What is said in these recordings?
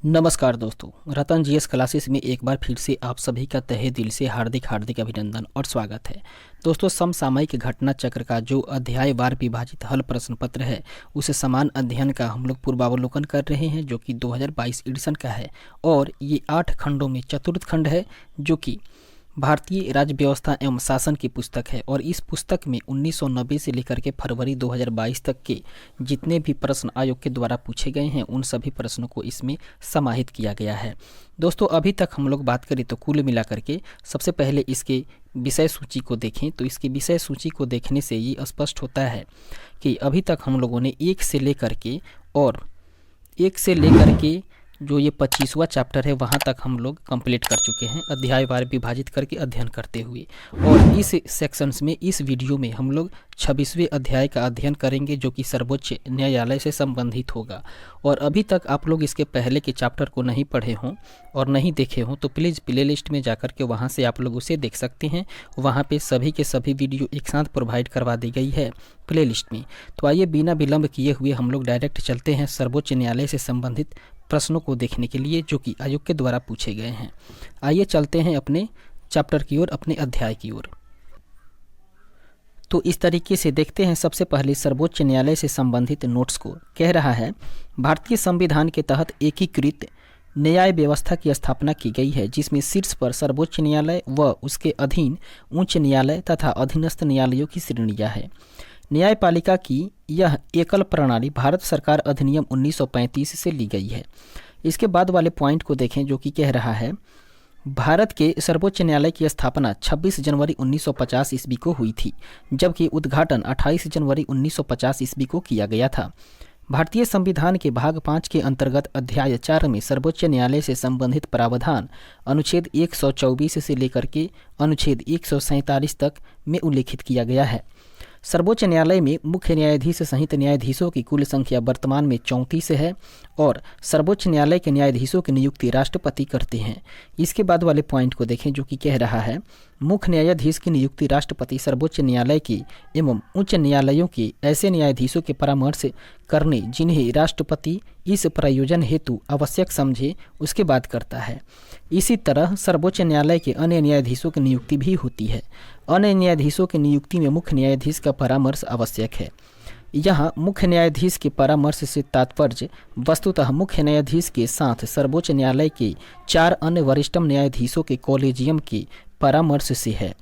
नमस्कार दोस्तों, रतन GS classes में एक बार फिर से आप सभी का तहे दिल से हार्दिक हार्दिक अभिनंदन और स्वागत है। दोस्तों, समसामयिक घटना चक्र का जो अध्यायवार विभाजित हल प्रश्न पत्र है उसे समान अध्ययन का हम लोग पूर्वावलोकन कर रहे हैं, जो कि 2022 एडिशन का है और ये 8 खंडों में चतुर्थ खंड है, जो कि भारतीय राज्य व्यवस्था एवं शासन की पुस्तक है। और इस पुस्तक में 1990 से लेकर के फरवरी 2022 तक के जितने भी प्रश्न आयोग के द्वारा पूछे गए हैं उन सभी प्रश्नों को इसमें समाहित किया गया है। दोस्तों, अभी तक हम लोग बात करें तो कुल मिलाकर के सबसे पहले इसके विषय सूची को देखें तो इसकी विषय सूची को देखने से ये स्पष्ट होता है कि अभी तक हम लोगों ने एक से लेकर के जो ये 25वां चैप्टर है वहाँ तक हम लोग कंप्लीट कर चुके हैं, अध्यायवार विभाजित करके अध्ययन करते हुए। और इस सेक्शंस में इस वीडियो में हम लोग 26वें अध्याय का अध्ययन करेंगे, जो कि सर्वोच्च न्यायालय से संबंधित होगा। और अभी तक आप लोग इसके पहले के चैप्टर को नहीं पढ़े हों और नहीं देखे हों तो प्लीज़ प्ले लिस्ट में जाकर के वहाँ से आप लोग उसे देख सकते हैं। वहाँ पे सभी के सभी वीडियो एक साथ प्रोवाइड करवा दी गई है प्ले लिस्ट में। तो आइए बिना विलंब किए हुए हम लोग डायरेक्ट चलते हैं सर्वोच्च न्यायालय से संबंधित प्रश्नों को देखने के लिए, जो कि आयोग के द्वारा पूछे गए हैं। आइए चलते हैं अपने चैप्टर की ओर, अपने अध्याय की ओर। तो इस तरीके से देखते हैं। सबसे पहले सर्वोच्च न्यायालय से संबंधित नोट्स को कह रहा है, भारतीय संविधान के तहत एकीकृत न्याय व्यवस्था की स्थापना की गई है, जिसमें शीर्ष पर सर्वोच्च न्यायालय व उसके अधीन उच्च न्यायालय तथा अधीनस्थ न्यायालयों की श्रेणियां है। न्यायपालिका की यह एकल प्रणाली भारत सरकार अधिनियम 1935 से ली गई है। इसके बाद वाले पॉइंट को देखें, जो कि कह रहा है, भारत के सर्वोच्च न्यायालय की स्थापना 26 जनवरी 1950 ईस्वी को हुई थी, जबकि उद्घाटन 28 जनवरी 1950 ईस्वी को किया गया था। भारतीय संविधान के भाग 5 के अंतर्गत अध्याय 4 में सर्वोच्च न्यायालय से संबंधित प्रावधान अनुच्छेद 124 से लेकर के अनुच्छेद 147 तक में उल्लेखित किया गया है। सर्वोच्च न्यायालय में मुख्य न्यायाधीश सहित न्यायाधीशों की कुल संख्या वर्तमान में 34 है और सर्वोच्च न्यायालय के न्यायाधीशों की नियुक्ति राष्ट्रपति करते हैं। इसके बाद वाले पॉइंट को देखें, जो कि कह रहा है, मुख्य न्यायाधीश की नियुक्ति राष्ट्रपति सर्वोच्च न्यायालय के एवं उच्च न्यायालयों के ऐसे न्यायाधीशों के परामर्श करने जिन्हें राष्ट्रपति इस प्रयोजन हेतु आवश्यक समझे उसके बाद करता है। इसी तरह सर्वोच्च न्यायालय के अन्य न्यायाधीशों की नियुक्ति भी होती है। अन्य न्यायाधीशों की नियुक्ति में मुख्य न्यायाधीश का परामर्श आवश्यक है। यहाँ मुख्य न्यायाधीश के परामर्श से तात्पर्य वस्तुतः मुख्य न्यायाधीश के साथ सर्वोच्च न्यायालय के 4 अन्य वरिष्ठतम न्यायाधीशों के कॉलेजियम के परामर्श से है।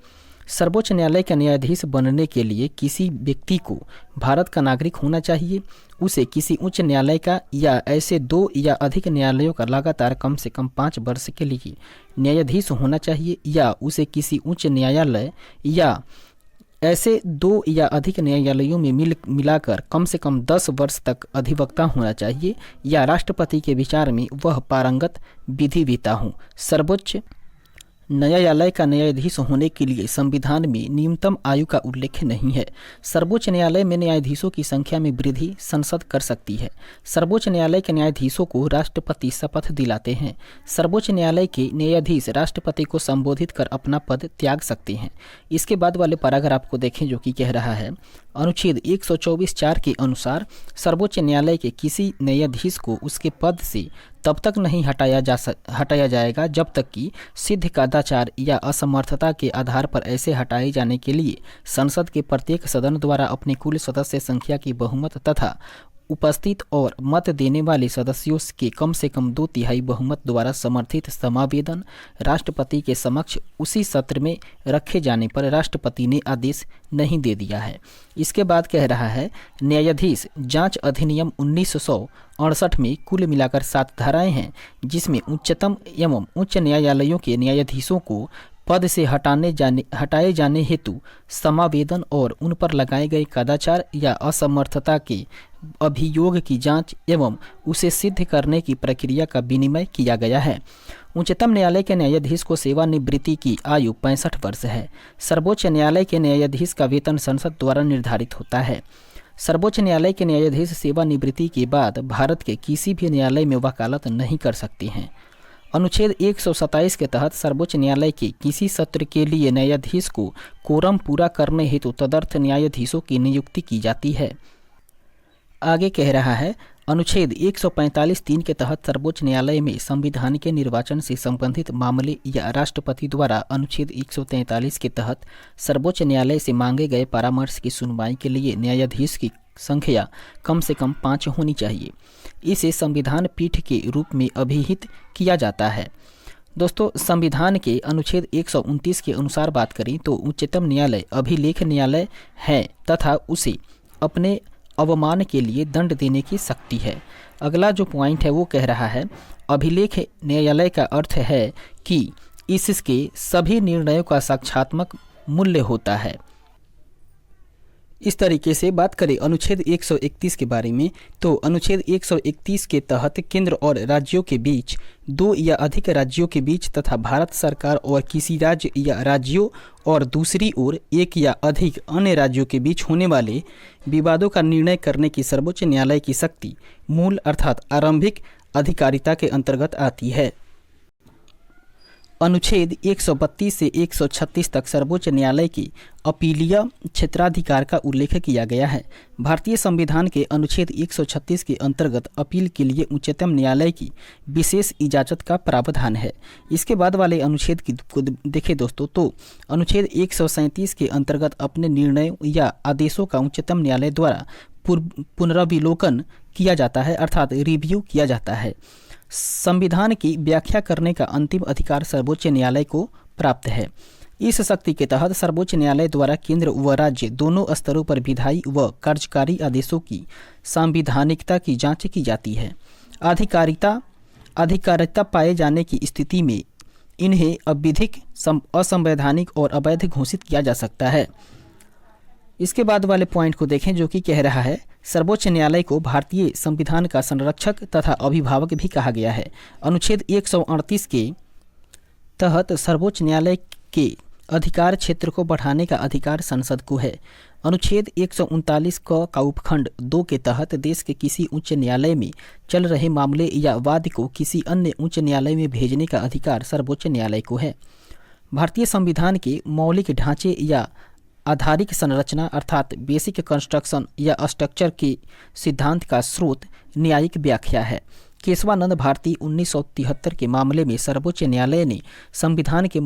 सर्वोच्च न्यायालय का न्यायाधीश बनने के लिए किसी व्यक्ति को भारत का नागरिक होना चाहिए, उसे किसी उच्च न्यायालय का या ऐसे 2 या अधिक न्यायालयों का लगातार कम से कम 5 वर्ष के लिए न्यायाधीश होना चाहिए, या उसे किसी उच्च न्यायालय या ऐसे 2 या अधिक न्यायालयों में मिलाकर कम से कम 10 वर्ष तक अधिवक्ता होना चाहिए, या राष्ट्रपति के विचार में वह पारंगत विधिवेत्ता हो। सर्वोच्च न्यायालय का न्यायाधीश होने के लिए संविधान में न्यूनतम आयु का उल्लेख नहीं है। सर्वोच्च न्यायालय में न्यायाधीशों की संख्या में वृद्धि संसद कर सकती है। सर्वोच्च न्यायालय के न्यायाधीशों को राष्ट्रपति शपथ दिलाते हैं। सर्वोच्च न्यायालय के न्यायाधीश राष्ट्रपति को संबोधित कर अपना पद त्याग सकते हैं। इसके बाद वाले पैराग्राफ को देखें, जो कि कह रहा है, अनुच्छेद 124(4) के अनुसार सर्वोच्च न्यायालय के किसी न्यायाधीश को उसके पद से तब तक नहीं हटाया जाएगा जब तक कि सिद्ध कदाचार या असमर्थता के आधार पर ऐसे हटाए जाने के लिए संसद के प्रत्येक सदन द्वारा अपने कुल सदस्य संख्या की बहुमत तथा उपस्थित और मत देने वाले सदस्यों के कम से कम 2/3 बहुमत द्वारा समर्थित समावेदन राष्ट्रपति के समक्ष उसी सत्र में रखे जाने पर राष्ट्रपति ने आदेश नहीं दे दिया है। इसके बाद कह रहा है, न्यायाधीश जांच अधिनियम 1968 में कुल मिलाकर 7 धाराएं हैं, जिसमें उच्चतम एवं उच्च न्यायालयों के न्यायाधीशों को पद से हटाए जाने हेतु समावेदन और उन पर लगाए गए कदाचार या असमर्थता के अभियोग की जांच एवं उसे सिद्ध करने की प्रक्रिया का विनिमय किया गया है। उच्चतम न्यायालय के न्यायाधीश को सेवानिवृत्ति की आयु 65 वर्ष है। सर्वोच्च न्यायालय के न्यायाधीश का वेतन संसद द्वारा निर्धारित होता है। सर्वोच्च न्यायालय के न्यायाधीश सेवानिवृत्ति के बाद भारत के किसी भी न्यायालय में वकालत नहीं कर सकते हैं। अनुच्छेद 127 के तहत सर्वोच्च न्यायालय के किसी सत्र के लिए न्यायाधीश को कोरम पूरा करने हेतु तदर्थ न्यायाधीशों की नियुक्ति की जाती है। आगे कह रहा है, अनुच्छेद 145(3) के तहत सर्वोच्च न्यायालय में संविधान के निर्वाचन से संबंधित मामले या राष्ट्रपति द्वारा अनुच्छेद 143 के तहत सर्वोच्च न्यायालय से मांगे गए परामर्श की सुनवाई के लिए न्यायाधीश की संख्या कम से कम 5 होनी चाहिए। इसे संविधान पीठ के रूप में अभिहित किया जाता है। दोस्तों, संविधान के अनुच्छेद 129 के अनुसार बात करें तो उच्चतम न्यायालय अभिलेख न्यायालय है तथा उसे अपने अवमान के लिए दंड देने की शक्ति है। अगला जो पॉइंट है वो कह रहा है, अभिलेख न्यायालय का अर्थ है कि इसके सभी निर्णयों का साक्षात्मक मूल्य होता है। इस तरीके से बात करें अनुच्छेद 131 के बारे में तो अनुच्छेद 131 के तहत केंद्र और राज्यों के बीच, 2 या अधिक राज्यों के बीच तथा भारत सरकार और किसी राज्य या राज्यों और दूसरी ओर 1 या अधिक अन्य राज्यों के बीच होने वाले विवादों का निर्णय करने की सर्वोच्च न्यायालय की शक्ति मूल अर्थात आरंभिक अधिकारिता के अंतर्गत आती है। अनुच्छेद 132 से 136 तक सर्वोच्च न्यायालय के अपीलीय क्षेत्राधिकार का उल्लेख किया गया है। भारतीय संविधान के अनुच्छेद 136 के अंतर्गत अपील के लिए उच्चतम न्यायालय की विशेष इजाज़त का प्रावधान है। इसके बाद वाले अनुच्छेद को देखें दोस्तों तो अनुच्छेद 137 के अंतर्गत अपने निर्णयों या आदेशों का उच्चतम न्यायालय द्वारा पुनरावलोकन किया जाता है अर्थात रिव्यू किया जाता है। संविधान की व्याख्या करने का अंतिम अधिकार सर्वोच्च न्यायालय को प्राप्त है। इस शक्ति के तहत सर्वोच्च न्यायालय द्वारा केंद्र व राज्य दोनों स्तरों पर विधायी व कार्यकारी आदेशों की संवैधानिकता की जांच की जाती है। अधिकारिता पाए जाने की स्थिति में इन्हें अविधिक, असंवैधानिक और अवैध घोषित किया जा सकता है। इसके बाद वाले पॉइंट को देखें जो कि कह रहा है, सर्वोच्च न्यायालय को भारतीय संविधान का संरक्षक तथा अभिभावक भी कहा गया है। अनुच्छेद 138 के तहत सर्वोच्च न्यायालय के अधिकार क्षेत्र को बढ़ाने का अधिकार संसद को है। अनुच्छेद 139 का उपखंड 2 के तहत देश के किसी उच्च न्यायालय में चल रहे मामले या वाद को किसी अन्य उच्च न्यायालय में भेजने का अधिकार सर्वोच्च न्यायालय को है। भारतीय संविधान के मौलिक ढांचे या आधारिक संरचना अर्थात बेसिक कंस्ट्रक्शन या स्ट्रक्चर के सिद्धांत का स्रोत न्यायिक व्याख्या है। केशवानंद भारती 1973 के मामले में सर्वोच्च न्यायालय ने संविधान के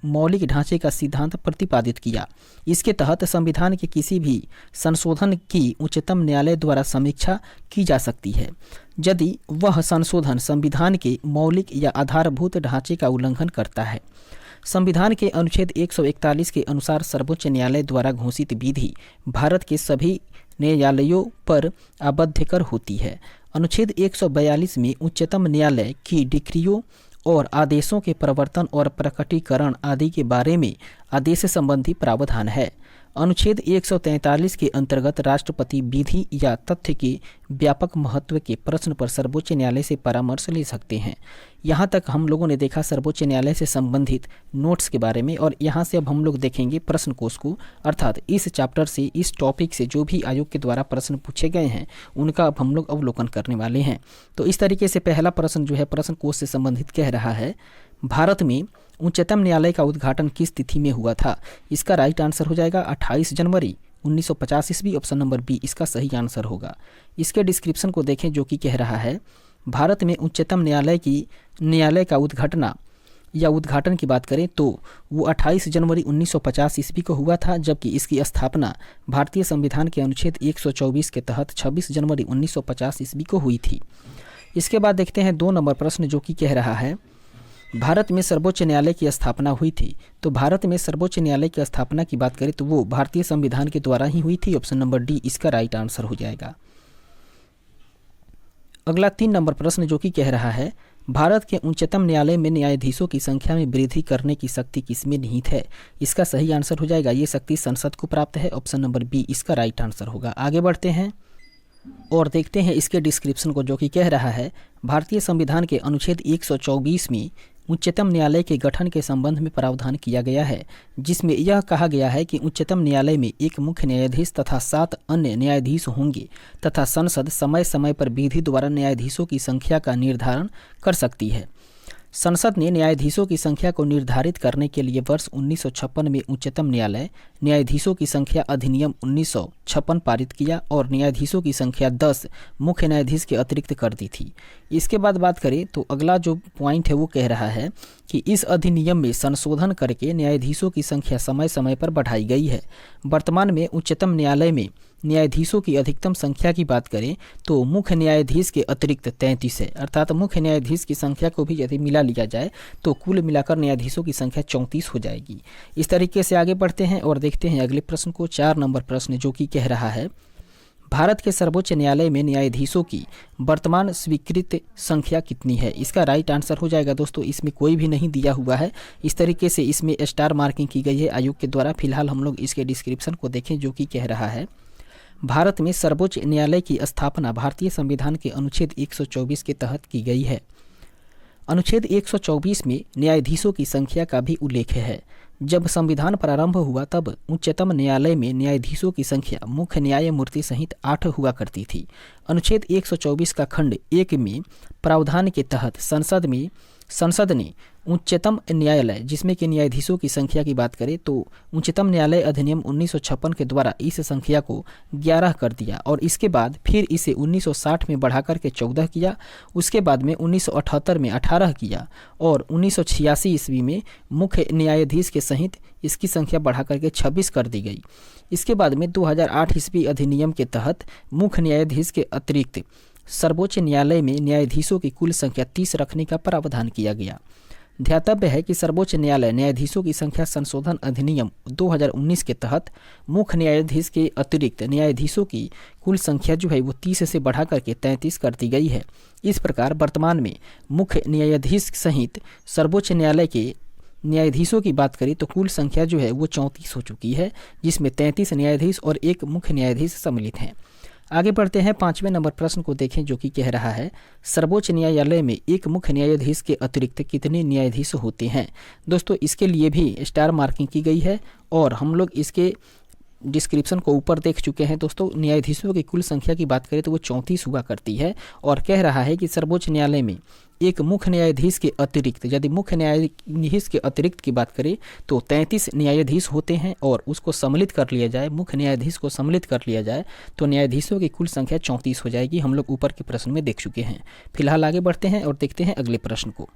मौलिक ढांचे का सिद्धांत प्रतिपादित किया। इसके तहत संविधान के किसी भी संशोधन की उच्चतम न्यायालय द्वारा समीक्षा की जा सकती है यदि वह संशोधन संविधान के मौलिक या आधारभूत ढांचे का उल्लंघन करता है। संविधान के अनुच्छेद 141 के अनुसार सर्वोच्च न्यायालय द्वारा घोषित विधि भारत के सभी न्यायालयों पर आबद्धकर होती है। अनुच्छेद 142 में उच्चतम न्यायालय की डिक्रियों और आदेशों के प्रवर्तन और प्रकटीकरण आदि के बारे में आदेश संबंधी प्रावधान है। अनुच्छेद 143 के अंतर्गत राष्ट्रपति विधि या तथ्य के व्यापक महत्व के प्रश्न पर सर्वोच्च न्यायालय से परामर्श ले सकते हैं। यहाँ तक हम लोगों ने देखा सर्वोच्च न्यायालय से संबंधित नोट्स के बारे में, और यहाँ से अब हम लोग देखेंगे प्रश्न कोश को, अर्थात इस चैप्टर से, इस टॉपिक से जो भी आयोग के द्वारा प्रश्न पूछे गए हैं उनका अब हम लोग अवलोकन करने वाले हैं। तो इस तरीके से पहला प्रश्न जो है प्रश्न कोश से संबंधित कह रहा है, भारत में उच्चतम न्यायालय का उद्घाटन किस तिथि में हुआ था? इसका राइट आंसर हो जाएगा 28 जनवरी 1950 ईस्वी, ऑप्शन नंबर बी इसका सही आंसर होगा। इसके डिस्क्रिप्शन को देखें जो कि कह रहा है, भारत में उच्चतम न्यायालय का उद्घाटन की बात करें तो वो 28 जनवरी 1950 ईस्वी को हुआ था, जबकि इसकी स्थापना भारतीय संविधान के अनुच्छेद 124 के तहत 26 जनवरी 1950 ईस्वी को हुई थी। इसके बाद देखते हैं 2 नंबर प्रश्न जो कि कह रहा है, भारत में सर्वोच्च न्यायालय की स्थापना हुई थी। तो भारत में सर्वोच्च न्यायालय की स्थापना की बात करें तो वो भारतीय संविधान के द्वारा ही हुई थी, ऑप्शन नंबर डी इसका राइट आंसर हो जाएगा। अगला 3 नंबर प्रश्न जो कि कह रहा है, भारत के उच्चतम न्यायालय में न्यायाधीशों की संख्या में वृद्धि करने की शक्ति किसमें निहित है? इसका सही आंसर हो जाएगा, ये शक्ति संसद को प्राप्त है, ऑप्शन नंबर बी इसका राइट आंसर होगा। आगे बढ़ते हैं और देखते हैं इसके डिस्क्रिप्शन को जो कि कह रहा है, भारतीय संविधान के अनुच्छेद 124 में उच्चतम न्यायालय के गठन के संबंध में प्रावधान किया गया है, जिसमें यह कहा गया है कि उच्चतम न्यायालय में एक मुख्य न्यायाधीश तथा 7 अन्य न्यायाधीश होंगे तथा संसद समय समय पर विधि द्वारा न्यायाधीशों की संख्या का निर्धारण कर सकती है। संसद ने न्यायाधीशों की संख्या को निर्धारित करने के लिए वर्ष 1956 में उच्चतम न्यायालय न्यायाधीशों की संख्या अधिनियम 1956 पारित किया और न्यायाधीशों की संख्या 10 मुख्य न्यायाधीश के अतिरिक्त कर दी थी। इसके बाद बात करें तो अगला जो पॉइंट है वो कह रहा है कि इस अधिनियम में संशोधन करके न्यायाधीशों की संख्या समय समय पर बढ़ाई गई है। वर्तमान में उच्चतम न्यायालय में न्यायाधीशों की अधिकतम संख्या की बात करें तो मुख्य न्यायाधीश के अतिरिक्त 33 है, अर्थात मुख्य न्यायाधीश की संख्या को भी यदि मिला लिया जाए तो कुल मिलाकर न्यायाधीशों की संख्या 34 हो जाएगी। इस तरीके से आगे बढ़ते हैं और देखते हैं अगले प्रश्न को। 4 नंबर प्रश्न जो कि कह रहा है, भारत के सर्वोच्च न्यायालय में न्यायाधीशों की वर्तमान स्वीकृत संख्या कितनी है? इसका राइट आंसर हो जाएगा दोस्तों, इसमें कोई भी नहीं दिया हुआ है। इस तरीके से इसमें स्टार मार्किंग की गई है आयोग के द्वारा। फिलहाल हम लोग इसके डिस्क्रिप्शन को देखें जो कि कह रहा है, भारत में सर्वोच्च न्यायालय की स्थापना भारतीय संविधान के अनुच्छेद 124 के तहत की गई है। अनुच्छेद 124 में न्यायाधीशों की संख्या का भी उल्लेख है। जब संविधान प्रारंभ हुआ तब उच्चतम न्यायालय में न्यायाधीशों की संख्या मुख्य न्यायमूर्ति सहित 8 हुआ करती थी। अनुच्छेद 124 का खंड 1 में प्रावधान के तहत संसद ने उच्चतम न्यायालय जिसमें कि न्यायाधीशों की संख्या की बात करें तो उच्चतम न्यायालय अधिनियम 1956 के द्वारा इस संख्या को 11 कर दिया और इसके बाद फिर इसे 1960 में बढ़ाकर के 14 किया। उसके बाद में 1978 में 18 किया और 1986 ईस्वी में मुख्य न्यायाधीश के सहित इसकी संख्या बढ़ाकर के 26 कर दी गई। इसके बाद में 2008 ईस्वी अधिनियम के तहत मुख्य न्यायाधीश के अतिरिक्त सर्वोच्च न्यायालय में न्यायाधीशों की कुल संख्या 30 रखने का प्रावधान किया गया। ध्यातव्य है कि सर्वोच्च न्यायालय न्यायाधीशों की संख्या संशोधन अधिनियम 2019 के तहत मुख्य न्यायाधीश के अतिरिक्त न्यायाधीशों की कुल संख्या जो है वो 30 से बढ़ा करके 33 कर दी गई है। इस प्रकार वर्तमान में मुख्य न्यायाधीश सहित सर्वोच्च न्यायालय के न्यायाधीशों की बात करें तो कुल संख्या जो है वो 34 हो चुकी है, जिसमें 33 न्यायाधीश और 1 मुख्य न्यायाधीश सम्मिलित हैं। आगे बढ़ते हैं 5वें नंबर प्रश्न को देखें जो कि कह रहा है, सर्वोच्च न्यायालय में एक मुख्य न्यायाधीश के अतिरिक्त कितने न्यायाधीश होते हैं? दोस्तों इसके लिए भी स्टार मार्किंग की गई है और हम लोग इसके डिस्क्रिप्शन को ऊपर देख चुके हैं। दोस्तों न्यायाधीशों की कुल संख्या की बात करें तो वो 34 हुआ करती है और कह रहा है कि सर्वोच्च न्यायालय में एक मुख्य न्यायाधीश के अतिरिक्त, यदि मुख्य न्यायाधीश के अतिरिक्त की बात करें तो 33 न्यायाधीश होते हैं और उसको सम्मिलित कर लिया जाए, मुख्य न्यायाधीश को सम्मिलित कर लिया जाए तो न्यायाधीशों की कुल संख्या 34 हो जाएगी। हम लोग ऊपर के प्रश्न में देख चुके हैं। फिलहाल आगे बढ़ते हैं और देखते हैं अगले प्रश्न को।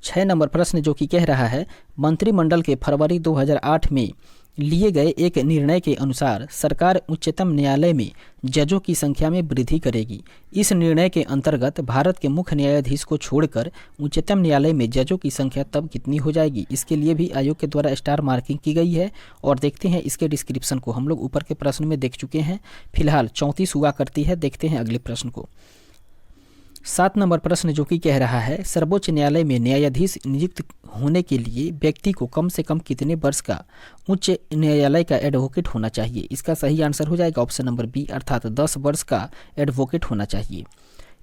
6 नंबर प्रश्न जो कि कह रहा है, मंत्रिमंडल के फरवरी 2008 में लिए गए एक निर्णय के अनुसार सरकार उच्चतम न्यायालय में जजों की संख्या में वृद्धि करेगी। इस निर्णय के अंतर्गत भारत के मुख्य न्यायाधीश को छोड़कर उच्चतम न्यायालय में जजों की संख्या तब कितनी हो जाएगी? इसके लिए भी आयोग के द्वारा स्टार मार्किंग की गई है और देखते हैं इसके डिस्क्रिप्शन को। हम लोग ऊपर के प्रश्न में देख चुके हैं। फिलहाल 34 हुआ करती है। देखते हैं अगले प्रश्न को। 7 नंबर प्रश्न जो कि कह रहा है, सर्वोच्च न्यायालय में न्यायाधीश नियुक्त होने के लिए व्यक्ति को कम से कम कितने वर्ष का उच्च न्यायालय का एडवोकेट होना चाहिए? इसका सही आंसर हो जाएगा ऑप्शन नंबर बी, अर्थात 10 वर्ष का एडवोकेट होना चाहिए।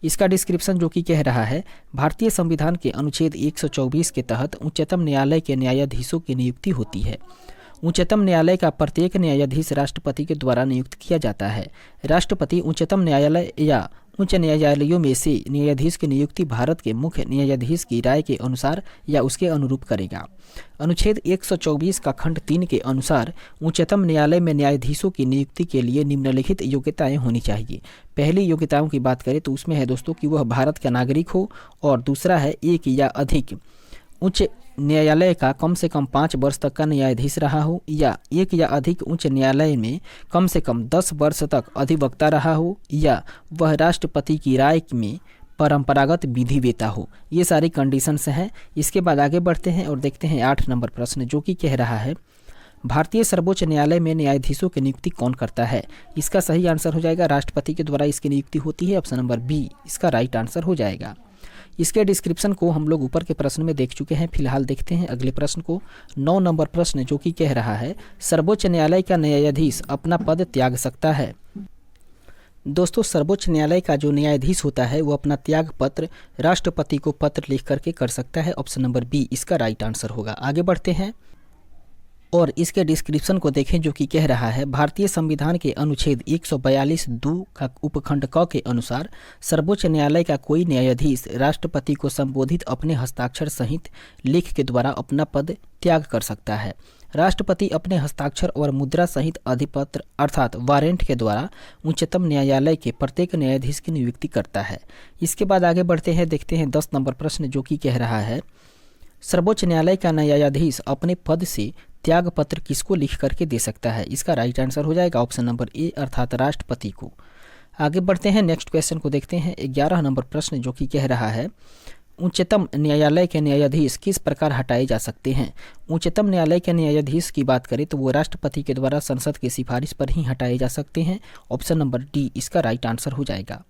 इसका डिस्क्रिप्शन जो कि कह रहा है, भारतीय संविधान के अनुच्छेद 124 के तहत उच्चतम न्यायालय के न्यायाधीशों की नियुक्ति होती है। उच्चतम न्यायालय का प्रत्येक न्यायाधीश राष्ट्रपति के द्वारा नियुक्त किया जाता है। राष्ट्रपति उच्चतम न्यायालय या उच्च न्यायालयों में से न्यायाधीश की नियुक्ति भारत के मुख्य न्यायाधीश की राय के अनुसार या उसके अनुरूप करेगा। अनुच्छेद 124 का खंड 3 के अनुसार उच्चतम न्यायालय में न्यायाधीशों की नियुक्ति के लिए निम्नलिखित योग्यताएं होनी चाहिए। पहली योग्यताओं की बात करें तो उसमें है दोस्तों कि वह भारत का नागरिक हो और दूसरा है एक या अधिक उच्च न्यायालय का कम से कम 5 वर्ष तक का न्यायाधीश रहा हो या एक या अधिक उच्च न्यायालय में कम से कम 10 वर्ष तक अधिवक्ता रहा हो या वह राष्ट्रपति की राय में परंपरागत विधि वेता हो। ये सारी कंडीशंस हैं। इसके बाद आगे बढ़ते हैं और देखते हैं 8 नंबर प्रश्न जो कि कह रहा है, भारतीय सर्वोच्च न्यायालय में न्यायाधीशों की नियुक्ति कौन करता है? इसका सही आंसर हो जाएगा राष्ट्रपति के द्वारा इसकी नियुक्ति होती है। ऑप्शन नंबर बी इसका राइट आंसर हो जाएगा। इसके डिस्क्रिप्शन को हम लोग ऊपर के प्रश्न में देख चुके हैं। फिलहाल देखते हैं अगले प्रश्न को। 9 नंबर प्रश्न जो कि कह रहा है, सर्वोच्च न्यायालय का न्यायाधीश अपना पद त्याग सकता है? दोस्तों सर्वोच्च न्यायालय का जो न्यायाधीश होता है वो अपना त्याग पत्र राष्ट्रपति को पत्र लिख करके कर सकता है। ऑप्शन नंबर बी इसका राइट आंसर होगा। आगे बढ़ते हैं। और इसके डिस्क्रिप्शन को देखें जो कि कह रहा है भारतीय संविधान के अनुच्छेद 142(2) का उपखंड क के अनुसार सर्वोच्च न्यायालय का कोई न्यायाधीश राष्ट्रपति को संबोधित अपने हस्ताक्षर सहित लेख के द्वारा अपना पद त्याग कर सकता है। राष्ट्रपति अपने हस्ताक्षर और मुद्रा सहित अधिपत्र अर्थात वारंट के द्वारा उच्चतम न्यायालय के प्रत्येक न्यायाधीश की नियुक्ति करता है। इसके बाद आगे बढ़ते हैं, देखते हैं 10 नंबर प्रश्न जो कि कह रहा है सर्वोच्च न्यायालय का न्यायाधीश अपने पद से त्याग पत्र किसको लिख करके दे सकता है। इसका राइट आंसर हो जाएगा ऑप्शन नंबर ए अर्थात राष्ट्रपति को। आगे बढ़ते हैं, नेक्स्ट क्वेश्चन को देखते हैं 11 नंबर प्रश्न जो कि कह रहा है उच्चतम न्यायालय के न्यायाधीश किस प्रकार हटाए जा सकते हैं। उच्चतम न्यायालय के न्यायाधीश की बात करें तो वो राष्ट्रपति के द्वारा संसद की सिफारिश पर ही हटाए जा सकते हैं। ऑप्शन नंबर डी इसका राइट आंसर हो जाएगा।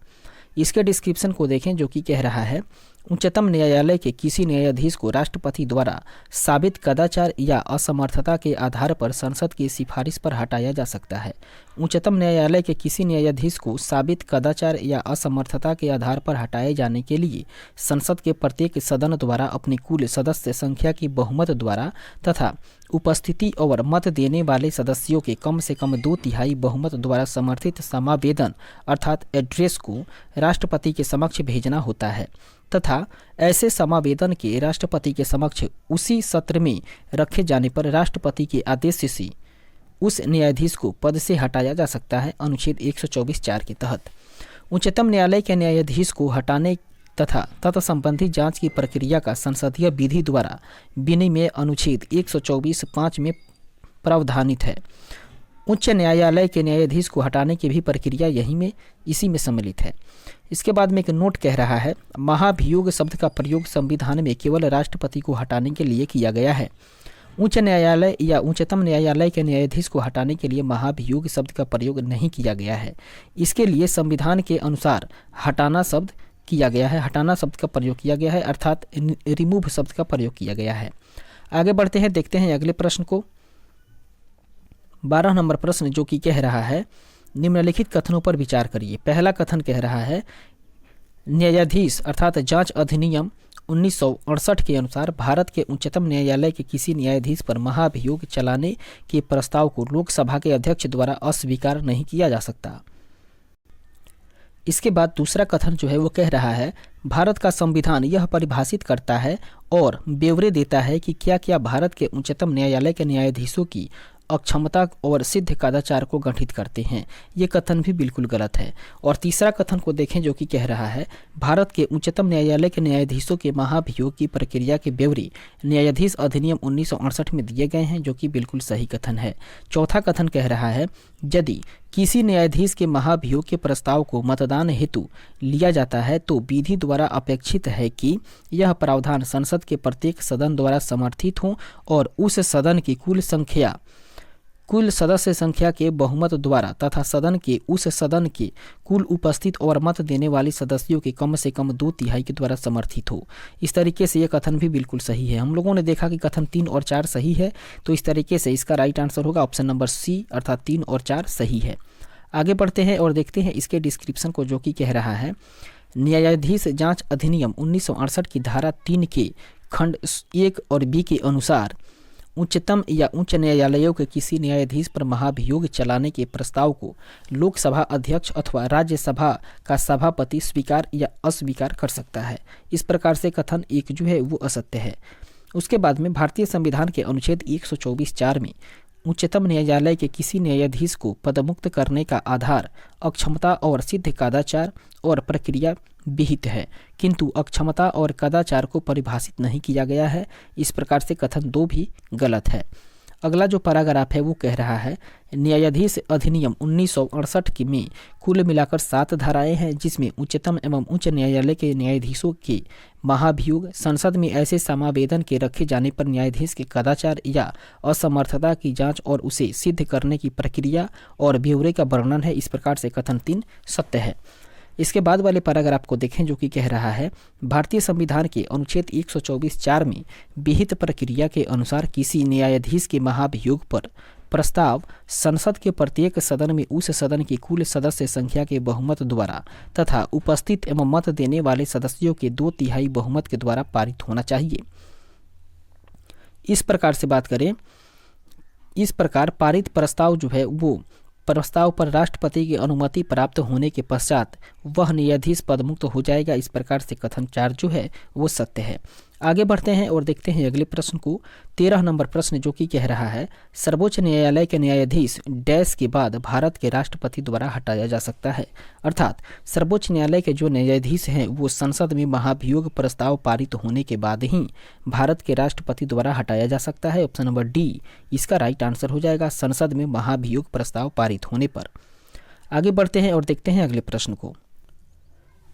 इसके डिस्क्रिप्शन को देखें जो कि कह रहा है उच्चतम न्यायालय के किसी न्यायाधीश को राष्ट्रपति द्वारा साबित कदाचार या असमर्थता के आधार पर संसद की सिफारिश पर हटाया जा सकता है। उच्चतम न्यायालय के किसी न्यायाधीश को साबित कदाचार या असमर्थता के आधार पर हटाए जाने के लिए संसद के प्रत्येक सदन द्वारा अपनी कुल सदस्य संख्या की बहुमत द्वारा तथा उपस्थिति और मत देने वाले सदस्यों के कम से कम 2/3 बहुमत द्वारा समर्थित समावेदन अर्थात एड्रेस को राष्ट्रपति के समक्ष भेजना होता है तथा ऐसे समावेदन के राष्ट्रपति के समक्ष उसी सत्र में रखे जाने पर राष्ट्रपति के आदेश से उस न्यायाधीश को पद से हटाया जा सकता है अनुच्छेद 124(4) के तहत। उच्चतम न्यायालय के न्यायाधीश को हटाने तथा तत्संबंधी जांच की प्रक्रिया का संसदीय विधि द्वारा विनिमय अनुच्छेद 124(5) में प्रावधानित है। उच्च न्यायालय के न्यायाधीश को हटाने की भी प्रक्रिया इसी में सम्मिलित है। इसके बाद में एक नोट कह रहा है महाभियोग शब्द का प्रयोग संविधान में केवल राष्ट्रपति को हटाने के लिए किया गया है। उच्च न्यायालय या उच्चतम न्यायालय के न्यायाधीश को हटाने के लिए महाभियोग शब्द का प्रयोग नहीं किया गया है। इसके लिए संविधान के अनुसार हटाना शब्द का प्रयोग किया गया है अर्थात रिमूव शब्द का प्रयोग किया गया है। आगे बढ़ते हैं, देखते हैं अगले प्रश्न को। 12 नंबर प्रश्न जो कि कह रहा है निम्नलिखित कथनों पर विचार करिए। पहला कथन कह रहा है न्यायाधीश अर्थात जांच अधिनियम 1968 के अनुसार भारत के उच्चतम न्यायालय के किसी न्यायाधीश पर महाभियोग चलाने के प्रस्ताव को लोकसभा के अध्यक्ष द्वारा अस्वीकार नहीं किया जा सकता। इसके बाद दूसरा कथन जो है वो कह रहा है भारत का संविधान यह परिभाषित करता है और ब्यौरे देता है कि क्या क्या भारत के उच्चतम न्यायालय के न्यायाधीशों की अक्षमता और सिद्ध कदाचार को गठित करते हैं। ये कथन भी बिल्कुल गलत है। और तीसरा कथन को देखें जो कि कह रहा है भारत के उच्चतम न्यायालय के न्यायाधीशों के महाभियोग की प्रक्रिया के ब्यौरे न्यायाधीश अधिनियम 1968 में दिए गए हैं, जो कि बिल्कुल सही कथन है। चौथा कथन कह रहा है यदि किसी न्यायाधीश के महाभियोग के प्रस्ताव को मतदान हेतु लिया जाता है तो विधि द्वारा अपेक्षित है कि यह प्रावधान संसद के प्रत्येक सदन द्वारा समर्थित हो और उस सदन की कुल सदस्य संख्या के बहुमत द्वारा तथा सदन के कुल उपस्थित और मत देने वाले सदस्यों के कम से कम 2/3 के द्वारा समर्थित हो। इस तरीके से यह कथन भी बिल्कुल सही है। हम लोगों ने देखा कि कथन 3 और 4 सही है, तो इस तरीके से इसका राइट आंसर होगा ऑप्शन नंबर सी अर्थात 3 और 4 सही है। आगे बढ़ते हैं और देखते हैं इसके डिस्क्रिप्शन को जो कि कह रहा है न्यायाधीश जांच अधिनियम 1968 की धारा 3 के खंड 1 और बी के अनुसार उच्चतम या उच्च न्यायालयों के किसी न्यायाधीश पर महाभियोग चलाने के प्रस्ताव को लोकसभा अध्यक्ष अथवा राज्यसभा का सभापति स्वीकार या अस्वीकार कर सकता है। इस प्रकार से कथन 1 जो है वो असत्य है। उसके बाद में भारतीय संविधान के अनुच्छेद 124(4) में उच्चतम न्यायालय के किसी न्यायाधीश को पदमुक्त करने का आधार अक्षमता और सिद्ध कदाचार और प्रक्रिया विहित है, किंतु अक्षमता और कदाचार को परिभाषित नहीं किया गया है। इस प्रकार से कथन 2 भी गलत है। अगला जो पैराग्राफ है वो कह रहा है न्यायाधीश अधिनियम 1968 में कुल मिलाकर 7 धाराएं हैं, जिसमें उच्चतम एवं उच्च न्यायालय के न्यायाधीशों के महाभियोग, संसद में ऐसे समावेदन के रखे जाने पर न्यायाधीश के कदाचार या असमर्थता की जांच और उसे सिद्ध करने की प्रक्रिया और ब्यौरे का वर्णन है। इस प्रकार से कथन 3 सत्य है। इसके बाद वाले पैराग्राफ को देखें जो कि कह रहा है भारतीय संविधान के अनुच्छेद 124(4) में विहित प्रक्रिया के अनुसार किसी न्यायाधीश के महाभियोग पर प्रस्ताव संसद के प्रत्येक सदन में उस सदन की कुल सदस्य संख्या के बहुमत द्वारा तथा उपस्थित एवं मत देने वाले सदस्यों के 2/3 बहुमत के द्वारा पारित होना चाहिए। इस प्रकार से बात करें इस प्रकार पारित प्रस्ताव जो है वो प्रस्ताव पर राष्ट्रपति की अनुमति प्राप्त होने के पश्चात वह न्यायाधीश पदमुक्त हो जाएगा। इस प्रकार से कथन 4 जो है वो सत्य है। आगे बढ़ते हैं और देखते हैं अगले प्रश्न को। 13 नंबर प्रश्न जो कि कह रहा है सर्वोच्च न्यायालय के न्यायाधीश डैश के बाद भारत के राष्ट्रपति द्वारा हटाया जा सकता है। अर्थात सर्वोच्च न्यायालय के जो न्यायाधीश हैं वो संसद में महाभियोग प्रस्ताव पारित होने के बाद ही भारत के राष्ट्रपति द्वारा हटाया जा सकता है। ऑप्शन नंबर डी इसका राइट आंसर हो जाएगा, संसद में महाभियोग प्रस्ताव पारित होने पर। आगे बढ़ते हैं और देखते हैं अगले प्रश्न को।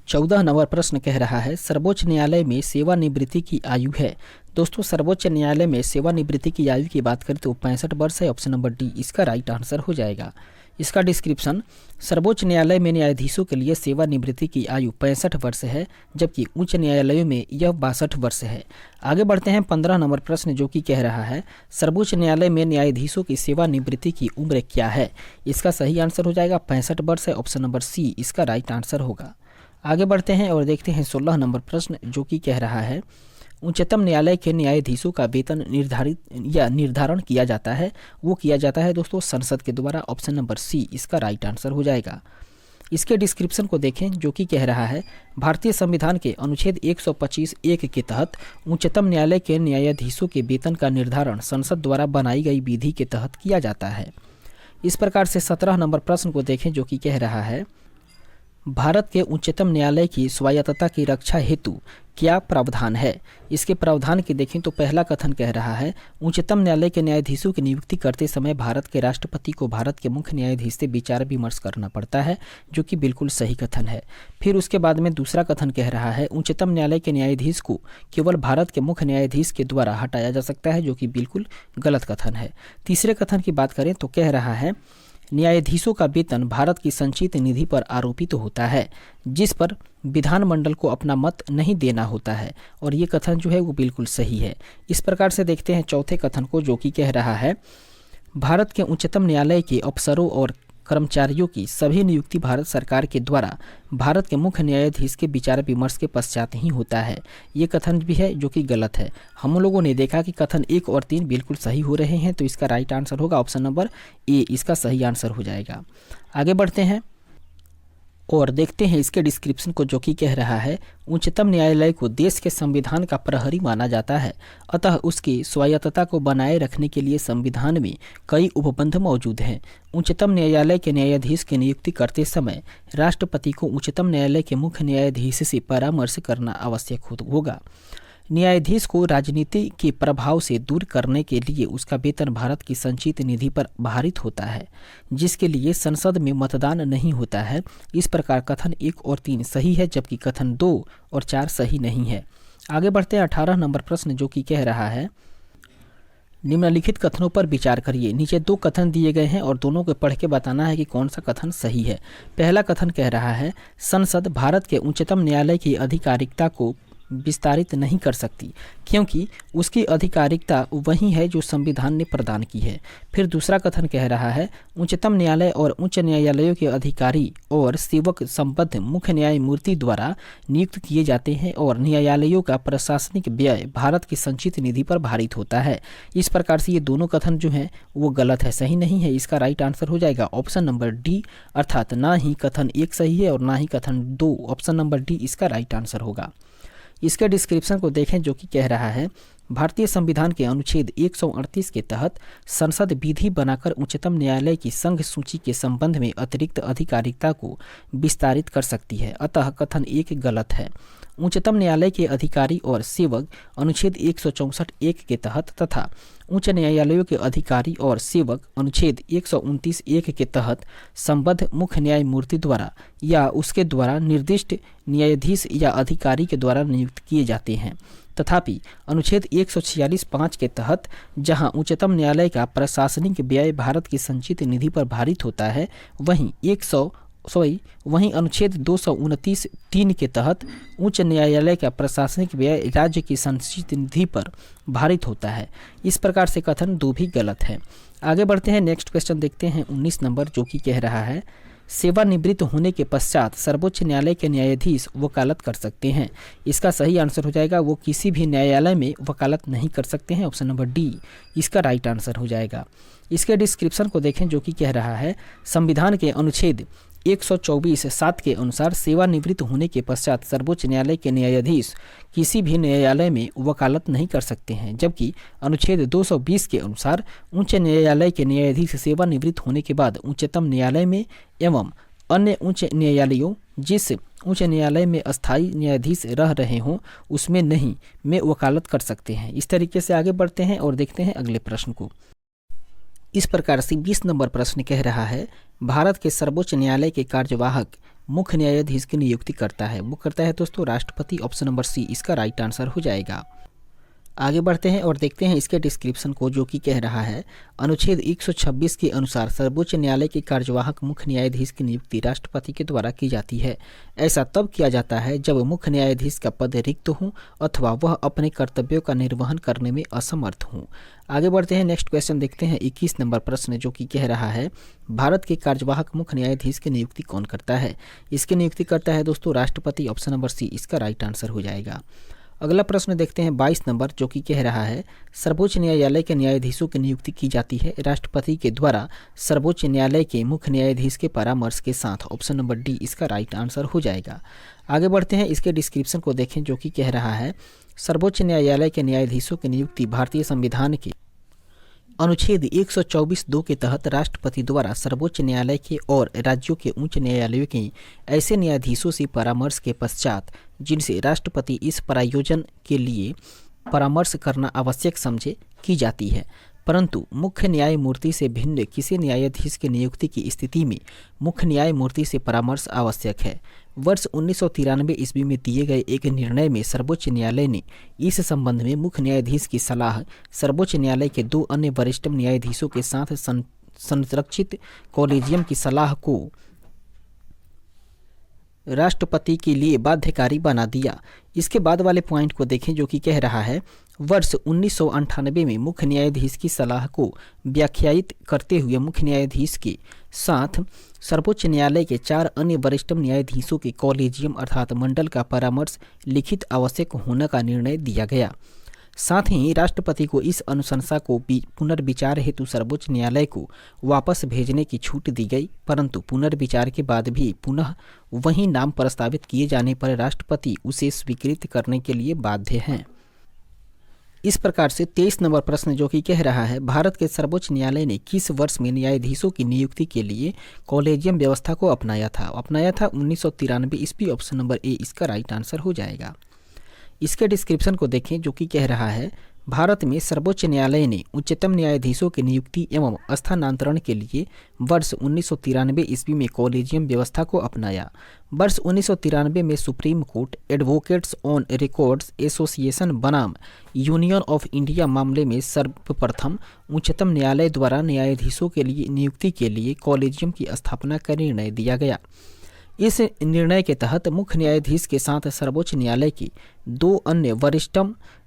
14 नंबर प्रश्न कह रहा है सर्वोच्च न्यायालय में सेवानिवृत्ति की आयु है। दोस्तों सर्वोच्च न्यायालय में सेवानिवृत्ति की आयु की बात करें तो 65 वर्ष है। ऑप्शन नंबर डी इसका राइट आंसर हो जाएगा। इसका डिस्क्रिप्शन सर्वोच्च न्यायालय में न्यायाधीशों के लिए सेवानिवृत्ति की आयु 65 वर्ष है, जबकि उच्च न्यायालयों में यह 62 वर्ष है। आगे बढ़ते हैं 15 नंबर प्रश्न जो कि कह रहा है सर्वोच्च न्यायालय में न्यायाधीशों की सेवानिवृत्ति की उम्र क्या है। इसका सही आंसर हो जाएगा 65 वर्ष है। ऑप्शन नंबर सी इसका राइट आंसर होगा। आगे बढ़ते हैं और देखते हैं 16 नंबर प्रश्न जो कि कह रहा है उच्चतम न्यायालय के न्यायाधीशों का वेतन निर्धारण किया जाता है, वो किया जाता है दोस्तों संसद के द्वारा। ऑप्शन नंबर सी इसका राइट आंसर हो जाएगा। इसके डिस्क्रिप्शन को देखें जो कि कह रहा है भारतीय संविधान के अनुच्छेद 125(1) के तहत उच्चतम न्यायालय के न्यायाधीशों के वेतन का निर्धारण संसद द्वारा बनाई गई विधि के तहत किया जाता है। इस प्रकार से 17 नंबर प्रश्न को देखें जो कि कह रहा है भारत के उच्चतम न्यायालय की स्वायत्तता की रक्षा हेतु क्या प्रावधान है। इसके प्रावधान की देखें तो पहला कथन कह रहा है उच्चतम न्यायालय के न्यायाधीशों की नियुक्ति करते समय भारत के राष्ट्रपति को भारत के मुख्य न्यायाधीश से विचार विमर्श करना पड़ता है, जो कि बिल्कुल सही कथन है। फिर उसके बाद में दूसरा कथन कह रहा है उच्चतम न्यायालय के न्यायाधीश को केवल भारत के मुख्य न्यायाधीश के द्वारा हटाया जा सकता है, जो कि बिल्कुल गलत कथन है। तीसरे कथन की बात करें तो कह रहा है न्यायाधीशों का वेतन भारत की संचित निधि पर आरोपित होता है, जिस पर विधानमंडल को अपना मत नहीं देना होता है, और ये कथन जो है वो बिल्कुल सही है। इस प्रकार से देखते हैं चौथे कथन को जो कि कह रहा है भारत के उच्चतम न्यायालय के अफसरों और कर्मचारियों की सभी नियुक्ति भारत सरकार के द्वारा भारत के मुख्य न्यायाधीश के विचार विमर्श के पश्चात ही होता है। ये कथन भी है जो कि गलत है। हम लोगों ने देखा कि कथन 1 और 3 बिल्कुल सही हो रहे हैं, तो इसका राइट आंसर होगा ऑप्शन नंबर ए, इसका सही आंसर हो जाएगा। आगे बढ़ते हैं और देखते हैं इसके डिस्क्रिप्शन को जो कि कह रहा है उच्चतम न्यायालय को देश के संविधान का प्रहरी माना जाता है, अतः उसकी स्वायत्तता को बनाए रखने के लिए संविधान में कई उपबंध मौजूद हैं। उच्चतम न्यायालय के न्यायाधीश की नियुक्ति करते समय राष्ट्रपति को उच्चतम न्यायालय के मुख्य न्यायाधीश से परामर्श करना आवश्यक होगा। न्यायाधीश को राजनीति के प्रभाव से दूर करने के लिए उसका वेतन भारत की संचित निधि पर आधारित होता है, जिसके लिए संसद में मतदान नहीं होता है। इस प्रकार कथन 1 और 3 सही है, जबकि कथन 2 और 4 सही नहीं है। आगे बढ़ते हैं 18 नंबर प्रश्न जो कि कह रहा है निम्नलिखित कथनों पर विचार करिए। नीचे 2 कथन दिए गए हैं और दोनों को पढ़ के बताना है कि कौन सा कथन सही है। पहला कथन कह रहा है संसद भारत के उच्चतम न्यायालय की आधिकारिकता को विस्तारित नहीं कर सकती, क्योंकि उसकी आधिकारिकता वही है जो संविधान ने प्रदान की है। फिर दूसरा कथन कह रहा है उच्चतम न्यायालय और उच्च न्यायालयों के अधिकारी और सेवक संबद्ध मुख्य न्यायमूर्ति द्वारा नियुक्त किए जाते हैं और न्यायालयों का प्रशासनिक व्यय भारत की संचित निधि पर भारित होता है। इस प्रकार से ये दोनों कथन जो हैं वो गलत है, सही नहीं है। इसका राइट आंसर हो जाएगा ऑप्शन नंबर डी, अर्थात ना ही कथन 1 सही है और ना ही कथन 2। ऑप्शन नंबर डी इसका राइट आंसर होगा। इसके डिस्क्रिप्शन को देखें जो कि कह रहा है भारतीय संविधान के अनुच्छेद 138 के तहत संसद विधि बनाकर उच्चतम न्यायालय की संघ सूची के संबंध में अतिरिक्त आधिकारिकता को विस्तारित कर सकती है, अतः कथन 1 गलत है। उच्चतम न्यायालय के अधिकारी और सेवक अनुच्छेद 164(1) के तहत तथा उच्च न्यायालयों के अधिकारी और सेवक अनुच्छेद 129(1) के तहत संबद्ध मुख्य न्यायमूर्ति द्वारा या उसके द्वारा निर्दिष्ट न्यायाधीश या अधिकारी के द्वारा नियुक्त किए जाते हैं। तथापि अनुच्छेद 146(5) के तहत जहां उच्चतम न्यायालय का प्रशासनिक व्यय भारत की संचित निधि पर भारित होता है, वहीं अनुच्छेद 229(3) के तहत उच्च न्यायालय का प्रशासनिक व्यय राज्य की संचित निधि पर भारित होता है। इस प्रकार से कथन 2 भी गलत है। आगे बढ़ते हैं, नेक्स्ट क्वेश्चन देखते हैं 19 नंबर जो कि कह रहा है सेवानिवृत्त होने के पश्चात सर्वोच्च न्यायालय के न्यायाधीश वकालत कर सकते हैं। इसका सही आंसर हो जाएगा वो किसी भी न्यायालय में वकालत नहीं कर सकते हैं। ऑप्शन नंबर डी इसका राइट आंसर हो जाएगा। इसके डिस्क्रिप्शन को देखें जो कि कह रहा है संविधान के अनुच्छेद 124(7) के अनुसार सेवानिवृत्त होने के पश्चात सर्वोच्च न्यायालय के न्यायाधीश किसी भी न्यायालय में वकालत नहीं कर सकते हैं, जबकि अनुच्छेद 220 के अनुसार उच्च न्यायालय के न्यायाधीश सेवानिवृत्त होने के बाद उच्चतम न्यायालय में एवं अन्य उच्च न्यायालयों जिस उच्च न्यायालय में अस्थायी न्यायाधीश रह रहे हों उसमें नहीं में वकालत कर सकते हैं। इस तरीके से आगे बढ़ते हैं और देखते हैं अगले प्रश्न को। इस प्रकार से 20 नंबर प्रश्न कह रहा है भारत के सर्वोच्च न्यायालय के कार्यवाहक मुख्य न्यायाधीश की नियुक्ति करता है, वो करता है दोस्तों राष्ट्रपति। ऑप्शन नंबर सी इसका राइट आंसर हो जाएगा। आगे बढ़ते हैं और देखते हैं इसके डिस्क्रिप्शन को जो कि कह रहा है अनुच्छेद 126 के अनुसार सर्वोच्च न्यायालय के कार्यवाहक मुख्य न्यायाधीश की नियुक्ति राष्ट्रपति के द्वारा की जाती है। ऐसा तब किया जाता है जब मुख्य न्यायाधीश का पद रिक्त हो अथवा वह अपने कर्तव्यों का निर्वहन करने में असमर्थ हो। आगे बढ़ते हैं, नेक्स्ट क्वेश्चन देखते हैं 21 नंबर प्रश्न जो कि कह रहा है भारत के कार्यवाहक मुख्य न्यायाधीश की नियुक्ति कौन करता है। इसकी नियुक्ति करता है दोस्तों राष्ट्रपति। ऑप्शन नंबर सी इसका राइट आंसर हो जाएगा। अगला प्रश्न देखते हैं 22 नंबर जो कि कह रहा है सर्वोच्च न्यायालय के न्यायाधीशों की नियुक्ति की जाती है राष्ट्रपति के द्वारा सर्वोच्च न्यायालय के मुख्य न्यायाधीश के परामर्श के साथ। ऑप्शन नंबर डी इसका राइट आंसर हो जाएगा। आगे बढ़ते हैं, इसके डिस्क्रिप्शन को देखें जो कि कह रहा है सर्वोच्च न्यायालय के न्यायाधीशों की नियुक्ति भारतीय संविधान के अनुच्छेद 124(2) के तहत राष्ट्रपति द्वारा सर्वोच्च न्यायालय के और राज्यों के उच्च न्यायालयों के ऐसे न्यायाधीशों से परामर्श के पश्चात जिनसे राष्ट्रपति इस प्रायोजन के लिए परामर्श करना आवश्यक समझे की जाती है। परंतु मुख्य न्यायमूर्ति से भिन्न किसी न्यायाधीश की नियुक्ति की स्थिति में मुख्य न्यायमूर्ति से परामर्श आवश्यक है। वर्ष 1993 ईस्वी में दिए गए एक निर्णय में सर्वोच्च न्यायालय ने इस संबंध में मुख्य न्यायाधीश की सलाह सर्वोच्च न्यायालय के 2 अन्य वरिष्ठ न्यायाधीशों के साथ संरक्षित कॉलेजियम की सलाह को राष्ट्रपति के लिए बाध्यकारी बना दिया। इसके बाद वाले पॉइंट को देखें जो कि कह रहा है वर्ष 1998 में मुख्य न्यायाधीश की सलाह को व्याख्यायित करते हुए मुख्य न्यायाधीश के साथ सर्वोच्च न्यायालय के 4 अन्य वरिष्ठ न्यायाधीशों के कॉलेजियम अर्थात मंडल का परामर्श लिखित आवश्यक होने का निर्णय दिया गया। साथ ही राष्ट्रपति को इस अनुशंसा को पुनर्विचार हेतु सर्वोच्च न्यायालय को वापस भेजने की छूट दी गई, परंतु पुनर्विचार के बाद भी पुनः वही नाम प्रस्तावित किए जाने पर राष्ट्रपति उसे स्वीकृत करने के लिए बाध्य हैं। इस प्रकार से 23 नंबर प्रश्न जो कि कह रहा है भारत के सर्वोच्च न्यायालय ने किस वर्ष में न्यायाधीशों की नियुक्ति के लिए कॉलेजियम व्यवस्था को अपनाया था। 1993 ईस्वी। ऑप्शन नंबर ए इसका राइट आंसर हो जाएगा। इसके डिस्क्रिप्शन को देखें जो कि कह रहा है भारत में सर्वोच्च न्यायालय ने उच्चतम न्यायाधीशों की नियुक्ति एवं स्थानांतरण के लिए वर्ष 1993 ईस्वी में कॉलेजियम व्यवस्था को अपनाया। वर्ष 1993 में supreme court advocates on records association बनाम यूनियन ऑफ इंडिया मामले में सर्वप्रथम उच्चतम न्यायालय द्वारा न्यायाधीशों के लिए नियुक्ति के लिए कॉलेजियम की स्थापना का निर्णय दिया गया। इस निर्णय के तहत मुख्य न्यायाधीश के साथ सर्वोच्च न्यायालय के 2 अन्य वरिष्ठ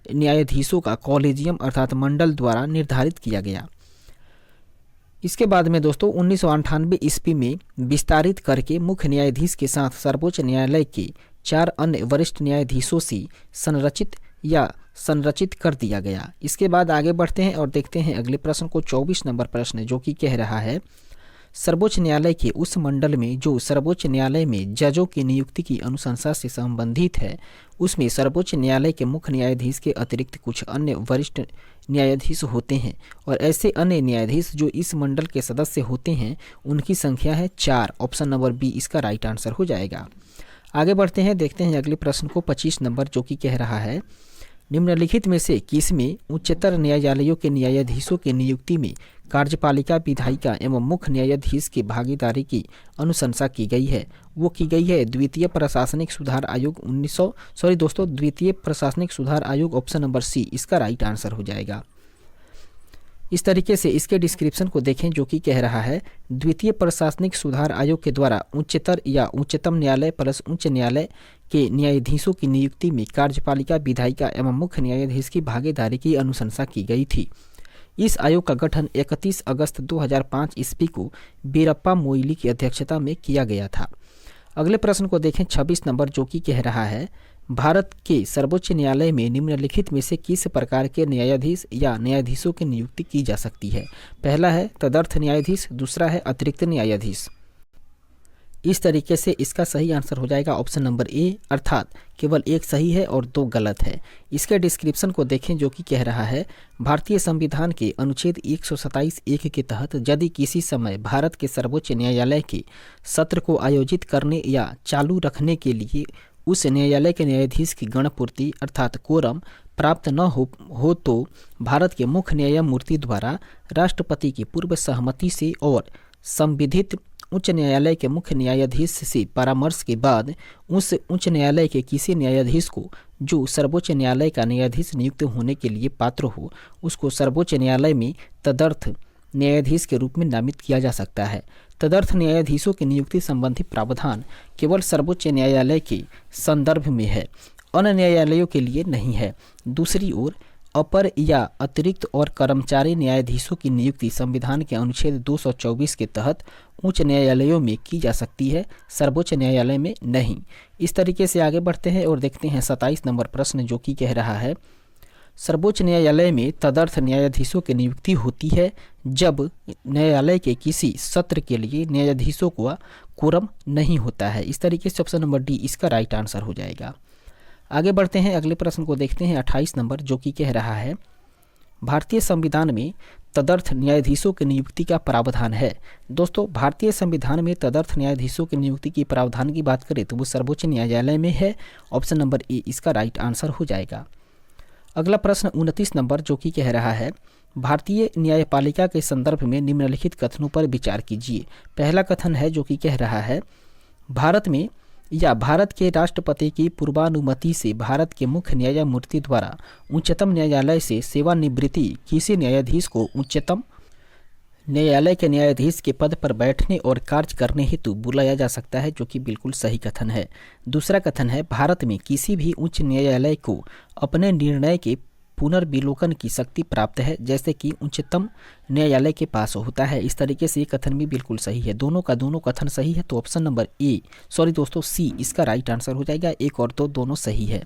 न्यायाधीशों का कॉलेजियम अर्थात मंडल द्वारा निर्धारित किया गया। इसके बाद में दोस्तों 1998 ईस्वी में विस्तारित करके मुख्य न्यायाधीश के साथ सर्वोच्च न्यायालय के 4 अन्य वरिष्ठ न्यायाधीशों से संरचित कर दिया गया। इसके बाद आगे बढ़ते हैं और देखते हैं अगले प्रश्न को। 24 नंबर प्रश्न जो कि कह रहा है सर्वोच्च न्यायालय के उस मंडल में जो सर्वोच्च न्यायालय में जजों की नियुक्ति की अनुशंसा से संबंधित है उसमें सर्वोच्च न्यायालय के मुख्य न्यायाधीश के अतिरिक्त कुछ अन्य वरिष्ठ न्यायाधीश होते हैं और ऐसे अन्य न्यायाधीश जो इस मंडल के सदस्य होते हैं उनकी संख्या है 4। ऑप्शन नंबर बी इसका राइट आंसर हो जाएगा। आगे बढ़ते हैं, देखते हैं अगले प्रश्न को। 25 नंबर जो कि कह रहा है निम्नलिखित में से किसमें उच्चतर न्यायालयों के न्यायाधीशों की नियुक्ति में कार्यपालिका विधायिका एवं मुख्य न्यायाधीश की भागीदारी की अनुशंसा की गई है। वो की गई है द्वितीय प्रशासनिक सुधार आयोग द्वितीय प्रशासनिक सुधार आयोग। ऑप्शन नंबर सी इसका राइट आंसर हो जाएगा। इस तरीके से इसके डिस्क्रिप्शन को देखें जो कि कह रहा है द्वितीय प्रशासनिक सुधार आयोग के द्वारा उच्चतर या उच्चतम न्यायालय प्लस उच्च न्यायालय के न्यायाधीशों की नियुक्ति में कार्यपालिका विधायिका एवं मुख्य न्यायाधीश की भागीदारी की अनुशंसा की गई थी। इस आयोग का गठन 31 अगस्त 2005 ईस्वी को वीरप्पा मोइली की अध्यक्षता में किया गया था। अगले प्रश्न को देखें 26 नंबर, जो कि कह रहा है भारत के सर्वोच्च न्यायालय में निम्नलिखित में से किस प्रकार के न्यायाधीश या न्यायाधीशों की नियुक्ति की जा सकती है। पहला है तदर्थ न्यायाधीश, दूसरा है अतिरिक्त न्यायाधीश। इस तरीके से इसका सही आंसर हो जाएगा ऑप्शन नंबर ए, अर्थात केवल एक सही है और दो गलत है। इसके डिस्क्रिप्शन को देखें, जो कि कह रहा है भारतीय संविधान के अनुच्छेद 127(1) के तहत यदि किसी समय भारत के सर्वोच्च न्यायालय के सत्र को आयोजित करने या चालू रखने के लिए उस न्यायालय के न्यायाधीश की गणपूर्ति अर्थात कोरम प्राप्त न हो तो भारत के मुख्य न्यायमूर्ति द्वारा राष्ट्रपति की पूर्व सहमति से और संविधित उच्च न्यायालय के मुख्य न्यायाधीश से परामर्श के बाद उस उच्च न्यायालय के किसी न्यायाधीश को जो सर्वोच्च न्यायालय का न्यायाधीश नियुक्त होने के लिए पात्र हो, उसको सर्वोच्च न्यायालय में तदर्थ न्यायाधीश के रूप में नामित किया जा सकता है। तदर्थ न्यायाधीशों की नियुक्ति संबंधी प्रावधान केवल सर्वोच्च न्यायालय के संदर्भ में है, अन्य न्यायालयों के लिए नहीं है। दूसरी ओर अपर या अतिरिक्त और कर्मचारी न्यायाधीशों की नियुक्ति संविधान के अनुच्छेद 224 के तहत उच्च न्यायालयों में की जा सकती है, सर्वोच्च न्यायालय में नहीं। इस तरीके से आगे बढ़ते हैं और देखते हैं 27 नंबर प्रश्न, जो कि कह रहा है सर्वोच्च न्यायालय में तदर्थ न्यायाधीशों की नियुक्ति होती है जब न्यायालय के किसी सत्र के लिए न्यायाधीशों को कोरम नहीं होता है। इस तरीके से ऑप्शन नंबर डी इसका राइट आंसर हो जाएगा। आगे बढ़ते हैं, अगले प्रश्न को देखते हैं 28 नंबर, जो कि कह रहा है भारतीय संविधान में तदर्थ न्यायाधीशों की नियुक्ति का प्रावधान है। दोस्तों, भारतीय संविधान में तदर्थ न्यायाधीशों की नियुक्ति की प्रावधान की बात करें तो वो सर्वोच्च न्यायालय में है। ऑप्शन नंबर ए इसका राइट आंसर हो जाएगा। अगला प्रश्न 29 नंबर, जो कि कह रहा है भारतीय न्यायपालिका के संदर्भ में निम्नलिखित कथनों पर विचार कीजिए। पहला कथन है, जो कि कह रहा है भारत में या भारत के राष्ट्रपति की पूर्वानुमति से भारत के मुख्य न्यायमूर्ति द्वारा उच्चतम न्यायालय से सेवानिवृत्ति किसी न्यायाधीश को उच्चतम न्यायालय के न्यायाधीश के पद पर बैठने और कार्य करने हेतु बुलाया जा सकता है, जो कि बिल्कुल सही कथन है। दूसरा कथन है भारत में किसी भी उच्च न्यायालय को अपने निर्णय के पुनर्विलोकन की शक्ति प्राप्त है, जैसे कि उच्चतम न्यायालय के पास होता है। इस तरीके से ये कथन भी बिल्कुल सही है। दोनों का दोनों कथन सही है, तो ऑप्शन नंबर सी इसका राइट आंसर हो जाएगा। एक और दो दोनों सही है।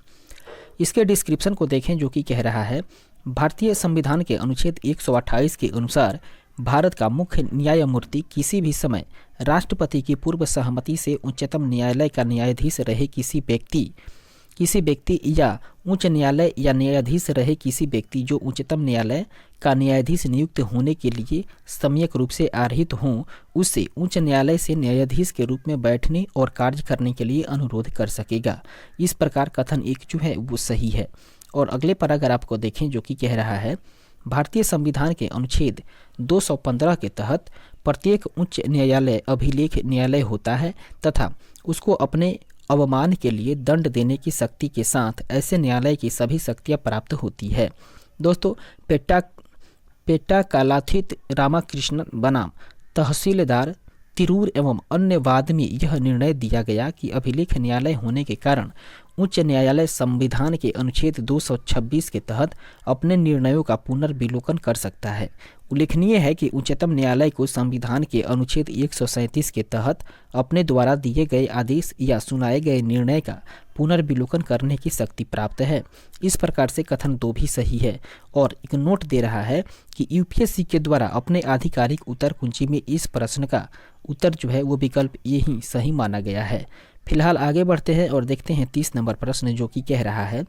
इसके डिस्क्रिप्शन को देखें, जो कि कह रहा है भारतीय संविधान के अनुच्छेद 128 के अनुसार भारत का मुख्य न्यायमूर्ति किसी भी समय राष्ट्रपति की पूर्व सहमति से उच्चतम न्यायालय का न्यायाधीश रहे किसी व्यक्ति या उच्च न्यायालय या न्यायाधीश रहे किसी व्यक्ति जो उच्चतम न्यायालय का न्यायाधीश नियुक्त होने के लिए सम्यक रूप से अर्हित हों, उससे उच्च न्यायालय से न्यायाधीश के रूप में बैठने और कार्य करने के लिए अनुरोध कर सकेगा। इस प्रकार कथन एक जो है वो सही है। और अगले पैराग्राफ को देखें, जो कि कह रहा है भारतीय संविधान के अनुच्छेद 215 के तहत प्रत्येक उच्च न्यायालय अभिलेख न्यायालय होता है तथा उसको अपने अवमान के लिए दंड देने की शक्ति के साथ ऐसे न्यायालय की सभी शक्तियां प्राप्त होती है। दोस्तों, पेट्टा कालाथित रामाकृष्णन बनाम तहसीलदार तिरूर एवं अन्य वाद में यह निर्णय दिया गया कि अभिलेख न्यायालय होने के कारण उच्च न्यायालय संविधान के अनुच्छेद 226 के तहत अपने निर्णयों का पुनर्विलोकन कर सकता है। उल्लेखनीय है कि उच्चतम न्यायालय को संविधान के अनुच्छेद 137 के तहत अपने द्वारा दिए गए आदेश या सुनाए गए निर्णय का पुनर्विलोकन करने की शक्ति प्राप्त है। इस प्रकार से कथन 2 भी सही है। और एक नोट दे रहा है कि यूपीएससी के द्वारा अपने आधिकारिक उत्तर कुंजी में इस प्रश्न का उत्तर जो है वो विकल्प ये ही सही माना गया है। फिलहाल आगे बढ़ते हैं और देखते हैं 30 नंबर प्रश्न, जो कि कह रहा है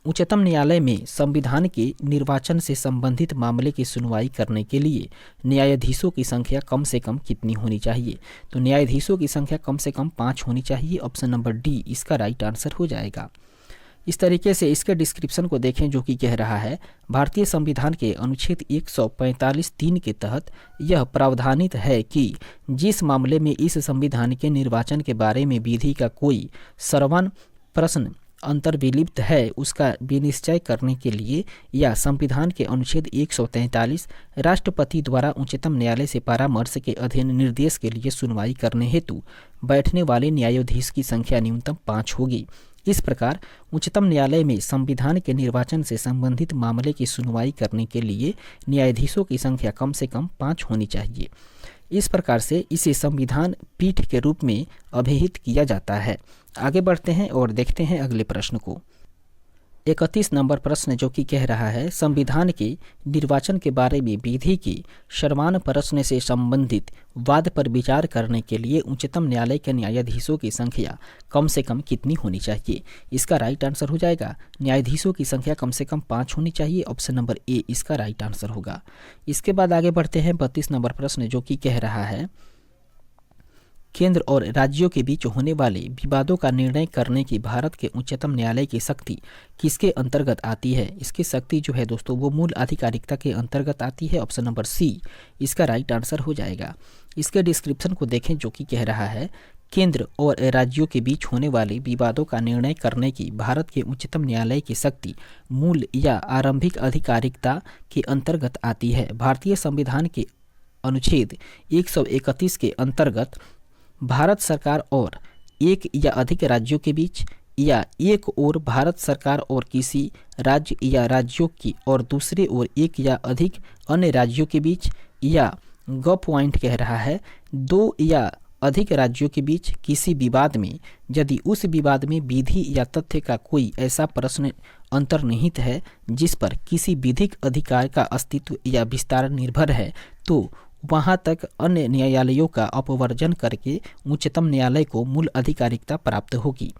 उच्चतम न्यायालय में संविधान के निर्वाचन से संबंधित मामले की सुनवाई करने के लिए न्यायाधीशों की संख्या कम से कम कितनी होनी चाहिए। तो न्यायाधीशों की संख्या कम से कम 5 होनी चाहिए। ऑप्शन नंबर डी इसका राइट आंसर हो जाएगा। इस तरीके से इसके डिस्क्रिप्शन को देखें, जो कि कह रहा है भारतीय संविधान के अनुच्छेद 145(3) के तहत यह प्रावधानित है कि जिस मामले में इस संविधान के निर्वाचन के बारे में विधि का कोई सर्वण प्रश्न अंतर्विलिप्त है, उसका विनिश्चय करने के लिए या संविधान के अनुच्छेद 143 राष्ट्रपति द्वारा उच्चतम न्यायालय से परामर्श के अधीन निर्देश के लिए सुनवाई करने हेतु बैठने वाले न्यायाधीश की संख्या न्यूनतम 5 होगी। इस प्रकार उच्चतम न्यायालय में संविधान के निर्वाचन से संबंधित मामले की सुनवाई करने के लिए न्यायाधीशों की संख्या कम से कम 5 होनी चाहिए। इस प्रकार से इसे संविधान पीठ के रूप में अभिहित किया जाता है। आगे बढ़ते हैं और देखते हैं अगले प्रश्न को। 31 नंबर प्रश्न जो कि कह रहा है, संविधान के निर्वाचन के बारे में विधि की सर्वमान्य प्रश्न से संबंधित वाद पर विचार करने के लिए उच्चतम न्यायालय के न्यायाधीशों की संख्या कम से कम कितनी होनी चाहिए? इसका राइट आंसर हो जाएगा न्यायाधीशों की संख्या कम से कम 5 होनी चाहिए। ऑप्शन नंबर ए इसका राइट आंसर होगा। इसके बाद आगे बढ़ते हैं 32 नंबर प्रश्न जो कि कह रहा है, केंद्र और राज्यों के बीच होने वाले विवादों का निर्णय करने की भारत के उच्चतम न्यायालय की शक्ति किसके अंतर्गत आती है? इसकी शक्ति जो है दोस्तों वो मूल आधिकारिकता के अंतर्गत आती है। ऑप्शन नंबर सी इसका राइट आंसर हो जाएगा। इसके डिस्क्रिप्शन को देखें जो कि कह रहा है, केंद्र और राज्यों के बीच होने वाले विवादों का निर्णय करने की भारत के उच्चतम न्यायालय की शक्ति मूल या आरंभिक आधिकारिकता के अंतर्गत आती है। भारतीय संविधान के अनुच्छेद 131 के अंतर्गत भारत सरकार और एक या अधिक राज्यों के बीच, या एक ओर भारत सरकार और किसी राज्य या राज्यों की और दूसरे ओर एक या अधिक अन्य राज्यों के बीच, या ग पॉइंट कह रहा है 2 या अधिक राज्यों के बीच किसी विवाद में, यदि उस विवाद में विधि या तथ्य का कोई ऐसा प्रश्न अंतर्निहित है जिस पर किसी विधिक अधिकार का अस्तित्व या विस्तार निर्भर है, तो वहां तक अन्य न्यायालयों का अपवर्जन करके उच्चतम न्यायालय को मूल आधिकारिकता प्राप्त होगी।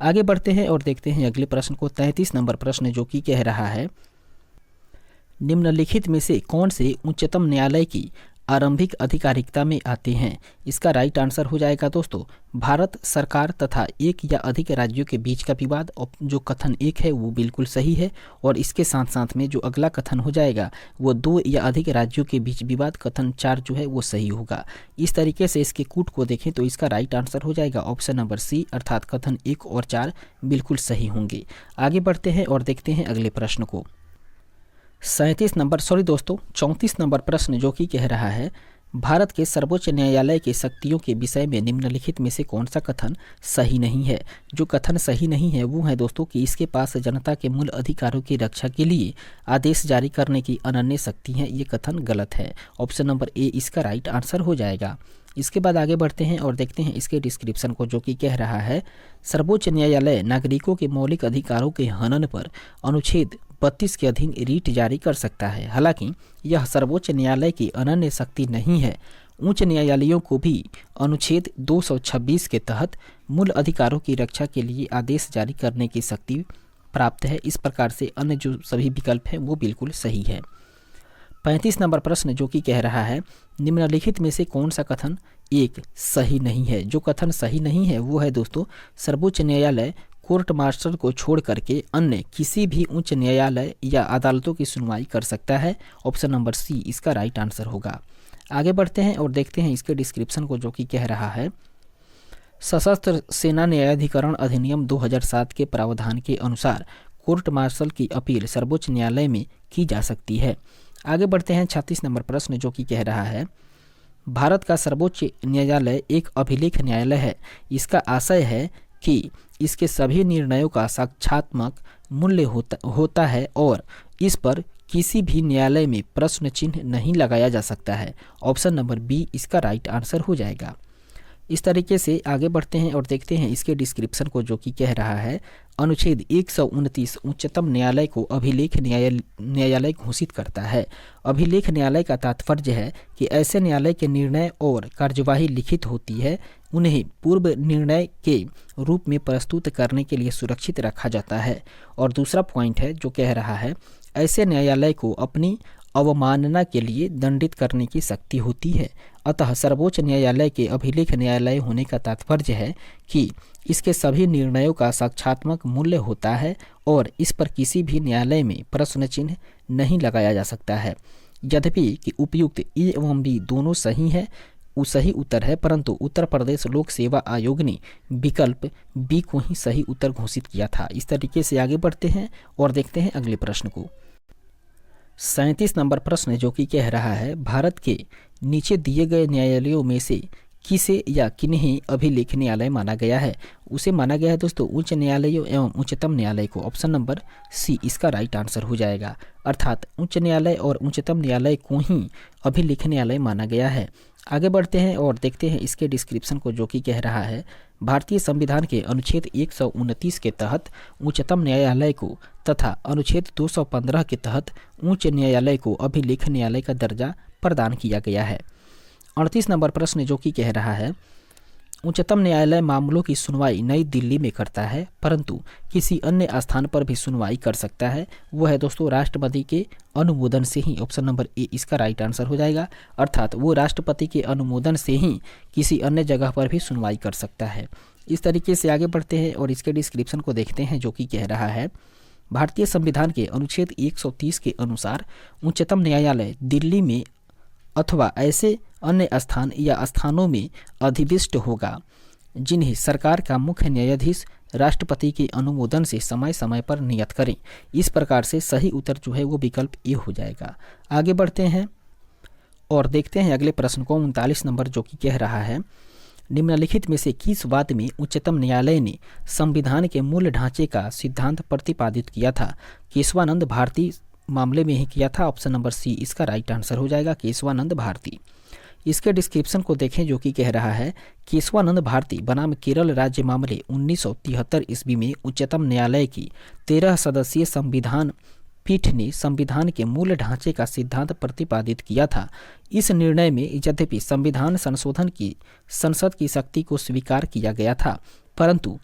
आगे बढ़ते हैं और देखते हैं अगले प्रश्न को। 33 नंबर प्रश्न जो कि कह रहा है, निम्नलिखित में से कौन से उच्चतम न्यायालय की आरंभिक आधिकारिकता में आते हैं? इसका राइट आंसर हो जाएगा दोस्तों भारत सरकार तथा एक या अधिक राज्यों के बीच का विवाद। जो कथन 1 है वो बिल्कुल सही है, और इसके साथ साथ में जो अगला कथन हो जाएगा वो 2 या अधिक राज्यों के बीच विवाद, कथन 4 जो है वो सही होगा। इस तरीके से इसके कूट को देखें तो इसका राइट आंसर हो जाएगा ऑप्शन नंबर सी, अर्थात कथन 1 और 4 बिल्कुल सही होंगे। आगे बढ़ते हैं और देखते हैं अगले प्रश्न को। 34 नंबर प्रश्न जो कि कह रहा है, भारत के सर्वोच्च न्यायालय के शक्तियों के विषय में निम्नलिखित में से कौन सा कथन सही नहीं है? जो कथन सही नहीं है वो है दोस्तों कि इसके पास जनता के मूल अधिकारों की रक्षा के लिए आदेश जारी करने की अनन्य शक्ति है। ये कथन गलत है। ऑप्शन नंबर ए इसका राइट आंसर हो जाएगा। इसके बाद आगे बढ़ते हैं और देखते हैं इसके डिस्क्रिप्शन को जो कि कह रहा है, सर्वोच्च न्यायालय नागरिकों के मौलिक अधिकारों के हनन पर अनुच्छेद 32 के अधीन रीट जारी कर सकता है। हालांकि यह सर्वोच्च न्यायालय की अनन्य शक्ति नहीं है। उच्च न्यायालयों को भी अनुच्छेद 226 के तहत मूल अधिकारों की रक्षा के लिए आदेश जारी करने की शक्ति प्राप्त है। इस प्रकार से अन्य जो सभी विकल्प हैं वो बिल्कुल सही है। 35 नंबर प्रश्न जो कि कह रहा है, निम्नलिखित में से कौन सा कथन 1 सही नहीं है? जो कथन सही नहीं है वो है दोस्तों, सर्वोच्च न्यायालय कोर्ट मार्शल को छोड़ करके अन्य किसी भी उच्च न्यायालय या अदालतों की सुनवाई कर सकता है। ऑप्शन नंबर सी इसका राइट आंसर होगा। आगे बढ़ते हैं और देखते हैं इसके डिस्क्रिप्शन को जो कि कह रहा है, सशस्त्र सेना न्यायाधिकरण अधिनियम 2007 के प्रावधान के अनुसार कोर्ट मार्शल की अपील सर्वोच्च न्यायालय में की जा सकती है। आगे बढ़ते हैं 36 नंबर प्रश्न जो कि कह रहा है, भारत का सर्वोच्च न्यायालय एक अभिलेख न्यायालय है। इसका आशय है कि इसके सभी निर्णयों का साक्ष्यात्मक मूल्य होता है और इस पर किसी भी न्यायालय में प्रश्न चिन्ह नहीं लगाया जा सकता है। ऑप्शन नंबर बी इसका राइट आंसर हो जाएगा। इस तरीके से आगे बढ़ते हैं और देखते हैं इसके डिस्क्रिप्शन को जो कि कह रहा है, अनुच्छेद 129 उच्चतम न्यायालय को अभिलेख न्यायालय घोषित करता है। अभिलेख न्यायालय का तात्पर्य है कि ऐसे न्यायालय के निर्णय और कार्यवाही लिखित होती है, उन्हें पूर्व निर्णय के रूप में प्रस्तुत करने के लिए सुरक्षित रखा जाता है। और दूसरा पॉइंट है जो कह रहा है, ऐसे न्यायालय को अपनी अवमानना के लिए दंडित करने की शक्ति होती है। अतः सर्वोच्च न्यायालय के अभिलेख न्यायालय होने का तात्पर्य है कि इसके सभी निर्णयों का साक्ष्यात्मक मूल्य होता है और इस पर किसी भी न्यायालय में प्रश्न चिन्ह नहीं लगाया जा सकता है। यद्यपि कि उपयुक्त ए एवं बी दोनों सही है, सही उत्तर है, परंतु उत्तर प्रदेश लोक सेवा आयोग ने विकल्प बी को ही सही उत्तर घोषित किया था। इस तरीके से आगे बढ़ते हैं और देखते हैं अगले प्रश्न को। 37 नंबर प्रश्न जो कि कह रहा है, भारत के नीचे दिए गए न्यायालयों में से किसे या किन्हें अभिलेख न्यायालय माना गया है? उसे माना गया है दोस्तों उच्च न्यायालयों एवं उच्चतम न्यायालय को। ऑप्शन नंबर सी इसका राइट आंसर हो जाएगा। अर्थात उच्च न्यायालय और उच्चतम न्यायालय को ही अभिलेख न्यायालय माना गया है। आगे बढ़ते हैं और देखते हैं इसके डिस्क्रिप्शन को, जो कि कह रहा है भारतीय संविधान के अनुच्छेद 129 के तहत उच्चतम न्यायालय को तथा अनुच्छेद 215 के तहत उच्च न्यायालय को अभिलेख न्यायालय का दर्जा प्रदान किया गया है। 38 नंबर प्रश्न जो कि कह रहा है उच्चतम न्यायालय मामलों की सुनवाई नई दिल्ली में करता है परंतु किसी अन्य स्थान पर भी सुनवाई कर सकता है। वो है दोस्तों राष्ट्रपति के अनुमोदन से ही। ऑप्शन नंबर ए इसका राइट आंसर हो जाएगा। अर्थात वो राष्ट्रपति के अनुमोदन से ही किसी अन्य जगह पर भी सुनवाई कर सकता है। इस तरीके से आगे बढ़ते हैं और इसके डिस्क्रिप्शन को देखते हैं, जो कि कह रहा है भारतीय संविधान के अनुच्छेद 130 के अनुसार उच्चतम न्यायालय दिल्ली में अथवा ऐसे अन्य स्थान या स्थानों में अधिविष्ट होगा जिन्हें सरकार का मुख्य न्यायाधीश राष्ट्रपति के अनुमोदन से समय समय पर नियत करें। इस प्रकार से सही उत्तर जो है वो विकल्प ए हो जाएगा। आगे बढ़ते हैं और देखते हैं अगले प्रश्न को, 39 नंबर, जो कि कह रहा है निम्नलिखित में से किस बात में उच्चतम न्यायालय ने संविधान के मूल ढांचे का सिद्धांत प्रतिपादित किया था? केशवानंद भारती मामले में ही किया था। ऑप्शन नंबर सी इसका राइट आंसर हो जाएगा, केशवानंद भारती। इसके डिस्क्रिप्शन को देखें, जो कि कह रहा है केशवानंद भारती बनाम केरल राज्य मामले 1973 ईस्वी में उच्चतम न्यायालय की 13 सदस्यीय संविधान पीठ ने संविधान के मूल ढांचे का सिद्धांत प्रतिपादित किया था। इस निर्णय में यद्यपि संविधान संशोधन की संसद की शक्ति को स्वीकार किया गया था, परंतु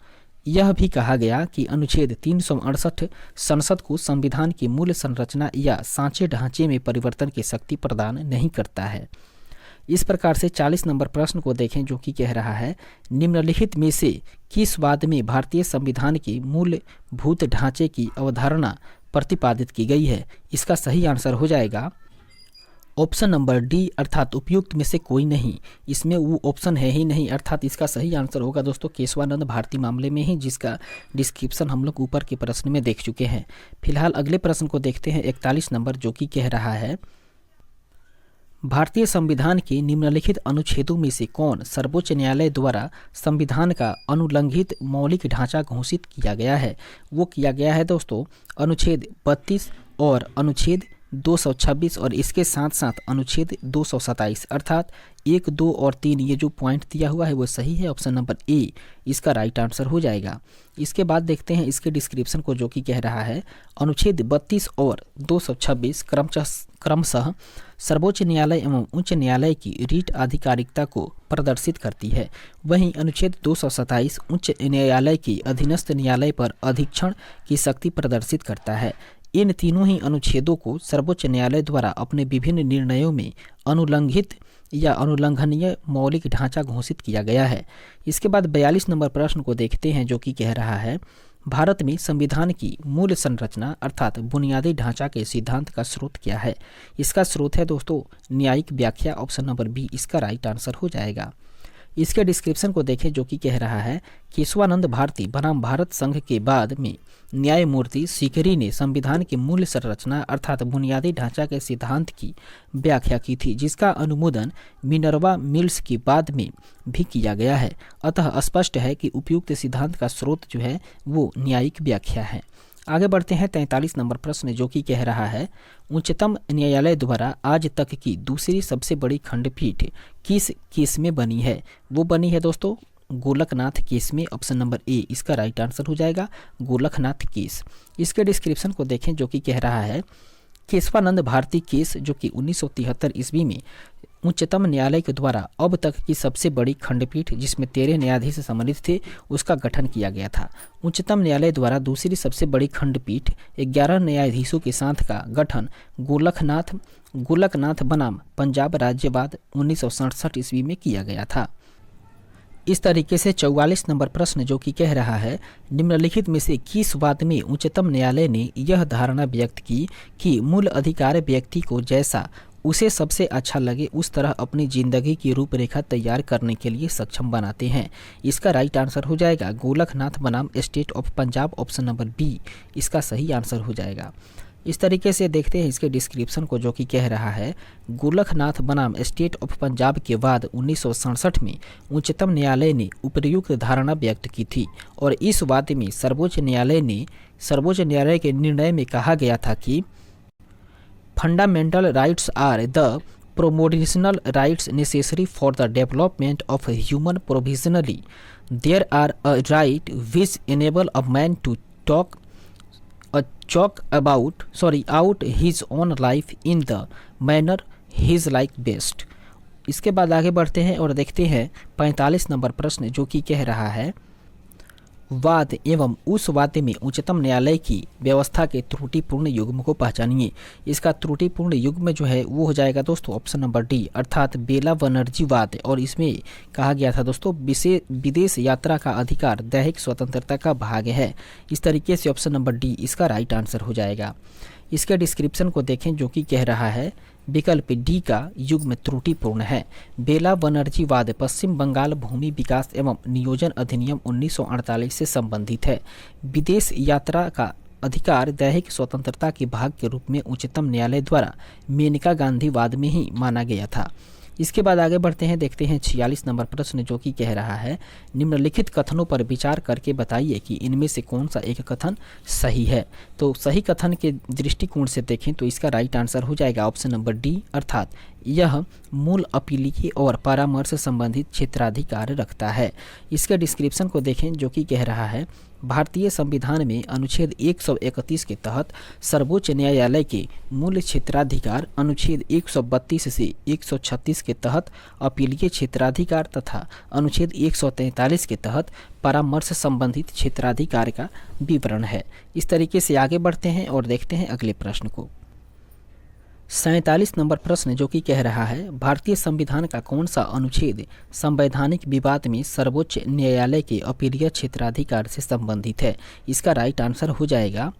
यह भी कहा गया कि अनुच्छेद 368 संसद को संविधान की मूल संरचना या सांचे ढांचे में परिवर्तन की शक्ति प्रदान नहीं करता है। इस प्रकार से 40 नंबर प्रश्न को देखें, जो कि कह रहा है निम्नलिखित में से किस वाद में भारतीय संविधान के मूलभूत ढांचे की अवधारणा प्रतिपादित की गई है? इसका सही आंसर हो जाएगा ऑप्शन नंबर डी, अर्थात उपयुक्त में से कोई नहीं। इसमें वो ऑप्शन है ही नहीं, अर्थात इसका सही आंसर होगा दोस्तों केशवानंद भारती मामले में ही, जिसका डिस्क्रिप्शन हम लोग ऊपर के प्रश्न में देख चुके हैं। फिलहाल अगले प्रश्न को देखते हैं, 41 नंबर, जो कि कह रहा है भारतीय संविधान के निम्नलिखित अनुच्छेदों में से कौन सर्वोच्च न्यायालय द्वारा संविधान का अनुलंघित मौलिक ढांचा घोषित किया गया है? वो किया गया है दोस्तों अनुच्छेद 32 और अनुच्छेद 226 और इसके साथ साथ अनुच्छेद 227, अर्थात 1, 2 और 3 ये जो पॉइंट दिया हुआ है वो सही है। ऑप्शन नंबर ए इसका राइट आंसर हो जाएगा। इसके बाद देखते हैं इसके डिस्क्रिप्शन को, जो कि कह रहा है अनुच्छेद 32 और 226 क्रमशः सर्वोच्च न्यायालय एवं उच्च न्यायालय की रीट आधिकारिकता को प्रदर्शित करती है। वहीं अनुच्छेद 227 उच्च न्यायालय के अधीनस्थ न्यायालय पर अधीक्षण की शक्ति प्रदर्शित करता है। इन तीनों ही अनुच्छेदों को सर्वोच्च न्यायालय द्वारा अपने विभिन्न निर्णयों में अनुलंघित या अनुलंघनीय मौलिक ढांचा घोषित किया गया है। इसके बाद 42 नंबर प्रश्न को देखते हैं, जो कि कह रहा है भारत में संविधान की मूल संरचना अर्थात बुनियादी ढांचा के सिद्धांत का स्रोत क्या है? इसका स्रोत है दोस्तों न्यायिक व्याख्या। ऑप्शन नंबर बी इसका राइट आंसर हो जाएगा। इसके डिस्क्रिप्शन को देखें, जो कि कह रहा है केशवानंद भारती बनाम भारत संघ के बाद में न्यायमूर्ति सीकरी ने संविधान की मूल संरचना अर्थात बुनियादी ढांचा के सिद्धांत की व्याख्या की थी, जिसका अनुमोदन मिनर्वा मिल्स के बाद में भी किया गया है। अतः स्पष्ट है कि उपयुक्त सिद्धांत का स्रोत जो है वो न्यायिक व्याख्या है। आगे बढ़ते हैं 43 नंबर प्रश्न, जो कि कह रहा है उच्चतम न्यायालय द्वारा आज तक की दूसरी सबसे बड़ी खंडपीठ किस केस में बनी है? वो बनी है दोस्तों गोलकनाथ केस में। ऑप्शन नंबर ए इसका राइट आंसर हो जाएगा, गोलकनाथ केस। इसके डिस्क्रिप्शन को देखें, जो कि कह रहा है केशवानंद भारती केस, जो कि 1973 ईस्वी में उच्चतम न्यायालय के द्वारा अब तक की सबसे बड़ी खंडपीठ जिसमें 13 न्यायाधीश सम्मिलित थे उसका गठन किया गया था। उच्चतम न्यायालय द्वारा दूसरी सबसे बड़ी खंडपीठ 11 न्यायाधीशों के साथ का गठन गोलकनाथ बनाम पंजाब राज्यवाद 1967 ईस्वी में किया गया था। इस तरीके से 44 नंबर प्रश्न, जो कि कह रहा है निम्नलिखित में से किस बात में उच्चतम न्यायालय ने यह धारणा व्यक्त की कि मूल अधिकार व्यक्ति को जैसा उसे सबसे अच्छा लगे उस तरह अपनी जिंदगी की रूपरेखा तैयार करने के लिए सक्षम बनाते हैं? इसका राइट आंसर हो जाएगा गोलकनाथ बनाम state of Punjab. Option number B इसका सही आंसर हो जाएगा। इस तरीके से देखते हैं इसके डिस्क्रिप्शन को, जो कि कह रहा है गोरखनाथ बनाम स्टेट ऑफ पंजाब के बाद 1967 में उच्चतम न्यायालय ने उपर्युक्त धारणा व्यक्त की थी और इस वाद में सर्वोच्च न्यायालय के निर्णय में कहा गया था कि fundamental rights are the promotional rights necessary for the development of human provisionally there are a right which enable a man to talk out his own life in the manner his like best। इसके बाद आगे बढ़ते हैं और देखते हैं 45 number प्रश्न, जो कि कह रहा है वाद एवं उस वाद में उच्चतम न्यायालय की व्यवस्था के त्रुटिपूर्ण युग्म को पहचानिए। इसका त्रुटिपूर्ण युग्म जो है वो हो जाएगा दोस्तों ऑप्शन नंबर डी, अर्थात बेला बनर्जी वाद। और इसमें कहा गया था दोस्तों विदेश यात्रा का अधिकार दैहिक स्वतंत्रता का भाग है। इस तरीके से ऑप्शन नंबर डी इसका राइट आंसर हो जाएगा। इसके डिस्क्रिप्शन को देखें, जो कि कह रहा है विकल्प डी का युग्म त्रुटिपूर्ण है। बेला बनर्जी वाद पश्चिम बंगाल भूमि विकास एवं नियोजन अधिनियम 1948 से संबंधित है। विदेश यात्रा का अधिकार दैहिक स्वतंत्रता के भाग के रूप में उच्चतम न्यायालय द्वारा मेनका गांधी वाद में ही माना गया था। इसके बाद आगे बढ़ते हैं, देखते हैं 46 नंबर प्रश्न, जो कि कह रहा है निम्नलिखित कथनों पर विचार करके बताइए कि इनमें से कौन सा एक कथन सही है। तो सही कथन के दृष्टिकोण से देखें तो इसका राइट आंसर हो जाएगा ऑप्शन नंबर डी, अर्थात यह मूल अपीलीय और परामर्श संबंधित क्षेत्राधिकार रखता है। इसके डिस्क्रिप्शन को देखें, जो कि कह रहा है भारतीय संविधान में अनुच्छेद 131 के तहत सर्वोच्च न्यायालय के मूल क्षेत्राधिकार, अनुच्छेद 132 से 136 के तहत अपीलीय क्षेत्राधिकार तथा अनुच्छेद 143 के तहत परामर्श संबंधित क्षेत्राधिकार का विवरण है। इस तरीके से आगे बढ़ते हैं और देखते हैं अगले प्रश्न को। 47 नंबर प्रश्न, जो कि कह रहा है भारतीय संविधान का कौन सा अनुच्छेद संवैधानिक विवाद में सर्वोच्च न्यायालय के अपीलीय क्षेत्राधिकार से संबंधित है। इसका राइट आंसर हो जाएगा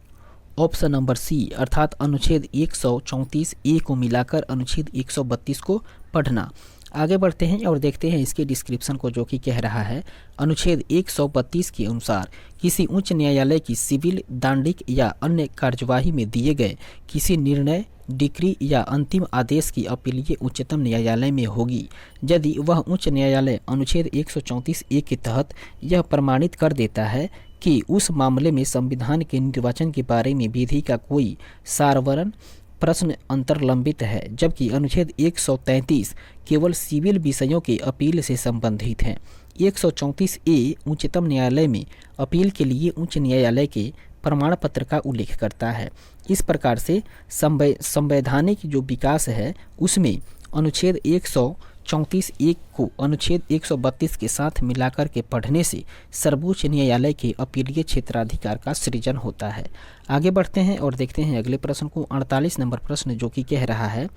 ऑप्शन नंबर सी, अर्थात अनुच्छेद 134 ए को मिलाकर अनुच्छेद 132 को पढ़ना। आगे बढ़ते हैं और देखते हैं इसके डिस्क्रिप्शन को, जो कि कह रहा है अनुच्छेद 132 के अनुसार किसी उच्च न्यायालय की सिविल, दांडिक या अन्य कार्यवाही में दिए गए किसी निर्णय, डिक्री या अंतिम आदेश की अपीलीय उच्चतम न्यायालय में होगी यदि वह उच्च न्यायालय अनुच्छेद 134 ए के तहत यह प्रमाणित कर देता है कि उस मामले में संविधान के निर्वाचन के बारे में विधि का कोई सारवरण प्रश्न अंतर्लंबित है, जबकि अनुच्छेद 133 केवल सिविल विषयों के अपील से संबंधित है। 134 ए उच्चतम न्यायालय में अपील के लिए उच्च न्यायालय के प्रमाण पत्र का उल्लेख करता है। इस प्रकार से संवैधानिक जो विकास है उसमें अनुच्छेद 134 ए को अनुच्छेद 132 के साथ मिलाकर के पढ़ने से सर्वोच्च न्यायालय के अपीलीय क्षेत्राधिकार का सृजन होता है। आगे बढ़ते हैं और देखते हैं अगले प्रश्न को। 48 नंबर प्रश्न, जो कि कह रहा है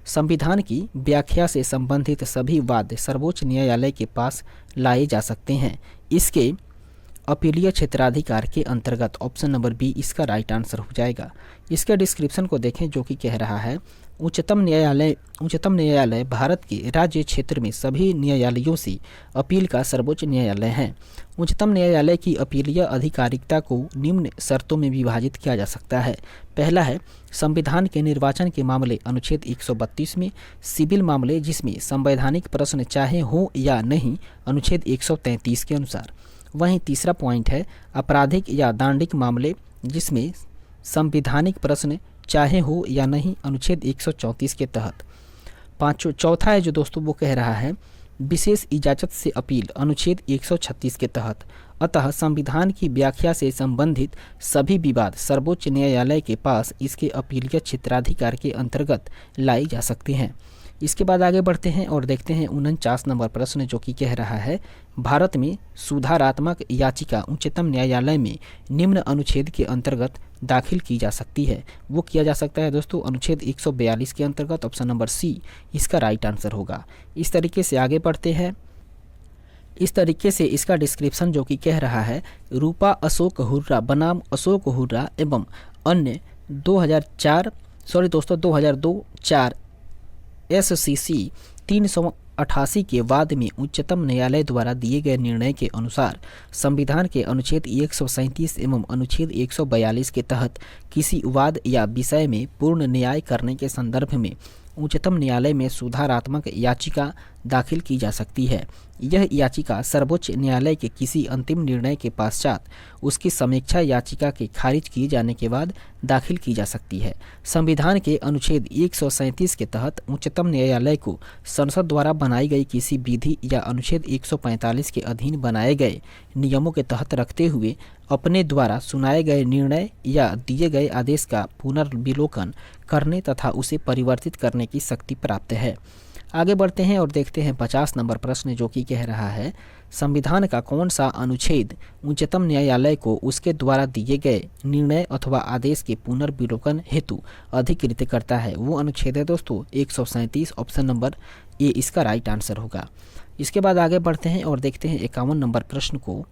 संविधान की व्याख्या से संबंधित सभी वाद सर्वोच्च न्यायालय के पास लाए जा सकते हैं इसके अपीलीय क्षेत्राधिकार के अंतर्गत। ऑप्शन नंबर बी इसका राइट आंसर हो जाएगा। इसके डिस्क्रिप्शन को देखें, जो कि कह रहा है उच्चतम न्यायालय भारत के राज्य क्षेत्र में सभी न्यायालयों से अपील का सर्वोच्च न्यायालय है। उच्चतम न्यायालय की अपीलीय अधिकारिकता को निम्न शर्तों में विभाजित किया जा सकता है। पहला है संविधान के निर्वाचन के मामले अनुच्छेद 132 में, सिविल मामले जिसमें संवैधानिक प्रश्न चाहे हो या नहीं अनुच्छेद 133 के अनुसार। वहीं तीसरा पॉइंट है आपराधिक या दांडिक मामले जिसमें संवैधानिक प्रश्न चाहे हो या नहीं अनुच्छेद 134 के तहत। चौथा है जो दोस्तों वो कह रहा है विशेष इजाज़त से अपील अनुच्छेद 136 के तहत। अतः संविधान की व्याख्या से संबंधित सभी विवाद सर्वोच्च न्यायालय के पास इसके अपीलीय क्षेत्राधिकार के अंतर्गत लाई जा सकते हैं। इसके बाद आगे बढ़ते हैं और देखते हैं 49 नंबर प्रश्न, जो कि कह रहा है भारत में सुधारात्मक याचिका उच्चतम न्यायालय में निम्न अनुच्छेद के अंतर्गत दाखिल की जा सकती है। वो किया जा सकता है दोस्तों अनुच्छेद 142 के अंतर्गत। ऑप्शन नंबर सी इसका राइट आंसर होगा। इस तरीके से आगे बढ़ते हैं। इस तरीके से इसका डिस्क्रिप्शन, जो कि कह रहा है रूपा अशोक हुर्रा बनाम अशोक हुर्रा एवं अन्य 2002-4 SCC 1988 के बाद में उच्चतम न्यायालय द्वारा दिए गए निर्णय के अनुसार संविधान के अनुच्छेद 137 एवं अनुच्छेद 142 के तहत किसी वाद या विषय में पूर्ण न्याय करने के संदर्भ में उच्चतम न्यायालय में सुधारात्मक याचिका दाखिल की जा सकती है। यह याचिका सर्वोच्च न्यायालय के किसी अंतिम निर्णय के पश्चात उसकी समीक्षा याचिका के खारिज किए जाने के बाद दाखिल की जा सकती है। संविधान के अनुच्छेद 137 के तहत उच्चतम न्यायालय को संसद द्वारा बनाई गई किसी विधि या अनुच्छेद 145 के अधीन बनाए गए नियमों के तहत रखते हुए अपने द्वारा सुनाए गए निर्णय या दिए गए आदेश का पुनर्विलोकन करने तथा उसे परिवर्तित करने की शक्ति प्राप्त है। आगे बढ़ते हैं और देखते हैं 50 नंबर प्रश्न, जो कि कह रहा है संविधान का कौन सा अनुच्छेद उच्चतम न्यायालय को उसके द्वारा दिए गए निर्णय अथवा आदेश के पुनर्विलोकन हेतु अधिकृत करता है। वो अनुच्छेद है दोस्तों 137, ऑप्शन नंबर ए इसका राइट आंसर होगा। इसके बाद आगे बढ़ते हैं और देखते हैं 51 नंबर प्रश्न को,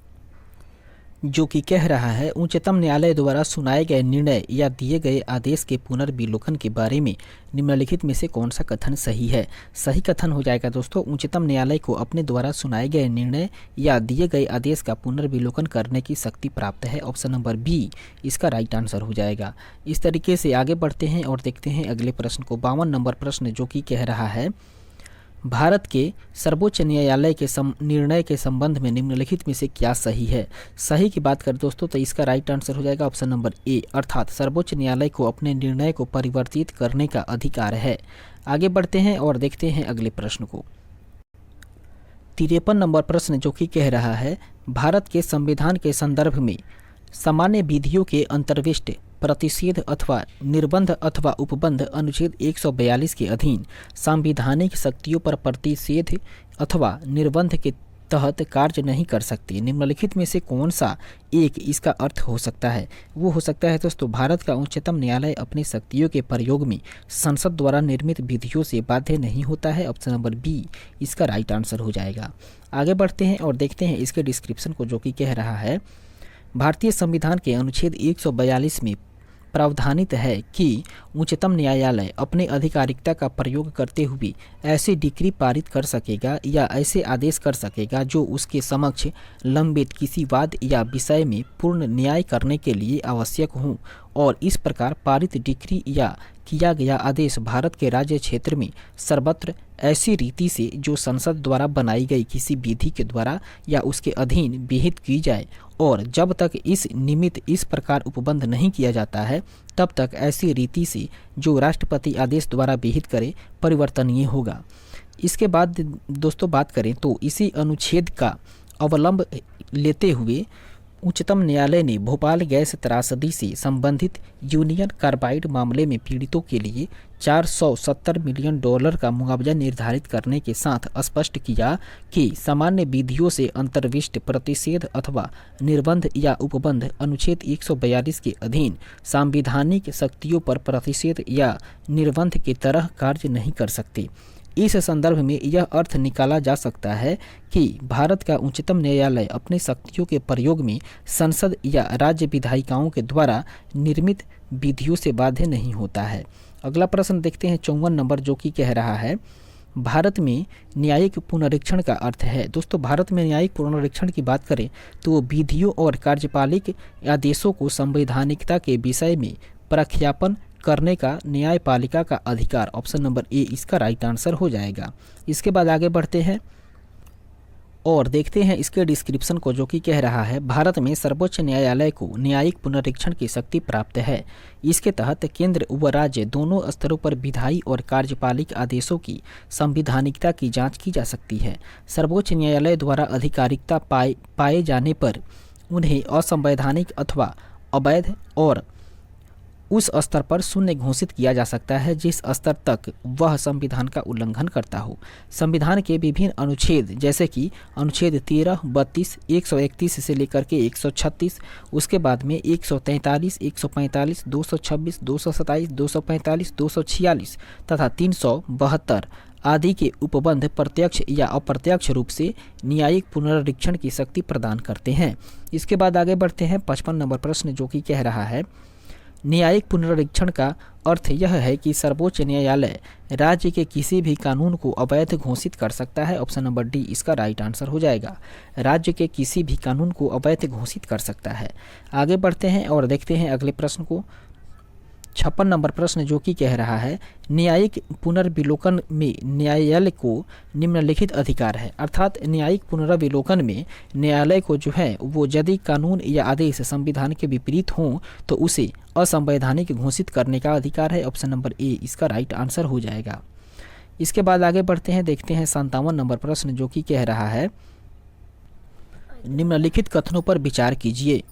जो कि कह रहा है उच्चतम न्यायालय द्वारा सुनाए गए निर्णय या दिए गए आदेश के पुनर्विलोकन के बारे में निम्नलिखित में से कौन सा कथन सही है। सही कथन हो जाएगा दोस्तों उच्चतम न्यायालय को अपने द्वारा सुनाए गए निर्णय या दिए गए आदेश का पुनर्विलोकन करने की शक्ति प्राप्त है। ऑप्शन नंबर बी इसका राइट आंसर हो जाएगा। इस तरीके से आगे बढ़ते हैं और देखते हैं अगले प्रश्न को, 52 नंबर प्रश्न, जो कि कह रहा है भारत के सर्वोच्च न्यायालय के निर्णय के संबंध में निम्नलिखित में से क्या सही है। सही की बात करें दोस्तों तो इसका राइट आंसर हो जाएगा ऑप्शन नंबर ए, अर्थात सर्वोच्च न्यायालय को अपने निर्णय को परिवर्तित करने का अधिकार है। आगे बढ़ते हैं और देखते हैं अगले प्रश्न को, 53 नंबर प्रश्न, जो कि कह रहा है भारत के संविधान के संदर्भ में सामान्य विधियों के अंतर्विष्ट प्रतिषेध अथवा निर्बंध अथवा उपबंध अनुच्छेद 142 के अधीन संवैधानिक शक्तियों पर प्रतिषेध अथवा निर्बंध के तहत कार्य नहीं कर सकते। निम्नलिखित में से कौन सा एक इसका अर्थ हो सकता है। वो हो सकता है दोस्तों भारत का उच्चतम न्यायालय अपनी शक्तियों के प्रयोग में संसद द्वारा निर्मित विधियों से बाध्य नहीं होता है। ऑप्शन नंबर बी इसका राइट आंसर हो जाएगा। आगे बढ़ते हैं और देखते हैं इसके डिस्क्रिप्शन को, जो कि कह रहा है भारतीय संविधान के अनुच्छेद 142 में प्रावधानित है कि उच्चतम न्यायालय अपने अधिकारिकता का प्रयोग करते हुए ऐसी डिक्री पारित कर सकेगा या ऐसे आदेश कर सकेगा जो उसके समक्ष लंबित किसी वाद या विषय में पूर्ण न्याय करने के लिए आवश्यक हों, और इस प्रकार पारित डिक्री या किया गया आदेश भारत के राज्य क्षेत्र में सर्वत्र ऐसी रीति से जो संसद द्वारा बनाई गई किसी विधि के द्वारा या उसके अधीन विहित की जाए, और जब तक इस निमित्त इस प्रकार उपबंध नहीं किया जाता है तब तक ऐसी रीति से जो राष्ट्रपति आदेश द्वारा विहित करे परिवर्तनीय होगा। इसके बाद दोस्तों बात करें तो इसी अनुच्छेद का अवलंब लेते हुए उच्चतम न्यायालय ने भोपाल गैस त्रासदी से संबंधित यूनियन कार्बाइड मामले में पीड़ितों के लिए $470 मिलियन का मुआवजा निर्धारित करने के साथ स्पष्ट किया कि सामान्य विधियों से अंतर्विष्ट प्रतिषेध अथवा निर्बंध या उपबंध अनुच्छेद 142 के अधीन संवैधानिक शक्तियों पर प्रतिषेध या निर्बंध की तरह कार्य नहीं कर सकते। इस संदर्भ में यह अर्थ निकाला जा सकता है कि भारत का उच्चतम न्यायालय अपने शक्तियों के प्रयोग में संसद या राज्य विधायिकाओं के द्वारा निर्मित विधियों से बाध्य नहीं होता है। अगला प्रश्न देखते हैं 54 नंबर, जो कि कह रहा है भारत में न्यायिक पुनरीक्षण का अर्थ है। दोस्तों भारत में न्यायिक पुनरीक्षण की बात करें तो विधियों और कार्यपालिक आदेशों को संवैधानिकता के विषय में प्रख्यापन करने का न्यायपालिका का अधिकार। ऑप्शन नंबर ए इसका राइट आंसर हो जाएगा। इसके बाद आगे बढ़ते हैं और देखते हैं इसके डिस्क्रिप्शन को, जो कि कह रहा है भारत में सर्वोच्च न्यायालय को न्यायिक पुनरीक्षण की शक्ति प्राप्त है। इसके तहत केंद्र व राज्य दोनों स्तरों पर विधायी और कार्यपालिक आदेशों की संवैधानिकता की जांच की जा सकती है। सर्वोच्च न्यायालय द्वारा अधिकारिकता पाए जाने पर उन्हें असंवैधानिक अथवा अवैध और उस स्तर पर शून्य घोषित किया जा सकता है जिस स्तर तक वह संविधान का उल्लंघन करता हो। संविधान के विभिन्न अनुच्छेद जैसे कि अनुच्छेद 13, 32, 131 से लेकर के 136, उसके बाद में 143, 145, 226, 227, 245, 246 तथा 372 आदि के उपबंध प्रत्यक्ष या अप्रत्यक्ष रूप से न्यायिक पुनरीक्षण की शक्ति प्रदान करते हैं। इसके बाद आगे बढ़ते हैं 55 नंबर प्रश्न, जो कि कह रहा है न्यायिक पुनरीक्षण का अर्थ यह है कि सर्वोच्च न्यायालय राज्य के किसी भी कानून को अवैध घोषित कर सकता है। ऑप्शन नंबर डी इसका राइट आंसर हो जाएगा। राज्य के किसी भी कानून को अवैध घोषित कर सकता है। आगे बढ़ते हैं और देखते हैं अगले प्रश्न को। 56 नंबर प्रश्न जो कि कह रहा है न्यायिक पुनर्विलोकन में न्यायालय को निम्नलिखित अधिकार है। अर्थात न्यायिक पुनर्विलोकन में न्यायालय को जो है वो यदि कानून या आदेश संविधान के विपरीत हों तो उसे असंवैधानिक घोषित करने का अधिकार है। ऑप्शन नंबर ए इसका राइट आंसर हो जाएगा। इसके बाद आगे बढ़ते हैं, देखते हैं 57 नंबर प्रश्न जो कि कह रहा है निम्नलिखित कथनों पर विचार कीजिए।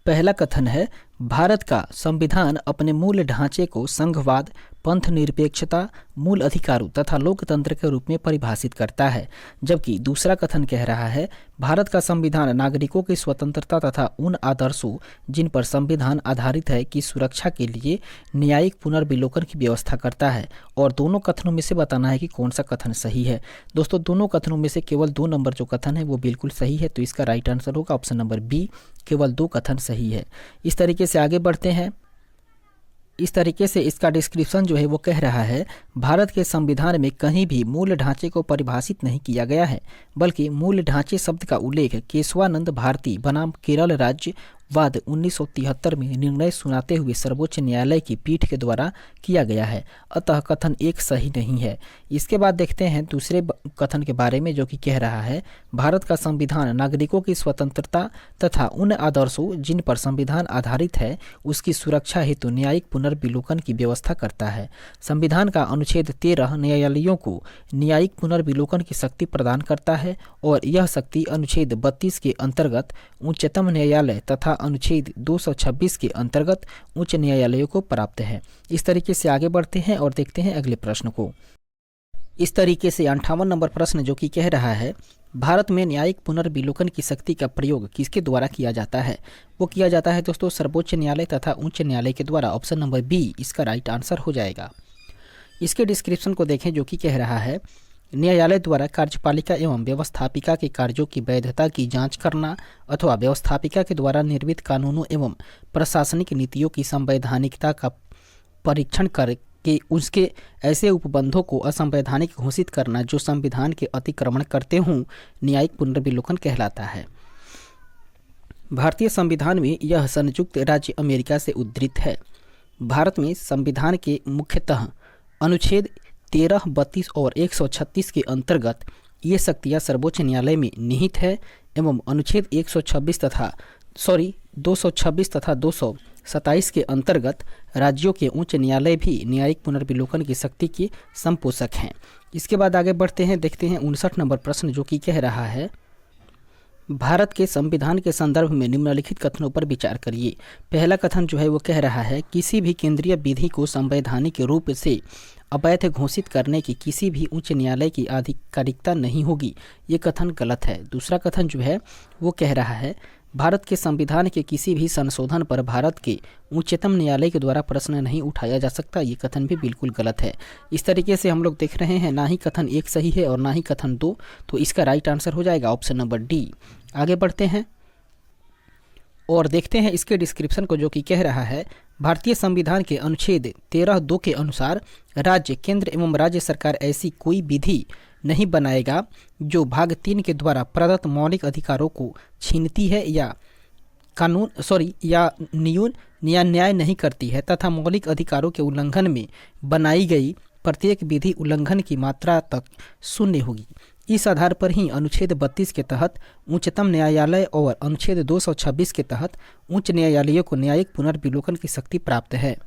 पहला कथन है भारत का संविधान अपने मूल ढांचे को संघवाद, पंथ निरपेक्षता, मूल अधिकारों तथा लोकतंत्र के रूप में परिभाषित करता है। जबकि दूसरा कथन कह रहा है भारत का संविधान नागरिकों की स्वतंत्रता तथा उन आदर्शों जिन पर संविधान आधारित है की सुरक्षा के लिए न्यायिक पुनर्विलोकन की व्यवस्था करता है। और दोनों कथनों में से बताना है कि कौन सा कथन सही है। दोस्तों दोनों कथनों में से केवल 2 नंबर जो कथन है वो बिल्कुल सही है, तो इसका राइट आंसर होगा ऑप्शन नंबर बी, केवल 2 कथन सही है। इस तरीके से आगे बढ़ते हैं। इस तरीके से इसका डिस्क्रिप्शन जो है वो कह रहा है भारत के संविधान में कहीं भी मूल ढांचे को परिभाषित नहीं किया गया है, बल्कि मूल ढांचे शब्द का उल्लेख केशवानंद भारती बनाम केरल राज्य वाद 1973 में निर्णय सुनाते हुए सर्वोच्च न्यायालय की पीठ के द्वारा किया गया है। अतः कथन एक सही नहीं है। इसके बाद देखते हैं दूसरे कथन के बारे में जो कि कह रहा है भारत का संविधान नागरिकों की स्वतंत्रता तथा उन आदर्शों जिन पर संविधान आधारित है उसकी सुरक्षा हेतु न्यायिक पुनर्विलोकन की व्यवस्था करता है। संविधान का अनुच्छेद 13 न्यायालयों को न्यायिक पुनर्विलोकन की शक्ति प्रदान करता है और यह शक्ति अनुच्छेद 32 के अंतर्गत उच्चतम न्यायालय तथा अनुच्छेद 226 के अंतर्गत उच्च न्यायालयों को प्राप्त है। इस तरीके से आगे बढ़ते हैं और देखते हैं अगले प्रश्न को। इस तरीके से 58 नंबर प्रश्न जो कि कह रहा है भारत में न्यायिक पुनर्विलोकन की शक्ति का प्रयोग किसके द्वारा किया जाता है। वो किया जाता है दोस्तों सर्वोच्च न्यायालय तथा उच्च न्यायालय के द्वारा। ऑप्शन नंबर बी इसका राइट आंसर हो जाएगा। इसके डिस्क्रिप्शन को देखें जो कि कह रहा है न्यायालय द्वारा कार्यपालिका एवं व्यवस्थापिका के कार्यों की वैधता की जांच करना अथवा व्यवस्थापिका के द्वारा निर्मित कानूनों एवं प्रशासनिक नीतियों की संवैधानिकता का परीक्षण करके उसके ऐसे उपबंधों को असंवैधानिक घोषित करना जो संविधान के अतिक्रमण करते हों न्यायिक पुनर्विलोकन कहलाता है। भारतीय संविधान में यह संयुक्त राज्य अमेरिका से उद्धृत है। भारत में संविधान के मुख्यतः अनुच्छेद 13, 32 और 136 के अंतर्गत ये शक्तियाँ सर्वोच्च न्यायालय में निहित है एवं अनुच्छेद 226 तथा 227 के अंतर्गत राज्यों के उच्च न्यायालय भी न्यायिक पुनर्विलोकन की शक्ति के संपोषक हैं। इसके बाद आगे बढ़ते हैं, देखते हैं 59 नंबर प्रश्न जो कि कह रहा है भारत के संविधान के संदर्भ में निम्नलिखित कथनों पर विचार करिए। पहला कथन जो है वो कह रहा है किसी भी केंद्रीय विधि को संवैधानिक रूप से अवैध घोषित करने की किसी भी उच्च न्यायालय की आधिकारिकता नहीं होगी। ये कथन गलत है। दूसरा कथन जो है वो कह रहा है भारत के संविधान के किसी भी संशोधन पर भारत के उच्चतम न्यायालय के द्वारा प्रश्न नहीं उठाया जा सकता। ये कथन भी बिल्कुल गलत है। इस तरीके से हम लोग देख रहे हैं ना ही कथन एक सही है और ना ही कथन 2, तो इसका राइट आंसर हो जाएगा ऑप्शन नंबर डी। आगे बढ़ते हैं और देखते हैं इसके डिस्क्रिप्शन को जो कि कह रहा है भारतीय संविधान के अनुच्छेद 13(2) के अनुसार राज्य, केंद्र एवं राज्य सरकार ऐसी कोई विधि नहीं बनाएगा जो भाग 3 के द्वारा प्रदत्त मौलिक अधिकारों को छीनती है या न्याय नहीं करती है तथा मौलिक अधिकारों के उल्लंघन में बनाई गई प्रत्येक विधि उल्लंघन की मात्रा तक शून्य होगी। इस आधार पर ही अनुच्छेद 32 के तहत उच्चतम न्यायालय और अनुच्छेद 226 के तहत उच्च न्यायालयों को न्यायिक पुनर्विलोकन की शक्ति प्राप्त है।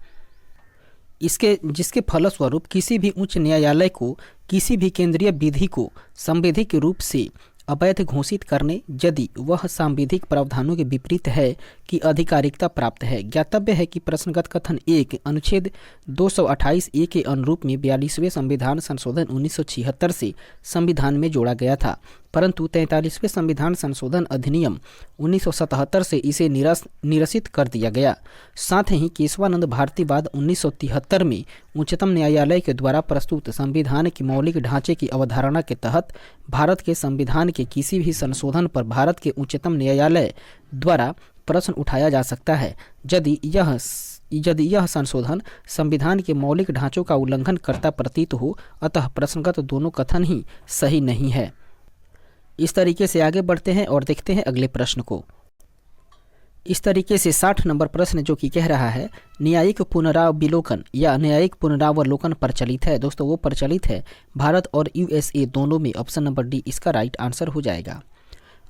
जिसके फलस्वरूप किसी भी उच्च न्यायालय को किसी भी केंद्रीय विधि को संवैधानिक रूप से अवैध घोषित करने यदि वह सांविधिक प्रावधानों के विपरीत है की अधिकारिकता प्राप्त है। ज्ञातव्य है कि प्रश्नगत कथन 1 अनुच्छेद 228(a) के अनुरूप में 42वें संविधान संशोधन 1976 से संविधान में जोड़ा गया था, परंतु 43वें संविधान संशोधन अधिनियम 1977 से इसे निरसित कर दिया गया। साथ ही केशवानंद भारतीवाद 1973 में उच्चतम न्यायालय के द्वारा प्रस्तुत संविधान के मौलिक ढांचे की अवधारणा के तहत भारत के संविधान के किसी भी संशोधन पर भारत के उच्चतम न्यायालय द्वारा प्रश्न उठाया जा सकता है यदि यह संशोधन संविधान के मौलिक ढांचों का उल्लंघन करता प्रतीत हो, अतः प्रश्नगत दोनों कथन ही सही नहीं है। इस तरीके से आगे बढ़ते हैं और देखते हैं अगले प्रश्न को। इस तरीके से 60 नंबर प्रश्न जो कि कह रहा है न्यायिक पुनरावलोकन या न्यायिक पुनरावलोकन प्रचलित है। दोस्तों वो प्रचलित है भारत और यूएसए दोनों में। ऑप्शन नंबर डी इसका राइट आंसर हो जाएगा।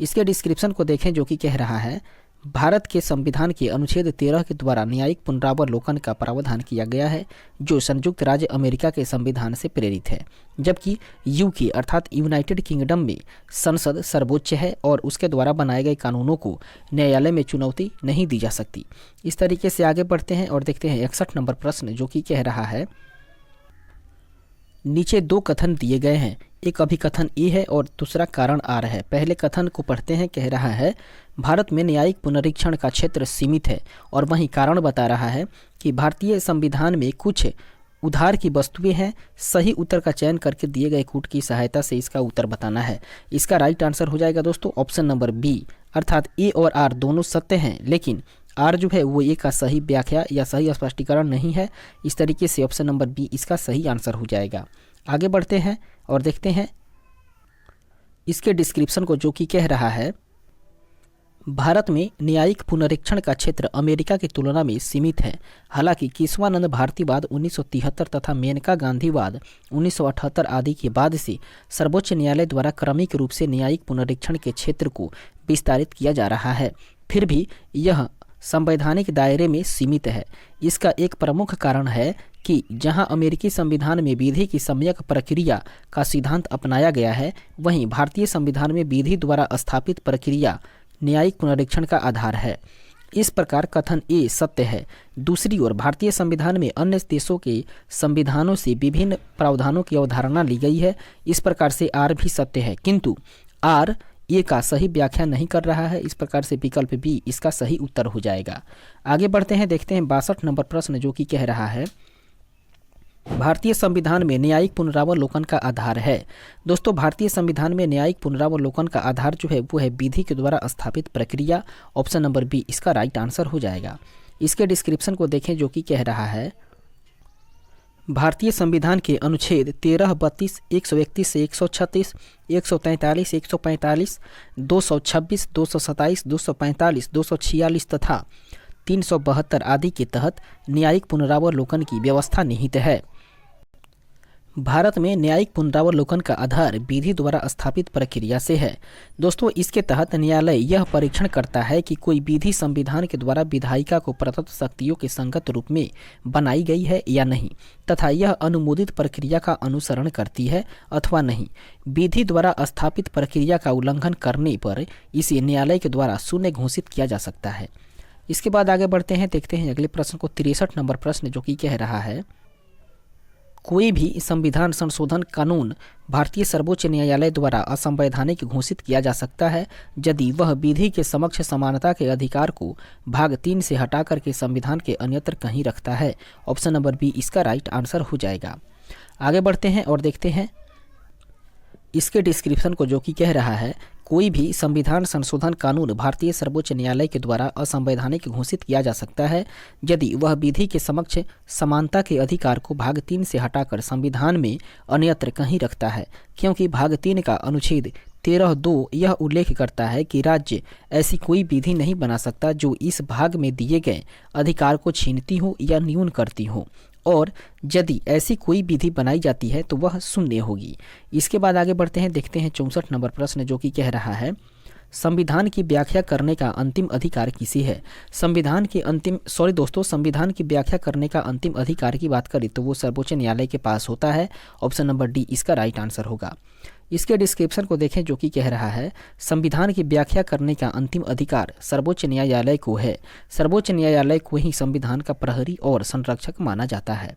इसके डिस्क्रिप्शन को देखें जो कि कह रहा है भारत के संविधान के अनुच्छेद 13 के द्वारा न्यायिक पुनरावलोकन का प्रावधान किया गया है जो संयुक्त राज्य अमेरिका के संविधान से प्रेरित है, जबकि यूके अर्थात यूनाइटेड किंगडम में संसद सर्वोच्च है और उसके द्वारा बनाए गए कानूनों को न्यायालय में चुनौती नहीं दी जा सकती। इस तरीके से आगे बढ़ते हैं और देखते हैं 61 नंबर प्रश्न जो कि कह रहा है नीचे दो कथन दिए गए हैं, एक अभिकथन ए है और दूसरा कारण आर है। पहले कथन को पढ़ते हैं। कह रहा है भारत में न्यायिक पुनरीक्षण का क्षेत्र सीमित है और वहीं कारण बता रहा है कि भारतीय संविधान में कुछ उधार की वस्तुएं हैं। सही उत्तर का चयन करके दिए गए कूट की सहायता से इसका उत्तर बताना है। इसका राइट आंसर हो जाएगा दोस्तों ऑप्शन नंबर बी, अर्थात ए और आर दोनों सत्य हैं, लेकिन आर जो है वो ए का सही व्याख्या या सही स्पष्टीकरण नहीं है। इस तरीके से ऑप्शन नंबर बी इसका सही आंसर हो जाएगा। आगे बढ़ते हैं और देखते हैं इसके डिस्क्रिप्शन को जो कि कह रहा है भारत में न्यायिक पुनरीक्षण का क्षेत्र अमेरिका की तुलना में सीमित है। हालांकि केशवानंद भारतीवाद 1973 तथा मेनका गांधीवाद 1978 आदि के बाद से सर्वोच्च न्यायालय द्वारा क्रमिक रूप से न्यायिक पुनरीक्षण के क्षेत्र को विस्तारित किया जा रहा है, फिर भी यह संवैधानिक दायरे में सीमित है। इसका एक प्रमुख कारण है कि जहां अमेरिकी संविधान में विधि की सम्यक प्रक्रिया का सिद्धांत अपनाया गया है, वहीं भारतीय संविधान में विधि द्वारा स्थापित प्रक्रिया न्यायिक पुनरीक्षण का आधार है। इस प्रकार कथन ए सत्य है। दूसरी ओर भारतीय संविधान में अन्य देशों के संविधानों से विभिन्न प्रावधानों की अवधारणा ली गई है। इस प्रकार से आर भी सत्य है, किंतु आर ए का सही व्याख्या नहीं कर रहा है। इस प्रकार से विकल्प बी इसका सही उत्तर हो जाएगा। आगे बढ़ते हैं, देखते हैं 62 नंबर प्रश्न जो कि कह रहा है भारतीय संविधान में न्यायिक पुनरावलोकन का आधार है। दोस्तों भारतीय संविधान में न्यायिक पुनरावलोकन का आधार जो है वो है विधि के द्वारा स्थापित प्रक्रिया। ऑप्शन नंबर बी इसका राइट आंसर हो जाएगा। इसके डिस्क्रिप्शन को देखें जो कि कह रहा है भारतीय संविधान के अनुच्छेद 13, 32, 131 से 136, 143, 145, 226, 227, 245, 246 तथा 372 आदि के तहत न्यायिक पुनरावलोकन की व्यवस्था निहित है। भारत में न्यायिक पुनरावलोकन का आधार विधि द्वारा स्थापित प्रक्रिया से है। दोस्तों इसके तहत न्यायालय यह परीक्षण करता है कि कोई विधि संविधान के द्वारा विधायिका को प्रदत्त शक्तियों के संगत रूप में बनाई गई है या नहीं, तथा यह अनुमोदित प्रक्रिया का अनुसरण करती है अथवा नहीं। विधि द्वारा स्थापित प्रक्रिया का उल्लंघन करने पर इसे न्यायालय के द्वारा शून्य घोषित किया जा सकता है। इसके बाद आगे बढ़ते हैं, देखते हैं अगले प्रश्न को। 63 नंबर प्रश्न जो कि कह रहा है कोई भी संविधान संशोधन कानून भारतीय सर्वोच्च न्यायालय द्वारा असंवैधानिक घोषित किया जा सकता है यदि वह विधि के समक्ष समानता के अधिकार को भाग 3 से हटाकर के संविधान के अन्यत्र कहीं रखता है। ऑप्शन नंबर बी इसका राइट आंसर हो जाएगा। आगे बढ़ते हैं और देखते हैं इसके डिस्क्रिप्शन को जो कि कह रहा है कोई भी संविधान संशोधन कानून भारतीय सर्वोच्च न्यायालय के द्वारा असंवैधानिक घोषित किया जा सकता है यदि वह विधि के समक्ष समानता के अधिकार को भाग 3 से हटाकर संविधान में अन्यत्र कहीं रखता है, क्योंकि भाग 3 का अनुच्छेद 13(2) यह उल्लेख करता है कि राज्य ऐसी कोई विधि नहीं बना सकता जो इस भाग में दिए गए अधिकार को छीनती हो या न्यून करती हो, और यदि ऐसी कोई विधि बनाई जाती है तो वह शून्य होगी। इसके बाद आगे बढ़ते हैं, देखते हैं 64 नंबर प्रश्न जो कि कह रहा है संविधान की व्याख्या करने का अंतिम अधिकार किसे है। संविधान की व्याख्या करने का अंतिम अधिकार की बात करें तो वो सर्वोच्च न्यायालय के पास होता है। ऑप्शन नंबर डी इसका राइट आंसर होगा। इसके डिस्क्रिप्शन को देखें जो कि कह रहा है संविधान की व्याख्या करने का अंतिम अधिकार सर्वोच्च न्यायालय को है। सर्वोच्च न्यायालय को ही संविधान का प्रहरी और संरक्षक माना जाता है।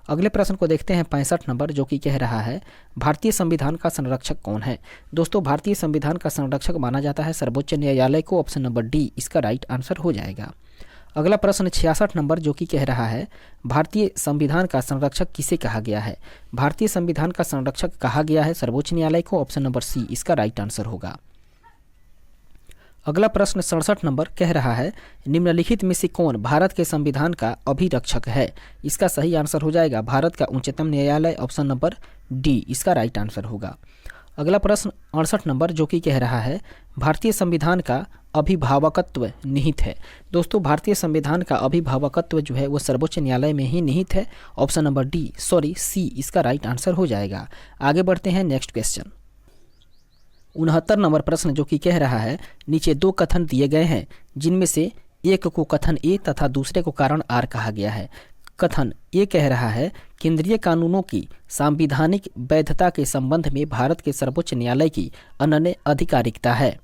अगले प्रश्न को देखते हैं 65 नंबर जो कि कह रहा है भारतीय संविधान का संरक्षक कौन है। दोस्तों भारतीय संविधान का संरक्षक माना जाता है सर्वोच्च न्यायालय को। ऑप्शन नंबर डी इसका राइट आंसर हो जाएगा। अगला प्रश्न 66 नंबर जो कि कह रहा है भारतीय संविधान का संरक्षक किसे कहा गया है। भारतीय संविधान का संरक्षक कहा गया है सर्वोच्च न्यायालय को। ऑप्शन नंबर सी इसका राइट आंसर होगा। अगला प्रश्न 67 नंबर कह रहा है निम्नलिखित में से कौन भारत के संविधान का अभिरक्षक है। इसका सही आंसर हो जाएगा भारत का उच्चतम न्यायालय, ऑप्शन नंबर डी इसका राइट आंसर होगा। अगला प्रश्न 68 नंबर जो कि कह रहा है भारतीय संविधान का अभिभावकत्व निहित है। दोस्तों भारतीय संविधान का अभिभावकत्व जो है वो सर्वोच्च न्यायालय में ही निहित है, ऑप्शन नंबर सी इसका राइट आंसर हो जाएगा। आगे बढ़ते हैं नेक्स्ट क्वेश्चन 69 नंबर प्रश्न जो कि कह रहा है नीचे दो कथन दिए गए हैं जिनमें से एक को कथन ए तथा दूसरे को कारण आर कहा गया है। कथन ए कह रहा है केंद्रीय कानूनों की संवैधानिक वैधता के संबंध में भारत के सर्वोच्च न्यायालय की अनन्य अधिकारिकता है,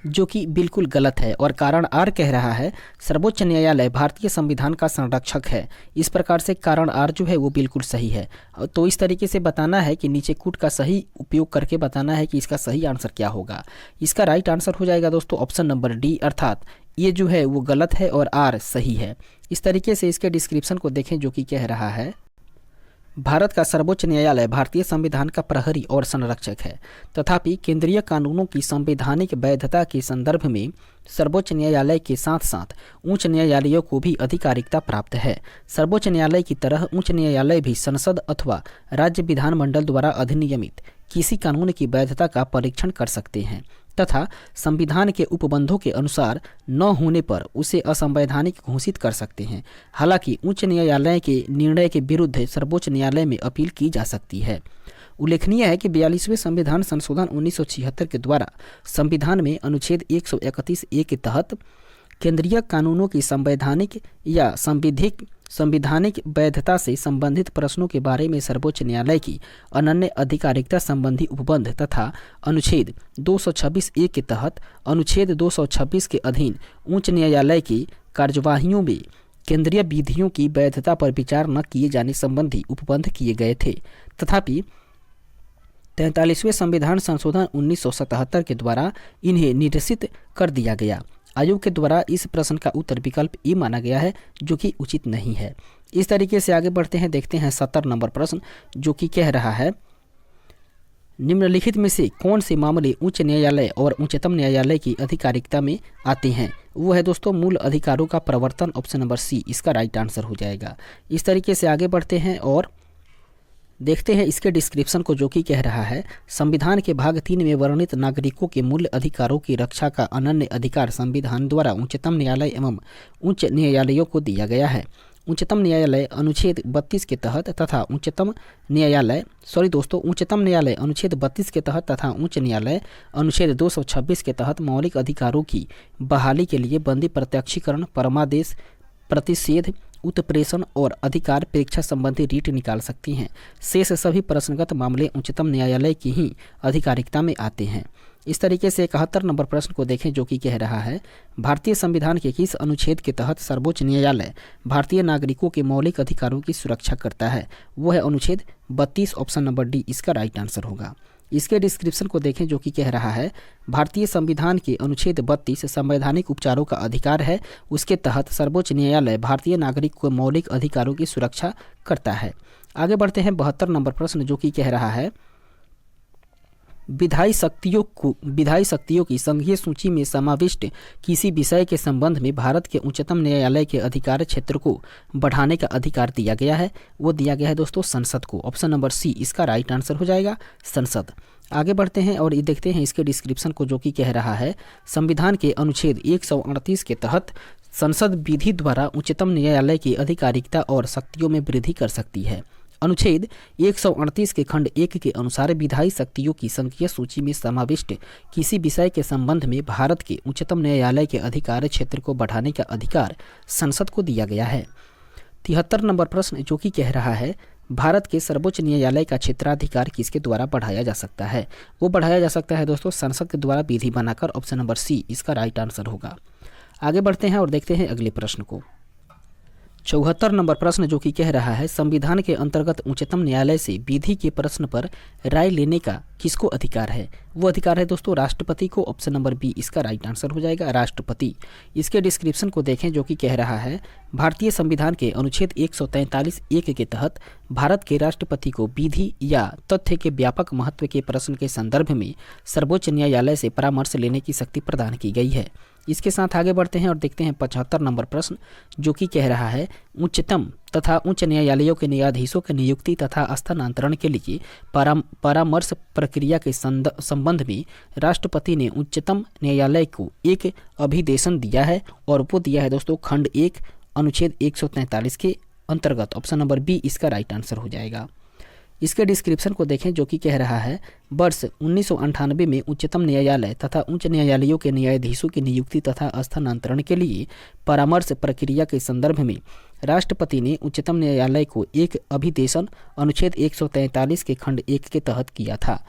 जो कि बिल्कुल गलत है। और कारण आर कह रहा है सर्वोच्च न्यायालय भारतीय संविधान का संरक्षक है। इस प्रकार से कारण आर जो है वो बिल्कुल सही है। तो इस तरीके से बताना है कि नीचे कूट का सही उपयोग करके बताना है कि इसका सही आंसर क्या होगा। इसका राइट आंसर हो जाएगा दोस्तों ऑप्शन नंबर डी, अर्थात ये जो है वो गलत है और आर सही है। इस तरीके से इसके डिस्क्रिप्शन को देखें जो कि कह रहा है भारत का सर्वोच्च न्यायालय भारतीय संविधान का प्रहरी और संरक्षक है, तथापि केंद्रीय कानूनों की संवैधानिक वैधता के संदर्भ में सर्वोच्च न्यायालय के साथ साथ उच्च न्यायालयों को भी अधिकारिकता प्राप्त है। सर्वोच्च न्यायालय की तरह उच्च न्यायालय भी संसद अथवा राज्य विधानमंडल द्वारा अधिनियमित किसी कानून की वैधता का परीक्षण कर सकते हैं तथा संविधान के उपबंधों के अनुसार न होने पर उसे असंवैधानिक घोषित कर सकते हैं। हालांकि उच्च न्यायालय के निर्णय के विरुद्ध सर्वोच्च न्यायालय में अपील की जा सकती है। उल्लेखनीय है कि 42वें संविधान संशोधन 1976 के द्वारा संविधान में अनुच्छेद 131A के तहत केंद्रीय कानूनों की संवैधानिक या संवैधानिक वैधता से संबंधित प्रश्नों के बारे में सर्वोच्च न्यायालय की अनन्य अधिकारिकता संबंधी उपबंध तथा अनुच्छेद 226A के तहत अनुच्छेद 226 के अधीन उच्च न्यायालय की कार्यवाहियों में केंद्रीय विधियों की वैधता पर विचार न किए जाने संबंधी उपबंध किए गए थे। तथापि 43वें संविधान संशोधन 1977 के द्वारा इन्हें निरसित कर दिया गया। आयोग के द्वारा इस प्रश्न का उत्तर विकल्प ए माना गया है, जो कि उचित नहीं है। इस तरीके से आगे बढ़ते हैं, देखते हैं 70 नंबर प्रश्न जो कि कह रहा है निम्नलिखित में से कौन से मामले उच्च न्यायालय और उच्चतम न्यायालय की अधिकारिकता में आते हैं। वो है दोस्तों मूल अधिकारों का प्रवर्तन, ऑप्शन नंबर सी इसका राइट आंसर हो जाएगा। इस तरीके से आगे बढ़ते हैं और देखते हैं इसके डिस्क्रिप्शन को जो कि कह रहा है संविधान के भाग 3 में वर्णित नागरिकों के मूल अधिकारों की रक्षा का अनन्य अधिकार संविधान द्वारा उच्चतम न्यायालय एवं उच्च न्यायालयों को दिया गया है। उच्चतम न्यायालय अनुच्छेद 32 के तहत तथा उच्चतम न्यायालय अनुच्छेद 32 के तहत तथा उच्च न्यायालय अनुच्छेद 226 के तहत मौलिक अधिकारों की बहाली के लिए बंदी प्रत्यक्षीकरण, परमादेश, प्रतिषेध, उत्प्रेषण और अधिकार परीक्षा संबंधी रीट निकाल सकती हैं। शेष सभी प्रश्नगत मामले उच्चतम न्यायालय की ही अधिकारिकता में आते हैं। इस तरीके से 71 नंबर प्रश्न को देखें जो कि कह रहा है भारतीय संविधान के किस अनुच्छेद के तहत सर्वोच्च न्यायालय भारतीय नागरिकों के मौलिक अधिकारों की सुरक्षा करता है। वो है अनुच्छेद 32, ऑप्शन नंबर डी इसका राइट आंसर होगा। इसके डिस्क्रिप्शन को देखें जो कि कह रहा है भारतीय संविधान के अनुच्छेद 32 संवैधानिक उपचारों का अधिकार है। उसके तहत सर्वोच्च न्यायालय भारतीय नागरिक को मौलिक अधिकारों की सुरक्षा करता है। आगे बढ़ते हैं 72 नंबर प्रश्न जो कि कह रहा है विधायी शक्तियों की संघीय सूची में समाविष्ट किसी विषय के संबंध में भारत के उच्चतम न्यायालय के अधिकार क्षेत्र को बढ़ाने का अधिकार दिया गया है। वो दिया गया है दोस्तों संसद को, ऑप्शन नंबर सी इसका राइट आंसर हो जाएगा संसद। आगे बढ़ते हैं और ये देखते हैं इसके डिस्क्रिप्शन को जो कि कह रहा है संविधान के अनुच्छेद 138 के तहत संसद विधि द्वारा उच्चतम न्यायालय की अधिकारिकता और शक्तियों में वृद्धि कर सकती है। अनुच्छेद 138 के खंड 1 के अनुसार विधायी शक्तियों की संघीय सूची में समाविष्ट किसी विषय के संबंध में भारत के उच्चतम न्यायालय के अधिकार क्षेत्र को बढ़ाने का अधिकार संसद को दिया गया है। 73 नंबर प्रश्न जो कि कह रहा है भारत के सर्वोच्च न्यायालय का क्षेत्राधिकार किसके द्वारा बढ़ाया जा सकता है। वो बढ़ाया जा सकता है दोस्तों संसद के द्वारा विधि बनाकर, ऑप्शन नंबर सी इसका राइट आंसर होगा। आगे बढ़ते हैं और देखते हैं अगले प्रश्न को। 74 नंबर प्रश्न जो कि कह रहा है संविधान के अंतर्गत उच्चतम न्यायालय से विधि के प्रश्न पर राय लेने का किसको अधिकार है? वो अधिकार है दोस्तों राष्ट्रपति को। ऑप्शन नंबर बी इसका राइट आंसर हो जाएगा, राष्ट्रपति। इसके डिस्क्रिप्शन को देखें जो कि कह रहा है भारतीय संविधान के अनुच्छेद 143(1) के तहत भारत के राष्ट्रपति को विधि या तथ्य के व्यापक महत्व के प्रश्न के संदर्भ में सर्वोच्च न्यायालय से परामर्श लेने की शक्ति प्रदान की गई है। इसके साथ आगे बढ़ते हैं और देखते हैं 75 नंबर प्रश्न जो कि कह रहा है उच्चतम तथा उच्च न्यायालयों के न्यायाधीशों की नियुक्ति तथा स्थानांतरण के लिए परामर्श प्रक्रिया के संबंध में राष्ट्रपति ने उच्चतम न्यायालय को एक अभिदेशन दिया है और वो दिया है दोस्तों खंड 1 अनुच्छेद 143 के अंतर्गत। ऑप्शन नंबर बी इसका राइट आंसर हो जाएगा। इसके डिस्क्रिप्शन को देखें जो कि कह रहा है वर्ष 1998 में उच्चतम न्यायालय तथा उच्च न्यायालयों के न्यायाधीशों की नियुक्ति तथा स्थानांतरण के लिए परामर्श प्रक्रिया के संदर्भ में राष्ट्रपति ने उच्चतम न्यायालय को एक अभिदेशन अनुच्छेद 143 के खंड 1 के तहत किया था।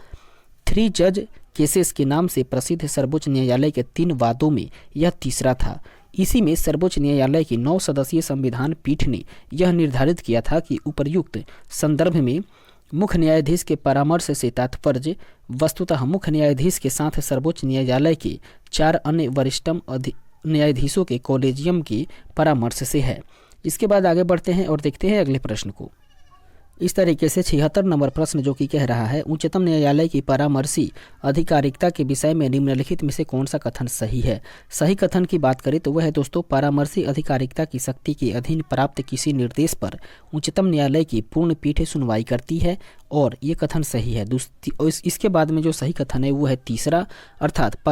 3 जज केसेस के नाम से प्रसिद्ध सर्वोच्च न्यायालय के 3 वादों में यह तीसरा था। इसी में सर्वोच्च न्यायालय की 9 सदस्यीय संविधान पीठ ने यह निर्धारित किया था कि उपर्युक्त संदर्भ में मुख्य न्यायाधीश के परामर्श से तात्पर्य वस्तुतः मुख्य न्यायाधीश के साथ सर्वोच्च न्यायालय के 4 अन्य वरिष्ठतम न्यायाधीशों के कॉलेजियम के परामर्श से है। इसके बाद आगे बढ़ते हैं और देखते हैं अगले प्रश्न को। इस तरीके से 76 नंबर प्रश्न जो कि कह रहा है उच्चतम न्यायालय की परामर्शी अधिकारिकता के विषय में निम्नलिखित में से कौन सा कथन सही है? सही कथन की बात करें तो वह है दोस्तों परामर्शी अधिकारिकता की शक्ति के अधीन प्राप्त किसी निर्देश पर उच्चतम न्यायालय की पूर्ण पीठ सुनवाई करती है और ये कथन सही है। इसके बाद में जो सही कथन है वो है तीसरा, अर्थात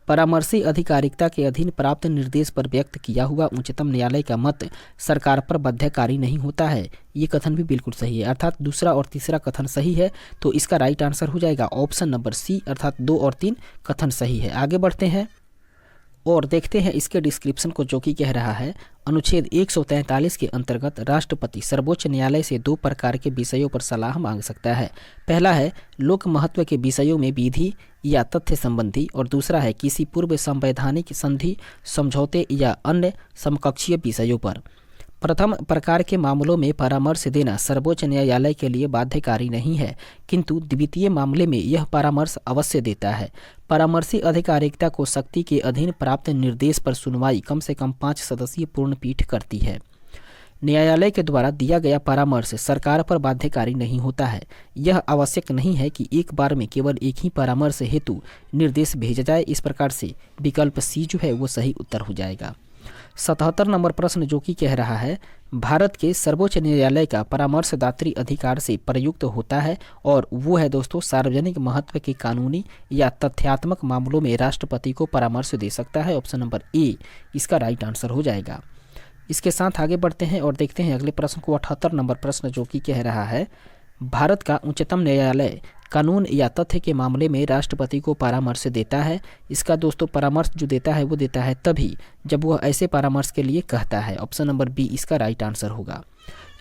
परामर्शी अधिकारिकता के अधीन प्राप्त निर्देश पर व्यक्त किया हुआ उच्चतम न्यायालय का मत सरकार पर बाध्यकारी नहीं होता है। ये कथन भी बिल्कुल सही है, अर्थात दूसरा और तीसरा कथन सही है। तो इसका राइट आंसर हो जाएगा ऑप्शन नंबर सी, अर्थात 2 और 3 कथन सही है। आगे बढ़ते हैं और देखते हैं इसके डिस्क्रिप्शन को जो कि कह रहा है अनुच्छेद 143 के अंतर्गत राष्ट्रपति सर्वोच्च न्यायालय से 2 प्रकार के विषयों पर सलाह मांग सकता है। पहला है लोक महत्व के विषयों में विधि या तथ्य संबंधी और दूसरा है किसी पूर्व संवैधानिक संधि समझौते या अन्य समकक्षीय विषयों पर। प्रथम प्रकार के मामलों में परामर्श देना सर्वोच्च न्यायालय के लिए बाध्यकारी नहीं है, किंतु द्वितीय मामले में यह परामर्श अवश्य देता है। परामर्शी अधिकारिकता को शक्ति के अधीन प्राप्त निर्देश पर सुनवाई कम से कम 5 सदस्यीय पूर्ण पीठ करती है। न्यायालय के द्वारा दिया गया परामर्श सरकार पर बाध्यकारी नहीं होता है। यह आवश्यक नहीं है कि एक बार में केवल एक ही परामर्श हेतु निर्देश भेजा जाए। इस प्रकार से विकल्प सी जो है वो सही उत्तर हो जाएगा। 77 नंबर प्रश्न जो कि कह रहा है भारत के सर्वोच्च न्यायालय का परामर्शदात्री अधिकार से प्रयुक्त होता है और वो है दोस्तों सार्वजनिक महत्व के कानूनी या तथ्यात्मक मामलों में राष्ट्रपति को परामर्श दे सकता है। ऑप्शन नंबर ए इसका राइट आंसर हो जाएगा। इसके साथ आगे बढ़ते हैं और देखते हैं अगले प्रश्न को। 78 नंबर प्रश्न जो कि कह रहा है भारत का उच्चतम न्यायालय कानून या तथ्य के मामले में राष्ट्रपति को परामर्श देता है। इसका दोस्तों परामर्श जो देता है वो देता है तभी जब वह ऐसे परामर्श के लिए कहता है। ऑप्शन नंबर बी इसका राइट आंसर होगा।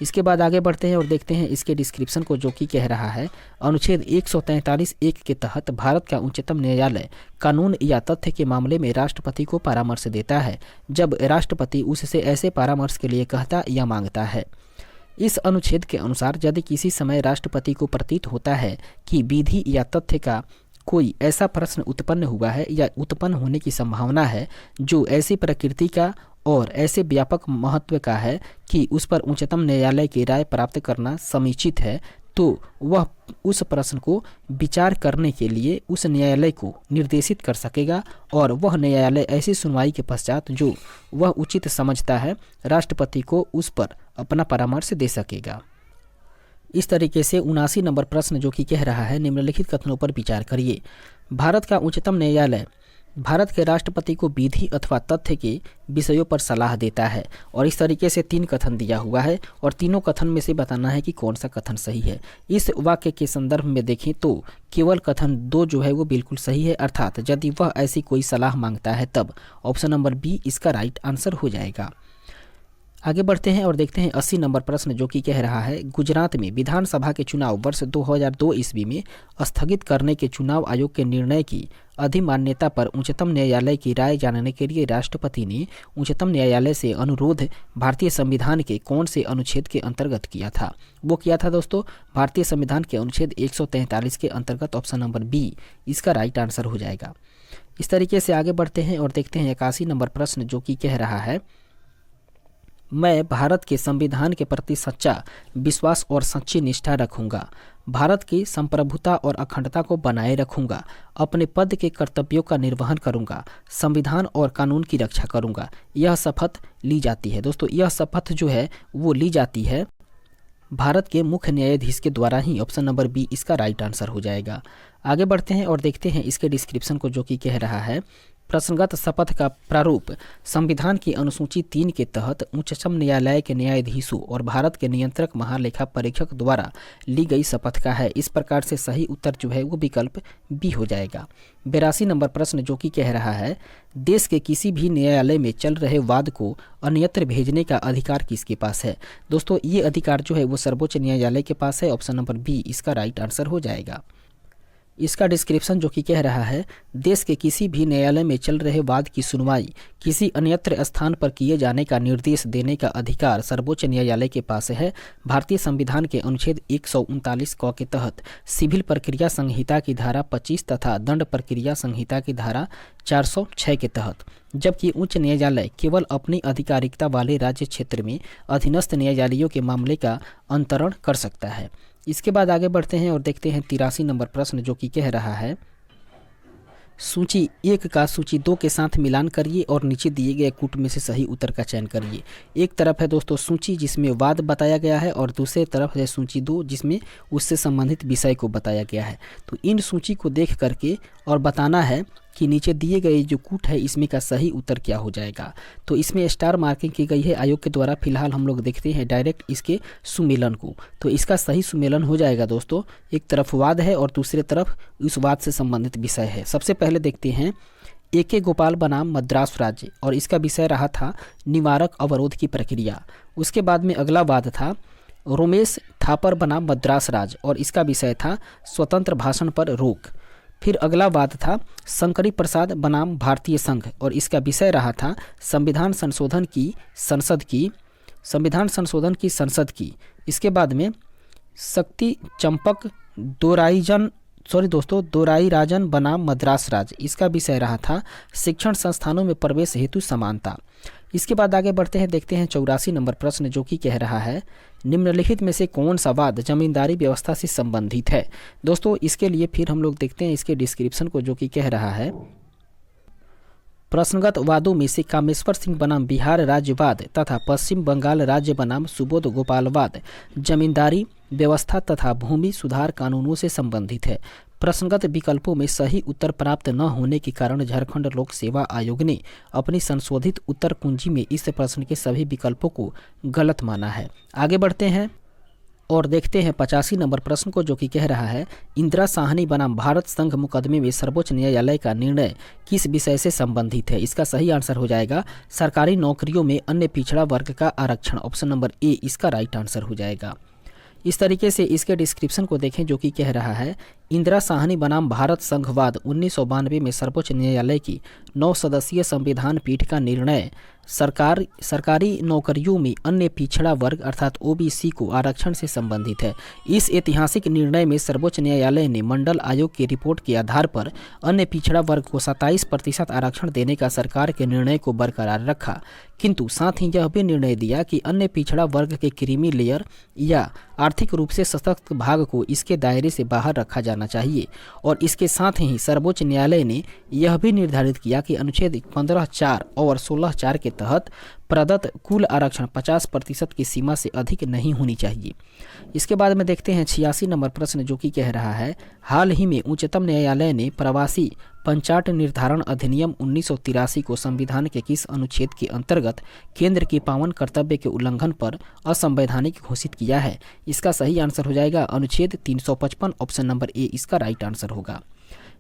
इसके बाद आगे बढ़ते हैं और देखते हैं इसके डिस्क्रिप्शन को जो कि कह रहा है अनुच्छेद 143(1) के तहत भारत का उच्चतम न्यायालय कानून या तथ्य के मामले में राष्ट्रपति को परामर्श देता है जब राष्ट्रपति उससे ऐसे परामर्श के लिए कहता या मांगता है। इस अनुच्छेद के अनुसार यदि किसी समय राष्ट्रपति को प्रतीत होता है कि विधि या तथ्य का कोई ऐसा प्रश्न उत्पन्न हुआ है या उत्पन्न होने की संभावना है जो ऐसी प्रकृति का और ऐसे व्यापक महत्व का है कि उस पर उच्चतम न्यायालय की राय प्राप्त करना समुचित है, तो वह उस प्रश्न को विचार करने के लिए उस न्यायालय को निर्देशित कर सकेगा और वह न्यायालय ऐसी सुनवाई के पश्चात जो वह उचित समझता है राष्ट्रपति को उस पर अपना परामर्श दे सकेगा। इस तरीके से 79 नंबर प्रश्न जो कि कह रहा है निम्नलिखित कथनों पर विचार करिए। भारत का उच्चतम न्यायालय भारत के राष्ट्रपति को विधि अथवा तथ्य के विषयों पर सलाह देता है और इस तरीके से 3 कथन दिया हुआ है और तीनों कथन में से बताना है कि कौन सा कथन सही है। इस वाक्य के संदर्भ में देखें तो केवल कथन 2 जो है वो बिल्कुल सही है, अर्थात यदि वह ऐसी कोई सलाह मांगता है तब। ऑप्शन नंबर बी इसका राइट आंसर हो जाएगा। आगे बढ़ते हैं और देखते हैं 80 नंबर प्रश्न, जो कि कह रहा है गुजरात में विधानसभा के चुनाव वर्ष 2002 ईस्वी में स्थगित करने के चुनाव आयोग के निर्णय की अधिमान्यता पर उच्चतम न्यायालय की राय जानने के लिए राष्ट्रपति ने उच्चतम न्यायालय से अनुरोध भारतीय संविधान के कौन से अनुच्छेद के अंतर्गत किया था? वो किया था दोस्तों भारतीय संविधान के अनुच्छेद 143 के अंतर्गत। ऑप्शन नंबर बी इसका राइट आंसर हो जाएगा। इस तरीके से आगे बढ़ते हैं और देखते हैं 81 नंबर प्रश्न, जो कि कह रहा है मैं भारत के संविधान के प्रति सच्चा विश्वास और सच्ची निष्ठा रखूंगा, भारत की संप्रभुता और अखंडता को बनाए रखूंगा, अपने पद के कर्तव्यों का निर्वहन करूंगा, संविधान और कानून की रक्षा करूंगा। यह शपथ ली जाती है दोस्तों, यह शपथ जो है वो ली जाती है भारत के मुख्य न्यायाधीश के द्वारा ही। ऑप्शन नंबर बी इसका राइट आंसर हो जाएगा। आगे बढ़ते हैं और देखते हैं इसके डिस्क्रिप्शन को, जो कि कह रहा है प्रश्नगत शपथ का प्रारूप संविधान की अनुसूची 3 के तहत उच्चतम न्यायालय के न्यायाधीशों और भारत के नियंत्रक महालेखा परीक्षक द्वारा ली गई शपथ का है। इस प्रकार से सही उत्तर जो है वो विकल्प बी हो जाएगा। 82 नंबर प्रश्न, जो कि कह रहा है देश के किसी भी न्यायालय में चल रहे वाद को अन्यत्र भेजने का अधिकार किसके पास है? दोस्तों ये अधिकार जो है वो सर्वोच्च न्यायालय के पास है। ऑप्शन नंबर बी इसका राइट आंसर हो जाएगा। इसका डिस्क्रिप्शन जो कि कह रहा है देश के किसी भी न्यायालय में चल रहे वाद की सुनवाई किसी अन्यत्र स्थान पर किए जाने का निर्देश देने का अधिकार सर्वोच्च न्यायालय के पास है। भारतीय संविधान के अनुच्छेद 139 क के तहत सिविल प्रक्रिया संहिता की धारा 25 तथा दंड प्रक्रिया संहिता की धारा 406 के तहत, जबकि उच्च न्यायालय केवल अपनी आधिकारिकता वाले राज्य क्षेत्र में अधीनस्थ न्यायालयों के मामले का अंतरण कर सकता है। इसके बाद आगे बढ़ते हैं और देखते हैं 83 नंबर प्रश्न, जो कि कह रहा है सूची 1 का सूची 2 के साथ मिलान करिए और नीचे दिए गए कूट में से सही उत्तर का चयन करिए। एक तरफ है दोस्तों सूची जिसमें वाद बताया गया है और दूसरे तरफ है सूची 2 जिसमें उससे संबंधित विषय को बताया गया है। तो इन सूची को देख करके और बताना है कि नीचे दिए गए जो कूट है इसमें का सही उत्तर क्या हो जाएगा। तो इसमें स्टार मार्किंग की गई है आयोग के द्वारा। फिलहाल हम लोग देखते हैं डायरेक्ट इसके सुमेलन को। तो इसका सही सुमेलन हो जाएगा दोस्तों, एक तरफ वाद है और दूसरे तरफ उस वाद से संबंधित विषय है। सबसे पहले देखते हैं A.K. गोपाल बनाम मद्रास राज्य, और इसका विषय रहा था निवारक अवरोध की प्रक्रिया। उसके बाद में अगला वाद था रोमेश थापर बनाम मद्रास राज्य, और इसका विषय था स्वतंत्र भाषण पर रोक। फिर अगला वाद था शंकरी प्रसाद बनाम भारतीय संघ, और इसका विषय रहा था संविधान संशोधन की संसद की। इसके बाद में शक्ति चंपक दोराईराजन बनाम मद्रास राज्य, इसका विषय रहा था शिक्षण संस्थानों में प्रवेश हेतु समानता। इसके बाद आगे बढ़ते हैं, देखते हैं 84 नंबर प्रश्न, जो कि कह रहा है निम्नलिखित में से कौन सा वाद जमींदारी व्यवस्था से संबंधित है? दोस्तों इसके लिए फिर हम लोग देखते हैं इसके डिस्क्रिप्शन को, जो कि कह रहा है प्रश्नगत वादों में से कामेश्वर सिंह बनाम बिहार राज्यवाद तथा पश्चिम बंगाल राज्य बनाम सुबोध गोपालवाद जमींदारी व्यवस्था तथा भूमि सुधार कानूनों से संबंधित है। प्रश्नगत विकल्पों में सही उत्तर प्राप्त न होने के कारण झारखंड लोक सेवा आयोग ने अपनी संशोधित उत्तर कुंजी में इस प्रश्न के सभी विकल्पों को गलत माना है। आगे बढ़ते हैं और देखते हैं 85 नंबर प्रश्न को, जो कि कह रहा है इंदिरा साहनी बनाम भारत संघ मुकदमे में सर्वोच्च न्यायालय का निर्णय किस विषय से संबंधित है? इसका सही आंसर हो जाएगा सरकारी नौकरियों में अन्य पिछड़ा वर्ग का आरक्षण। ऑप्शन नंबर ए इसका राइट आंसर हो जाएगा। इस तरीके से इसके डिस्क्रिप्शन को देखें, जो कि कह रहा है इंदिरा साहनी बनाम भारत संघवाद 1992 में सर्वोच्च न्यायालय की 9 सदस्यीय संविधान पीठ का निर्णय सरकारी नौकरियों में अन्य पिछड़ा वर्ग अर्थात ओबीसी को आरक्षण से संबंधित है। इस ऐतिहासिक निर्णय में सर्वोच्च न्यायालय ने मंडल आयोग की रिपोर्ट के आधार पर अन्य पिछड़ा वर्ग को 27% आरक्षण देने का सरकार के निर्णय को बरकरार रखा, किंतु साथ ही यह भी निर्णय दिया कि अन्य पिछड़ा वर्ग के क्रीमी लेयर या आर्थिक रूप से सशक्त भाग को इसके दायरे से बाहर रखा जाना चाहिए। और इसके साथ ही सर्वोच्च न्यायालय ने यह भी निर्धारित किया कि अनुच्छेद 15(4) और 16(4) के तहत प्रदत्त कुल आरक्षण 50% की सीमा से अधिक नहीं होनी चाहिए। इसके बाद में देखते हैं 86 नंबर प्रश्न, जो कि कह रहा है हाल ही में उच्चतम न्यायालय ने प्रवासी पंचाट निर्धारण अधिनियम 1983 को संविधान के किस अनुच्छेद के अंतर्गत केंद्र के पावन कर्तव्य के उल्लंघन पर असंवैधानिक घोषित किया है? इसका सही आंसर हो जाएगा अनुच्छेद 355। ऑप्शन नंबर ए इसका राइट आंसर होगा।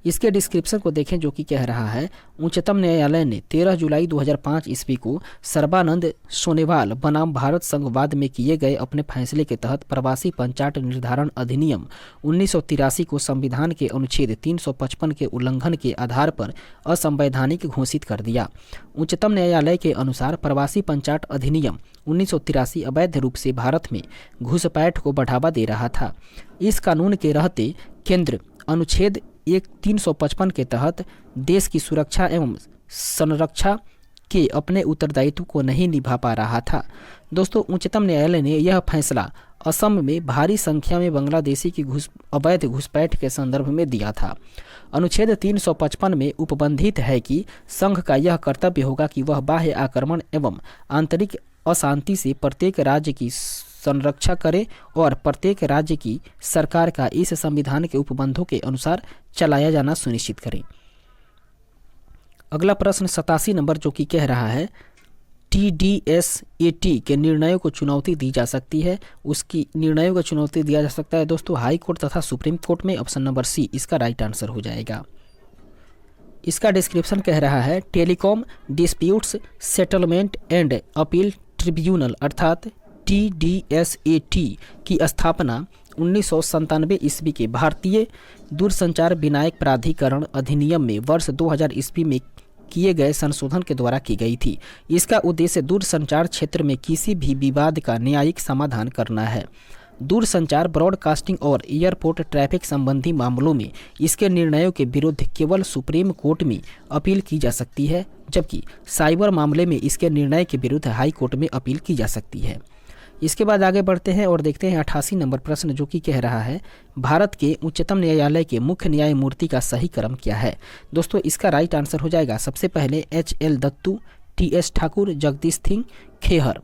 इसके डिस्क्रिप्शन को देखें जो कि कह रहा है, उच्चतम न्यायालय ने 13 जुलाई 2005 ईस्वी को सर्बानंद सोनोवाल बनाम भारत संघवाद में किए गए अपने फैसले के तहत प्रवासी पंचाट निर्धारण अधिनियम 1983 को संविधान के अनुच्छेद 355 के उल्लंघन के आधार पर असंवैधानिक घोषित कर दिया। उच्चतम न्यायालय के अनुसार प्रवासी पंचाट अधिनियम 1983 अवैध रूप से भारत में घुसपैठ को बढ़ावा दे रहा था। इस कानून के रहते केंद्र अनुच्छेद 355 के तहत देश की सुरक्षा एवं संरक्षा के अपने उत्तरदायित्व को नहीं निभा पा रहा था। दोस्तों, उच्चतम न्यायालय ने यह फैसला असम में भारी संख्या में बांग्लादेशी की अवैध घुसपैठ के संदर्भ में दिया था। अनुच्छेद 355 में उपबंधित है कि संघ का यह कर्तव्य होगा कि वह बाह्य आक्रमण एवं आंतरिक अशांति से प्रत्येक राज्य की संरक्षा करे और प्रत्येक राज्य की सरकार का इस संविधान के उपबंधों के अनुसार चलाया जाना सुनिश्चित करे। अगला प्रश्न 87 नंबर जो कि कह रहा है, TDSAT के निर्णयों को चुनौती दी जा सकती है। उसकी निर्णयों को चुनौती दिया जा सकता है दोस्तों हाई कोर्ट तथा सुप्रीम कोर्ट में। ऑप्शन नंबर सी इसका राइट आंसर हो जाएगा। इसका डिस्क्रिप्शन कह रहा है, telecom disputes settlement and appeal tribunal अर्थात TDSAT की स्थापना 1997 ईस्वी के भारतीय दूरसंचार विनायक प्राधिकरण अधिनियम में वर्ष 2000 ईस्वी में किए गए संशोधन के द्वारा की गई थी। इसका उद्देश्य दूरसंचार क्षेत्र में किसी भी विवाद का न्यायिक समाधान करना है। दूरसंचार, ब्रॉडकास्टिंग और एयरपोर्ट ट्रैफिक संबंधी मामलों में इसके निर्णयों के विरुद्ध केवल सुप्रीम कोर्ट में अपील की जा सकती है, जबकि साइबर मामले में इसके निर्णय के विरुद्ध हाई कोर्ट में अपील की जा सकती है। इसके बाद आगे बढ़ते हैं और देखते हैं 88 नंबर प्रश्न जो कि कह रहा है, भारत के उच्चतम न्यायालय के मुख्य न्यायमूर्ति का सही क्रम क्या है। दोस्तों, इसका राइट आंसर हो जाएगा सबसे पहले HL दत्तू, TS ठाकुर, जगदीश सिंह खेहर।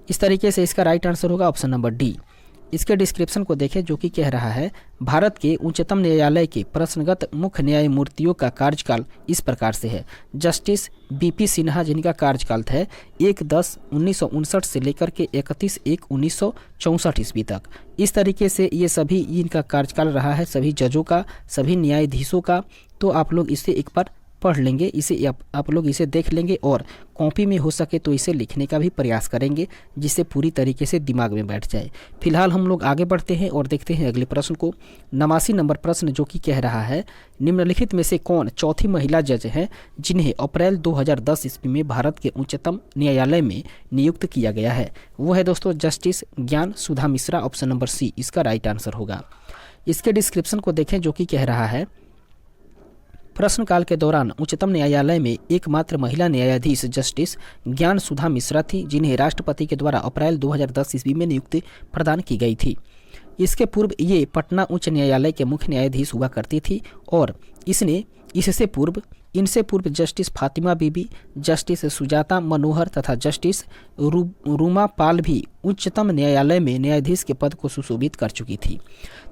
इस तरीके से इसका राइट आंसर होगा ऑप्शन नंबर डी। इसके डिस्क्रिप्शन को देखें जो कि कह रहा है, भारत के उच्चतम न्यायालय के प्रश्नगत मुख्य न्यायमूर्तियों का कार्यकाल इस प्रकार से है। जस्टिस BP सिन्हा जिनका कार्यकाल है 1/10/1959 से लेकर के 31/1/1964 ईस्वी तक। इस तरीके से ये सभी इनका कार्यकाल रहा है, सभी जजों का, सभी न्यायाधीशों का। तो आप लोग इसे एक बार पढ़ लेंगे, इसे आप लोग इसे देख लेंगे और कॉपी में हो सके तो इसे लिखने का भी प्रयास करेंगे, जिससे पूरी तरीके से दिमाग में बैठ जाए। फिलहाल हम लोग आगे बढ़ते हैं और देखते हैं अगले प्रश्न को। 89 नंबर प्रश्न जो कि कह रहा है, निम्नलिखित में से कौन चौथी महिला जज हैं जिन्हें अप्रैल 2010 ईस्वी में भारत के उच्चतम न्यायालय में नियुक्त किया गया है। वो है दोस्तों जस्टिस ज्ञान सुधा मिश्रा। ऑप्शन नंबर सी इसका राइट आंसर होगा। इसके डिस्क्रिप्शन को देखें जो कि कह रहा है, प्रश्नकाल के दौरान उच्चतम न्यायालय में एकमात्र महिला न्यायाधीश जस्टिस ज्ञान सुधा मिश्रा थी, जिन्हें राष्ट्रपति के द्वारा अप्रैल 2010 ईस्वी में नियुक्ति प्रदान की गई थी। इसके पूर्व ये पटना उच्च न्यायालय के मुख्य न्यायाधीश हुआ करती थी और इनसे पूर्व जस्टिस फातिमा बीबी, जस्टिस सुजाता मनोहर तथा जस्टिस रूमा पाल भी उच्चतम न्यायालय में न्यायाधीश के पद को सुशोभित कर चुकी थी।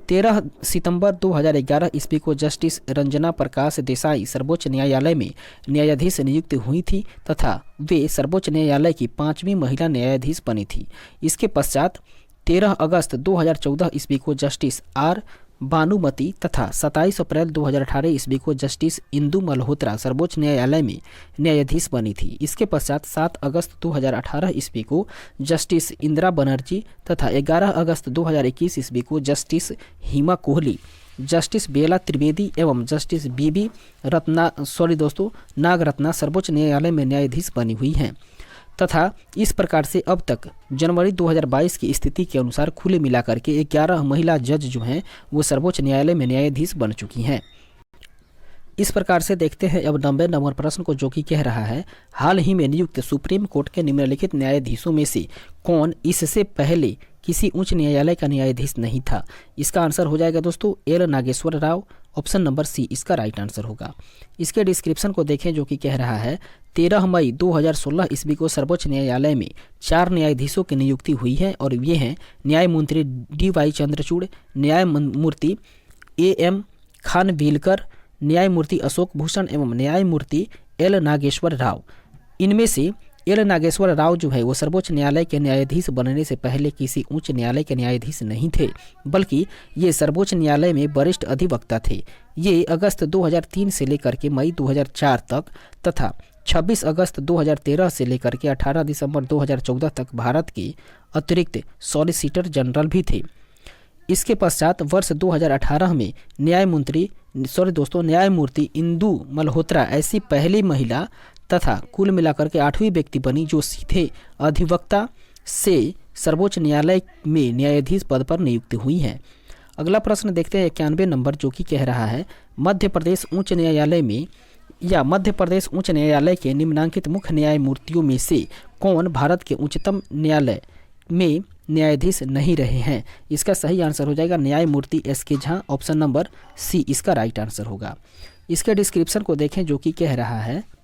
13 सितंबर 2011 ईस्वी को जस्टिस रंजना प्रकाश देसाई सर्वोच्च न्यायालय में न्यायाधीश नियुक्त हुई थी तथा वे सर्वोच्च न्यायालय की 5वीं महिला न्यायाधीश बनी थी। इसके पश्चात 13 अगस्त 2014 ईस्वी को जस्टिस R भानुमति तथा 27 अप्रैल 2018 ईस्वी को जस्टिस इंदु मल्होत्रा सर्वोच्च न्यायालय में न्यायाधीश बनी थी। इसके पश्चात 7 अगस्त 2018 ईस्वी को जस्टिस इंदिरा बनर्जी तथा 11 अगस्त 2021 ईस्वी को जस्टिस हिमा कोहली, जस्टिस बेला त्रिवेदी एवं जस्टिस BB नागरत्ना सर्वोच्च न्यायालय में न्यायाधीश बनी हुई हैं तथा इस प्रकार से अब तक जनवरी 2022 की स्थिति के अनुसार खुले मिलाकर के 11 महिला जज जो हैं वो सर्वोच्च न्यायालय में न्यायाधीश बन चुकी हैं। इस प्रकार से देखते हैं अब 90 नंबर प्रश्न को जो कि कह रहा है, हाल ही में नियुक्त सुप्रीम कोर्ट के निम्नलिखित न्यायाधीशों में से कौन इससे पहले किसी उच्च न्यायालय का न्यायाधीश नहीं था। इसका आंसर हो जाएगा दोस्तों L Nageswara Rao. Option number C इसका राइट आंसर होगा। इसके डिस्क्रिप्शन को देखें जो कि कह रहा है, 13 मई 2016 ईस्वी को सर्वोच्च न्यायालय में 4 न्यायाधीशों की नियुक्ति हुई है और ये हैं न्यायमूर्ति DY चंद्रचूड़, न्यायमूर्ति AM खानविलकर, न्यायमूर्ति अशोक भूषण एवं न्यायमूर्ति L नागेश्वर राव। इनमें से एल नागेश्वर राव जो है वो सर्वोच्च न्यायालय के न्यायाधीश बनने से पहले किसी उच्च न्यायालय के न्यायाधीश नहीं थे, बल्कि ये सर्वोच्च न्यायालय में वरिष्ठ अधिवक्ता थे। ये अगस्त 2003 से लेकर के मई 2004 तक तथा 26 अगस्त 2013 से लेकर के 18 दिसंबर 2014 तक भारत के अतिरिक्त सॉलिसिटर जनरल भी थे। इसके पश्चात वर्ष 2018 में न्यायमूर्ति इंदु मल्होत्रा ऐसी पहली महिला तथा कुल मिलाकर के 8वीं व्यक्ति बनी जो सीधे अधिवक्ता से सर्वोच्च न्यायालय में न्यायाधीश पद पर नियुक्त हुई हैं। अगला प्रश्न देखते हैं 91 नंबर, जो कि कह रहा है मध्य प्रदेश उच्च न्यायालय के निम्नांकित मुख्य न्यायमूर्तियों में से कौन भारत के उच्चतम न्यायालय में न्यायाधीश नहीं रहे हैं। इसका सही आंसर हो जाएगा न्यायमूर्ति S K. Jha, option number C इसका राइट आंसर होगा। इसके डिस्क्रिप्शन को देखें, जो कि कह रहा है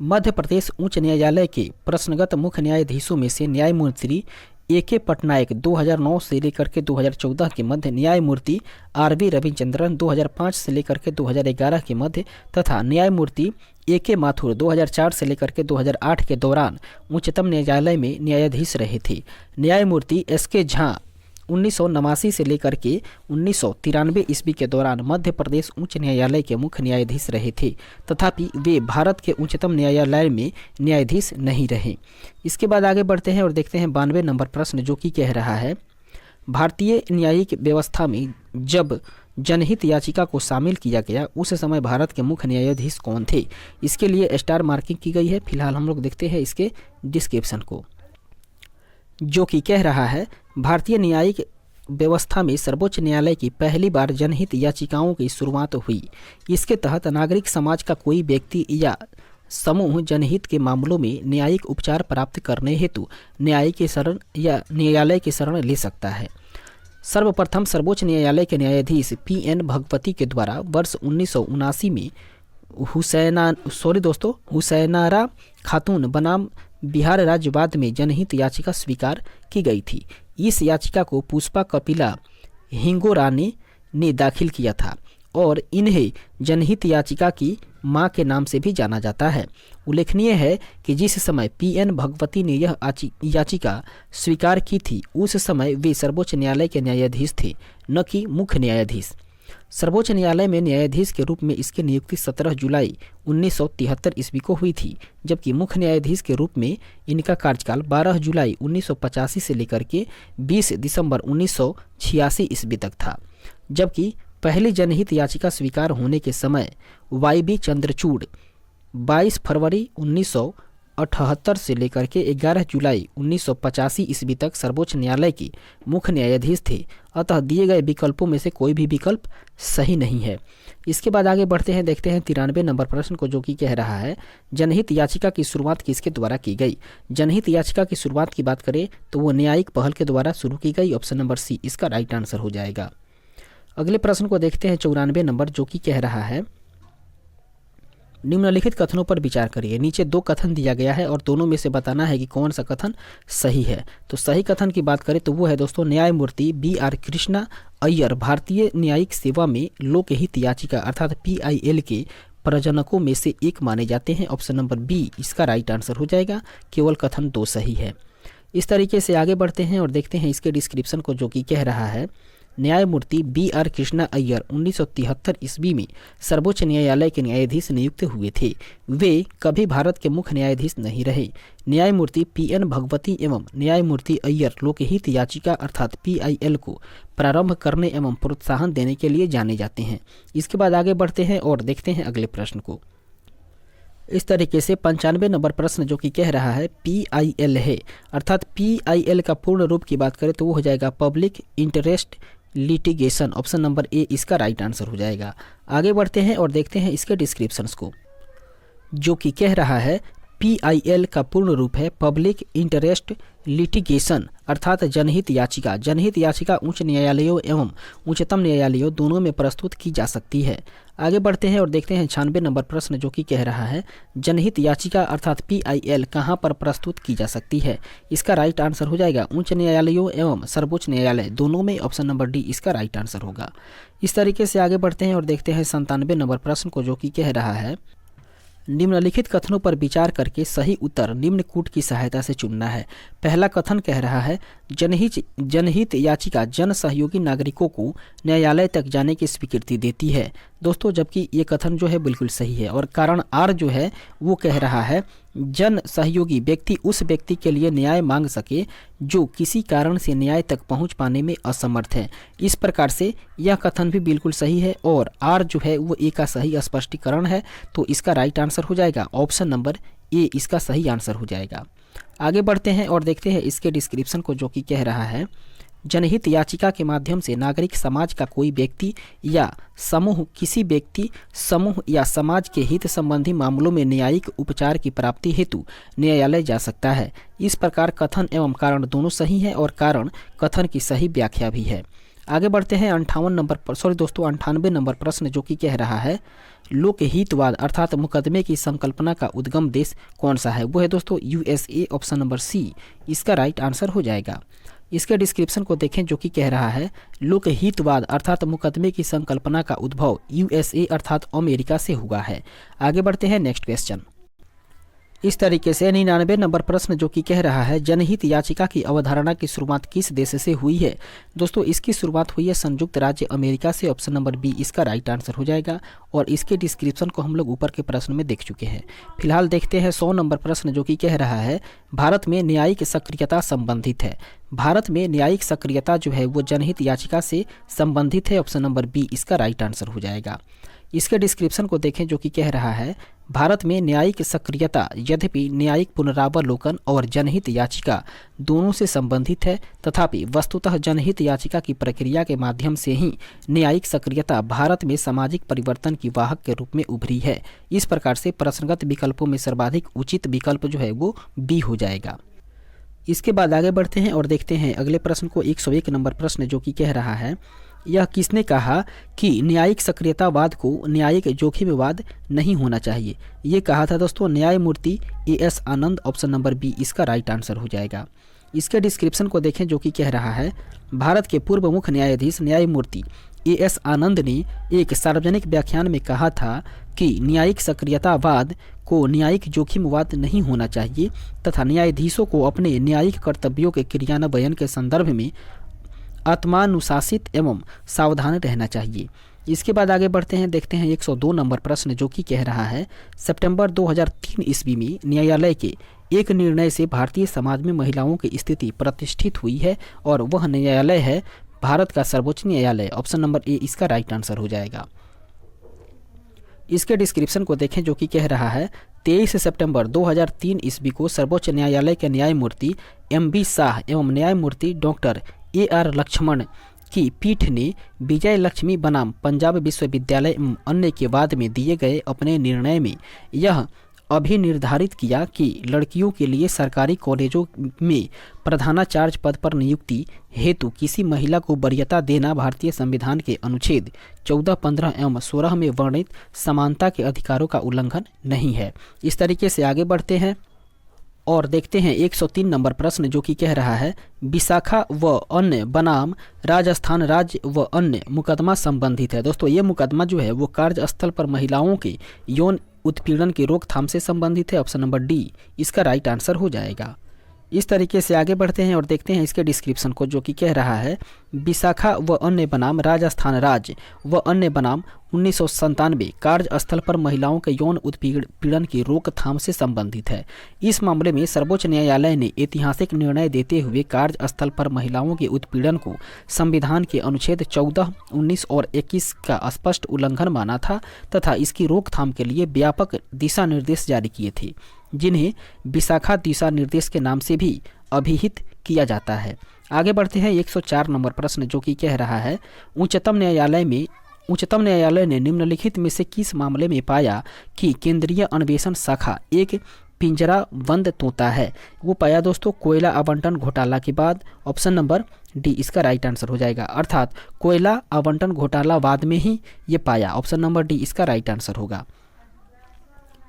मध्य प्रदेश उच्च न्यायालय के प्रश्नगत मुख्य न्यायाधीशों में से न्यायमूर्ति ए.के. पटनायक 2009 से लेकर के 2014 के मध्य, न्यायमूर्ति आर.वी. रविचंद्रन 2005 से लेकर के 2011 के मध्य तथा न्यायमूर्ति ए.के. माथुर 2004 से लेकर के 2008 के दौरान उच्चतम न्यायालय में न्यायाधीश रहे थे। न्यायमूर्ति एस.के. झा 1989 से लेकर के 1993 ईस्वी के दौरान मध्य प्रदेश उच्च न्यायालय के मुख्य न्यायाधीश रहे थे, तथापि वे भारत के उच्चतम न्यायालय में न्यायाधीश नहीं रहे। इसके बाद आगे बढ़ते हैं और देखते हैं 92 नंबर प्रश्न, जो कि कह रहा है भारतीय न्यायिक व्यवस्था में जब जनहित याचिका को शामिल किया गया उस समय भारत के मुख्य न्यायाधीश कौन थे। इसके लिए स्टार मार्किंग की गई है। फिलहाल हम लोग देखते हैं इसके डिस्क्रिप्शन को, जो कि कह रहा है भारतीय न्यायिक व्यवस्था में सर्वोच्च न्यायालय की पहली बार जनहित याचिकाओं की शुरुआत हुई। इसके तहत नागरिक समाज का कोई व्यक्ति या समूह जनहित के मामलों में न्यायिक उपचार प्राप्त करने हेतु न्यायालय की शरण ले सकता है। सर्वप्रथम सर्वोच्च न्यायालय के न्यायाधीश P.N. भगवती के द्वारा वर्ष 1979 में हुसैनारा खातून बनाम बिहार राज्यवाद में जनहित याचिका स्वीकार की गई थी। इस याचिका को पुष्पा कपिला हिंगोरानी ने दाखिल किया था और इन्हें जनहित याचिका की मां के नाम से भी जाना जाता है। उल्लेखनीय है कि जिस समय P.N. भगवती ने यह याचिका स्वीकार की थी उस समय वे सर्वोच्च न्यायालय के न्यायाधीश थे, न कि मुख्य न्यायाधीश। सर्वोच्च न्यायालय में न्यायाधीश के रूप में इसकी नियुक्ति 17 जुलाई 1973 ईस्वी को हुई थी, जबकि मुख्य न्यायाधीश के रूप में इनका कार्यकाल 12 जुलाई 1985 से लेकर के 20 दिसंबर 1986 ईस्वी तक था। जबकि पहली जनहित याचिका स्वीकार होने के समय वाई.बी. चंद्रचूड़ 22 फरवरी 1978 से लेकर के 11 जुलाई 1985 ईस्वी तक सर्वोच्च न्यायालय के मुख्य न्यायाधीश थे। अतः दिए गए विकल्पों में से कोई भी विकल्प सही नहीं है। इसके बाद आगे बढ़ते हैं, देखते हैं 93 नंबर प्रश्न को, जो कि कह रहा है जनहित याचिका की शुरुआत किसके द्वारा की गई। जनहित याचिका की शुरुआत की बात करें तो वो न्यायिक पहल के द्वारा शुरू की गई, ऑप्शन नंबर सी इसका राइट आंसर हो जाएगा। अगले प्रश्न को देखते हैं 94 नंबर, जो कि कह रहा है निम्नलिखित कथनों पर विचार करिए। नीचे 2 कथन दिया गया है और दोनों में से बताना है कि कौन सा कथन सही है। तो सही कथन की बात करें तो वो है दोस्तों न्यायमूर्ति B.R. कृष्णा अय्यर भारतीय न्यायिक सेवा में लोकहित याचिका अर्थात PIL के प्रजनकों में से एक माने जाते हैं, ऑप्शन नंबर बी इसका राइट आंसर हो जाएगा। केवल कथन 2 सही है। इस तरीके से आगे बढ़ते हैं और देखते हैं इसके डिस्क्रिप्शन को, जो कि कह रहा है न्यायमूर्ति B.R. कृष्णा अय्यर 1973 ईस्वी में सर्वोच्च न्यायालय के न्यायाधीश नियुक्त हुए थे। वे कभी भारत के मुख्य न्यायाधीश नहीं रहे। न्यायमूर्ति P.N. भगवती एवं न्यायमूर्ति अय्यर लोकहित याचिका अर्थात PIL को प्रारंभ करने एवं प्रोत्साहन देने के लिए जाने जाते हैं। इसके बाद आगे बढ़ते हैं और देखते हैं अगले प्रश्न को। इस तरीके से 95 नंबर प्रश्न, जो कि कह रहा है PIL है, अर्थात PIL का पूर्ण रूप की बात करें तो वो हो जाएगा public interest litigation, option number A इसका राइट आंसर हो जाएगा। आगे बढ़ते हैं और देखते हैं इसके डिस्क्रिप्शंस को, जो कि कह रहा है PIL का पूर्ण रूप है पब्लिक इंटरेस्ट लिटिगेशन अर्थात जनहित याचिका। जनहित याचिका उच्च न्यायालयों एवं उच्चतम न्यायालयों दोनों में प्रस्तुत की जा सकती है। आगे बढ़ते हैं और देखते हैं 96 नंबर प्रश्न, जो कि कह रहा है जनहित याचिका अर्थात PIL कहां पर प्रस्तुत की जा सकती है। इसका राइट आंसर हो जाएगा उच्च न्यायालयों एवं सर्वोच्च न्यायालय दोनों में, ऑप्शन नंबर डी इसका राइट आंसर होगा। इस तरीके से आगे बढ़ते हैं और देखते हैं 97 नंबर प्रश्न को, जो कि कह रहा है निम्नलिखित कथनों पर विचार करके सही उत्तर निम्न कूट की सहायता से चुनना है। पहला कथन कह रहा है जनहित याचिका जन सहयोगी नागरिकों को न्यायालय तक जाने की स्वीकृति देती है दोस्तों, जबकि ये कथन जो है बिल्कुल सही है। और कारण आर जो है वो कह रहा है जन सहयोगी व्यक्ति उस व्यक्ति के लिए न्याय मांग सके जो किसी कारण से न्याय तक पहुंच पाने में असमर्थ है। इस प्रकार से यह कथन भी बिल्कुल सही है और आर जो है वो ए का सही स्पष्टीकरण है, तो इसका राइट आंसर हो जाएगा ऑप्शन नंबर ए, इसका सही आंसर हो जाएगा। आगे बढ़ते हैं और देखते हैं इसके डिस्क्रिप्शन को, जो कि कह रहा है जनहित याचिका के माध्यम से नागरिक समाज का कोई व्यक्ति या समूह किसी व्यक्ति समूह या समाज के हित संबंधी मामलों में न्यायिक उपचार की प्राप्ति हेतु न्यायालय जा सकता है। इस प्रकार कथन एवं कारण दोनों सही है और कारण कथन की सही व्याख्या भी है। आगे बढ़ते हैं 98 नंबर प्रश्न, जो कि कह रहा है लोकहितवाद अर्थात मुकदमे की संकल्पना का उद्गम देश कौन सा है। वो है दोस्तों यूएसए, ऑप्शन नंबर सी इसका राइट आंसर हो जाएगा। इसके डिस्क्रिप्शन को देखें, जो कि कह रहा है लोकहितवाद अर्थात मुकदमे की संकल्पना का उद्भव यूएसए अर्थात अमेरिका से हुआ है। आगे बढ़ते हैं नेक्स्ट क्वेश्चन। इस तरीके से 99 नंबर प्रश्न, जो कि कह रहा है जनहित याचिका की अवधारणा की शुरुआत किस देश से हुई है। दोस्तों इसकी शुरुआत हुई है संयुक्त राज्य अमेरिका से, ऑप्शन नंबर बी इसका राइट आंसर हो जाएगा। और इसके डिस्क्रिप्शन को हम लोग ऊपर के प्रश्न में देख चुके हैं। फिलहाल देखते हैं 100 नंबर प्रश्न, जो कि कह रहा है भारत में न्यायिक सक्रियता संबंधित है। भारत में न्यायिक सक्रियता जो है वो जनहित याचिका से संबंधित है, ऑप्शन नंबर बी इसका राइट आंसर हो जाएगा। इसके डिस्क्रिप्शन को देखें, जो कि कह रहा है भारत में न्यायिक सक्रियता यद्यपि न्यायिक पुनरावलोकन और जनहित याचिका दोनों से संबंधित है, तथापि वस्तुतः जनहित याचिका की प्रक्रिया के माध्यम से ही न्यायिक सक्रियता भारत में सामाजिक परिवर्तन की वाहक के रूप में उभरी है। इस प्रकार से प्रश्नगत विकल्पों में सर्वाधिक उचित विकल्प जो है वो बी हो जाएगा। इसके बाद आगे बढ़ते हैं और देखते हैं अगले प्रश्न को, 101 नंबर प्रश्न, जो कि कह रहा है यह किसने कहा कि न्यायिक सक्रियतावाद को न्यायिक जोखिमवाद नहीं होना चाहिए। ये कहा था दोस्तों न्यायमूर्ति एएस आनंद, ऑप्शन नंबर बी इसका राइट आंसर हो जाएगा। इसके डिस्क्रिप्शन को देखें, जो कि कह रहा है भारत के पूर्व मुख्य न्यायाधीश न्यायमूर्ति एएस आनंद ने एक सार्वजनिक व्याख्यान में कहा था कि न्यायिक सक्रियतावाद को न्यायिक जोखिमवाद नहीं होना चाहिए तथा न्यायाधीशों को अपने न्यायिक कर्तव्यों के क्रियान्वयन के संदर्भ में आत्मानुशासित एवं सावधान रहना चाहिए। इसके बाद आगे बढ़ते हैं, देखते हैं 102 नंबर प्रश्न, जो कि कह रहा है सितंबर 2003 ईस्वी में न्यायालय के एक निर्णय से भारतीय समाज में महिलाओं की स्थिति प्रतिष्ठित हुई है और वह न्यायालय है भारत का सर्वोच्च न्यायालय, ऑप्शन नंबर ए इसका राइट आंसर हो जाएगा। इसके डिस्क्रिप्शन को देखें, जो कि कह रहा है 23 सितंबर 2003 ईस्वी को सर्वोच्च न्यायालय के न्यायमूर्ति एम.बी. शाह एवं न्यायमूर्ति डॉक्टर ए.आर. लक्ष्मण की पीठ ने विजय लक्ष्मी बनाम पंजाब विश्वविद्यालय एवं अन्य के बाद में दिए गए अपने निर्णय में यह अभिनिर्धारित किया कि लड़कियों के लिए सरकारी कॉलेजों में प्रधानाचार्य पद पर नियुक्ति हेतु किसी महिला को वरीयता देना भारतीय संविधान के अनुच्छेद 14, 15 एवं 16 में वर्णित समानता के अधिकारों का उल्लंघन नहीं है। इस तरीके से आगे बढ़ते हैं और देखते हैं 103 नंबर प्रश्न, जो कि कह रहा है विशाखा व अन्य बनाम राजस्थान राज्य व अन्य मुकदमा संबंधित है। दोस्तों ये मुकदमा जो है वो कार्यस्थल पर महिलाओं के यौन उत्पीड़न की रोकथाम से संबंधित है, ऑप्शन नंबर डी इसका राइट आंसर हो जाएगा। इस तरीके से आगे बढ़ते हैं और देखते हैं इसके डिस्क्रिप्शन को, जो कि कह रहा है विशाखा व अन्य बनाम राजस्थान राज्य व अन्य बनाम 1997 कार्यस्थल पर महिलाओं के यौन उत्पीड़न की रोकथाम से संबंधित है। इस मामले में सर्वोच्च न्यायालय ने ऐतिहासिक निर्णय देते हुए कार्यस्थल पर महिलाओं के उत्पीड़न को संविधान के अनुच्छेद 14, 19 और 21 का स्पष्ट उल्लंघन माना था तथा इसकी रोकथाम के लिए व्यापक दिशा निर्देश जारी किए थे, जिन्हें विशाखा दिशा निर्देश के नाम से भी अभिहित किया जाता है। आगे बढ़ते हैं 104 नंबर प्रश्न, जो कि कह रहा है उच्चतम न्यायालय ने निम्नलिखित में से किस मामले में पाया कि केंद्रीय अन्वेषण शाखा एक पिंजराबंद तोता है। वो पाया दोस्तों कोयला आवंटन घोटाला के बाद, ऑप्शन नंबर डी इसका राइट आंसर हो जाएगा। अर्थात कोयला आवंटन घोटाला बाद में ही ये पाया, ऑप्शन नंबर डी इसका राइट आंसर होगा।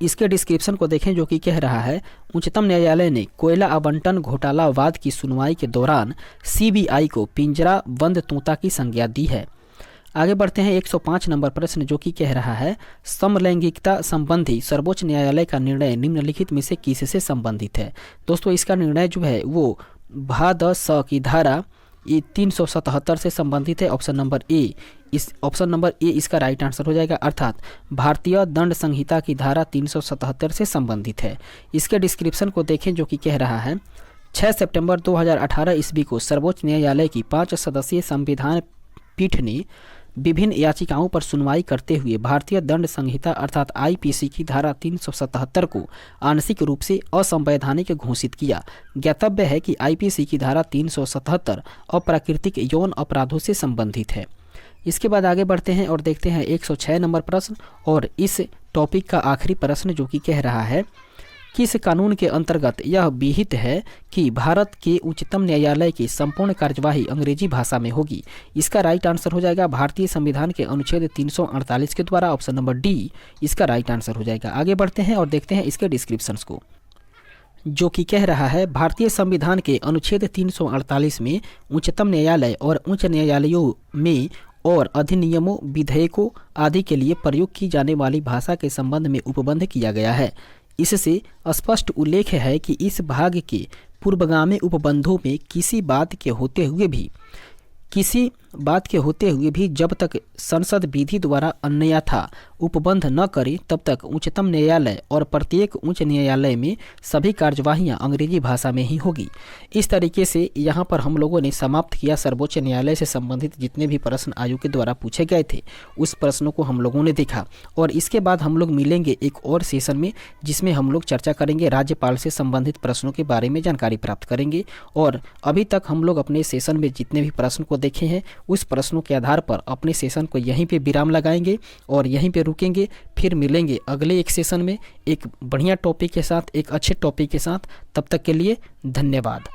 इसके डिस्क्रिप्शन को देखें, जो कि कह रहा है उच्चतम न्यायालय ने कोयला आवंटन घोटाला वाद की सुनवाई के दौरान सीबीआई को पिंजरा बंद तोता की संज्ञा दी है। आगे बढ़ते हैं 105 नंबर प्रश्न, जो कि कह रहा है समलैंगिकता संबंधी सर्वोच्च न्यायालय का निर्णय निम्नलिखित में से किससे संबंधित है। दोस्तों इसका निर्णय जो है वो भादस की धारा 377 से संबंधित है। ऑप्शन नंबर ए इसका राइट आंसर हो जाएगा, अर्थात भारतीय दंड संहिता की धारा 377 से संबंधित है। इसके डिस्क्रिप्शन को देखें, जो कि कह रहा है 6 सितंबर 2018 ईस्वी को सर्वोच्च न्यायालय की 5 सदस्यीय संविधान पीठ ने विभिन्न याचिकाओं पर सुनवाई करते हुए भारतीय दंड संहिता अर्थात आईपीसी की धारा 377 को आंशिक रूप से असंवैधानिक घोषित किया। ज्ञातव्य है कि आईपीसी की धारा 377 अप्राकृतिक यौन अपराधों से संबंधित है। इसके बाद आगे बढ़ते हैं और देखते हैं 106 नंबर प्रश्न और इस टॉपिक का आखिरी प्रश्न, जो कि कह रहा है किस कानून के अंतर्गत यह विहित है कि भारत के उच्चतम न्यायालय की संपूर्ण कार्यवाही अंग्रेजी भाषा में होगी। इसका राइट आंसर हो जाएगा भारतीय संविधान के अनुच्छेद 348 के द्वारा। ऑप्शन नंबर डी इसका राइट आंसर हो जाएगा। आगे बढ़ते हैं और देखते हैं इसके डिस्क्रिप्शंस को, जो कि कह रहा है भारतीय संविधान के अनुच्छेद 348 में उच्चतम न्यायालय और उच्च न्यायालयों में और अधिनियमों, विधेयकों आदि के लिए प्रयोग की जाने वाली भाषा के संबंध में उपबंध किया गया है। इससे स्पष्ट उल्लेख है कि इस भाग के पूर्वगामी उपबंधों में किसी बात के होते हुए भी जब तक संसद विधि द्वारा अन्यथा उपबंध न करे तब तक उच्चतम न्यायालय और प्रत्येक उच्च न्यायालय में सभी कार्यवाहियां अंग्रेजी भाषा में ही होगी। इस तरीके से यहाँ पर हम लोगों ने समाप्त किया सर्वोच्च न्यायालय से संबंधित जितने भी प्रश्न आयोग के द्वारा पूछे गए थे उस प्रश्नों को हम लोगों ने देखा। और इसके बाद हम लोग मिलेंगे एक और सेशन में, जिसमें हम लोग चर्चा करेंगे राज्यपाल से संबंधित प्रश्नों के बारे में जानकारी प्राप्त करेंगे। और अभी तक हम लोग अपने सेशन में जितने भी प्रश्न को देखे हैं उस प्रश्नों के आधार पर अपने सेशन को यहीं पे विराम लगाएंगे और यहीं पे रुकेंगे। फिर मिलेंगे अगले एक सेशन में एक बढ़िया टॉपिक के साथ, एक अच्छे टॉपिक के साथ। तब तक के लिए धन्यवाद।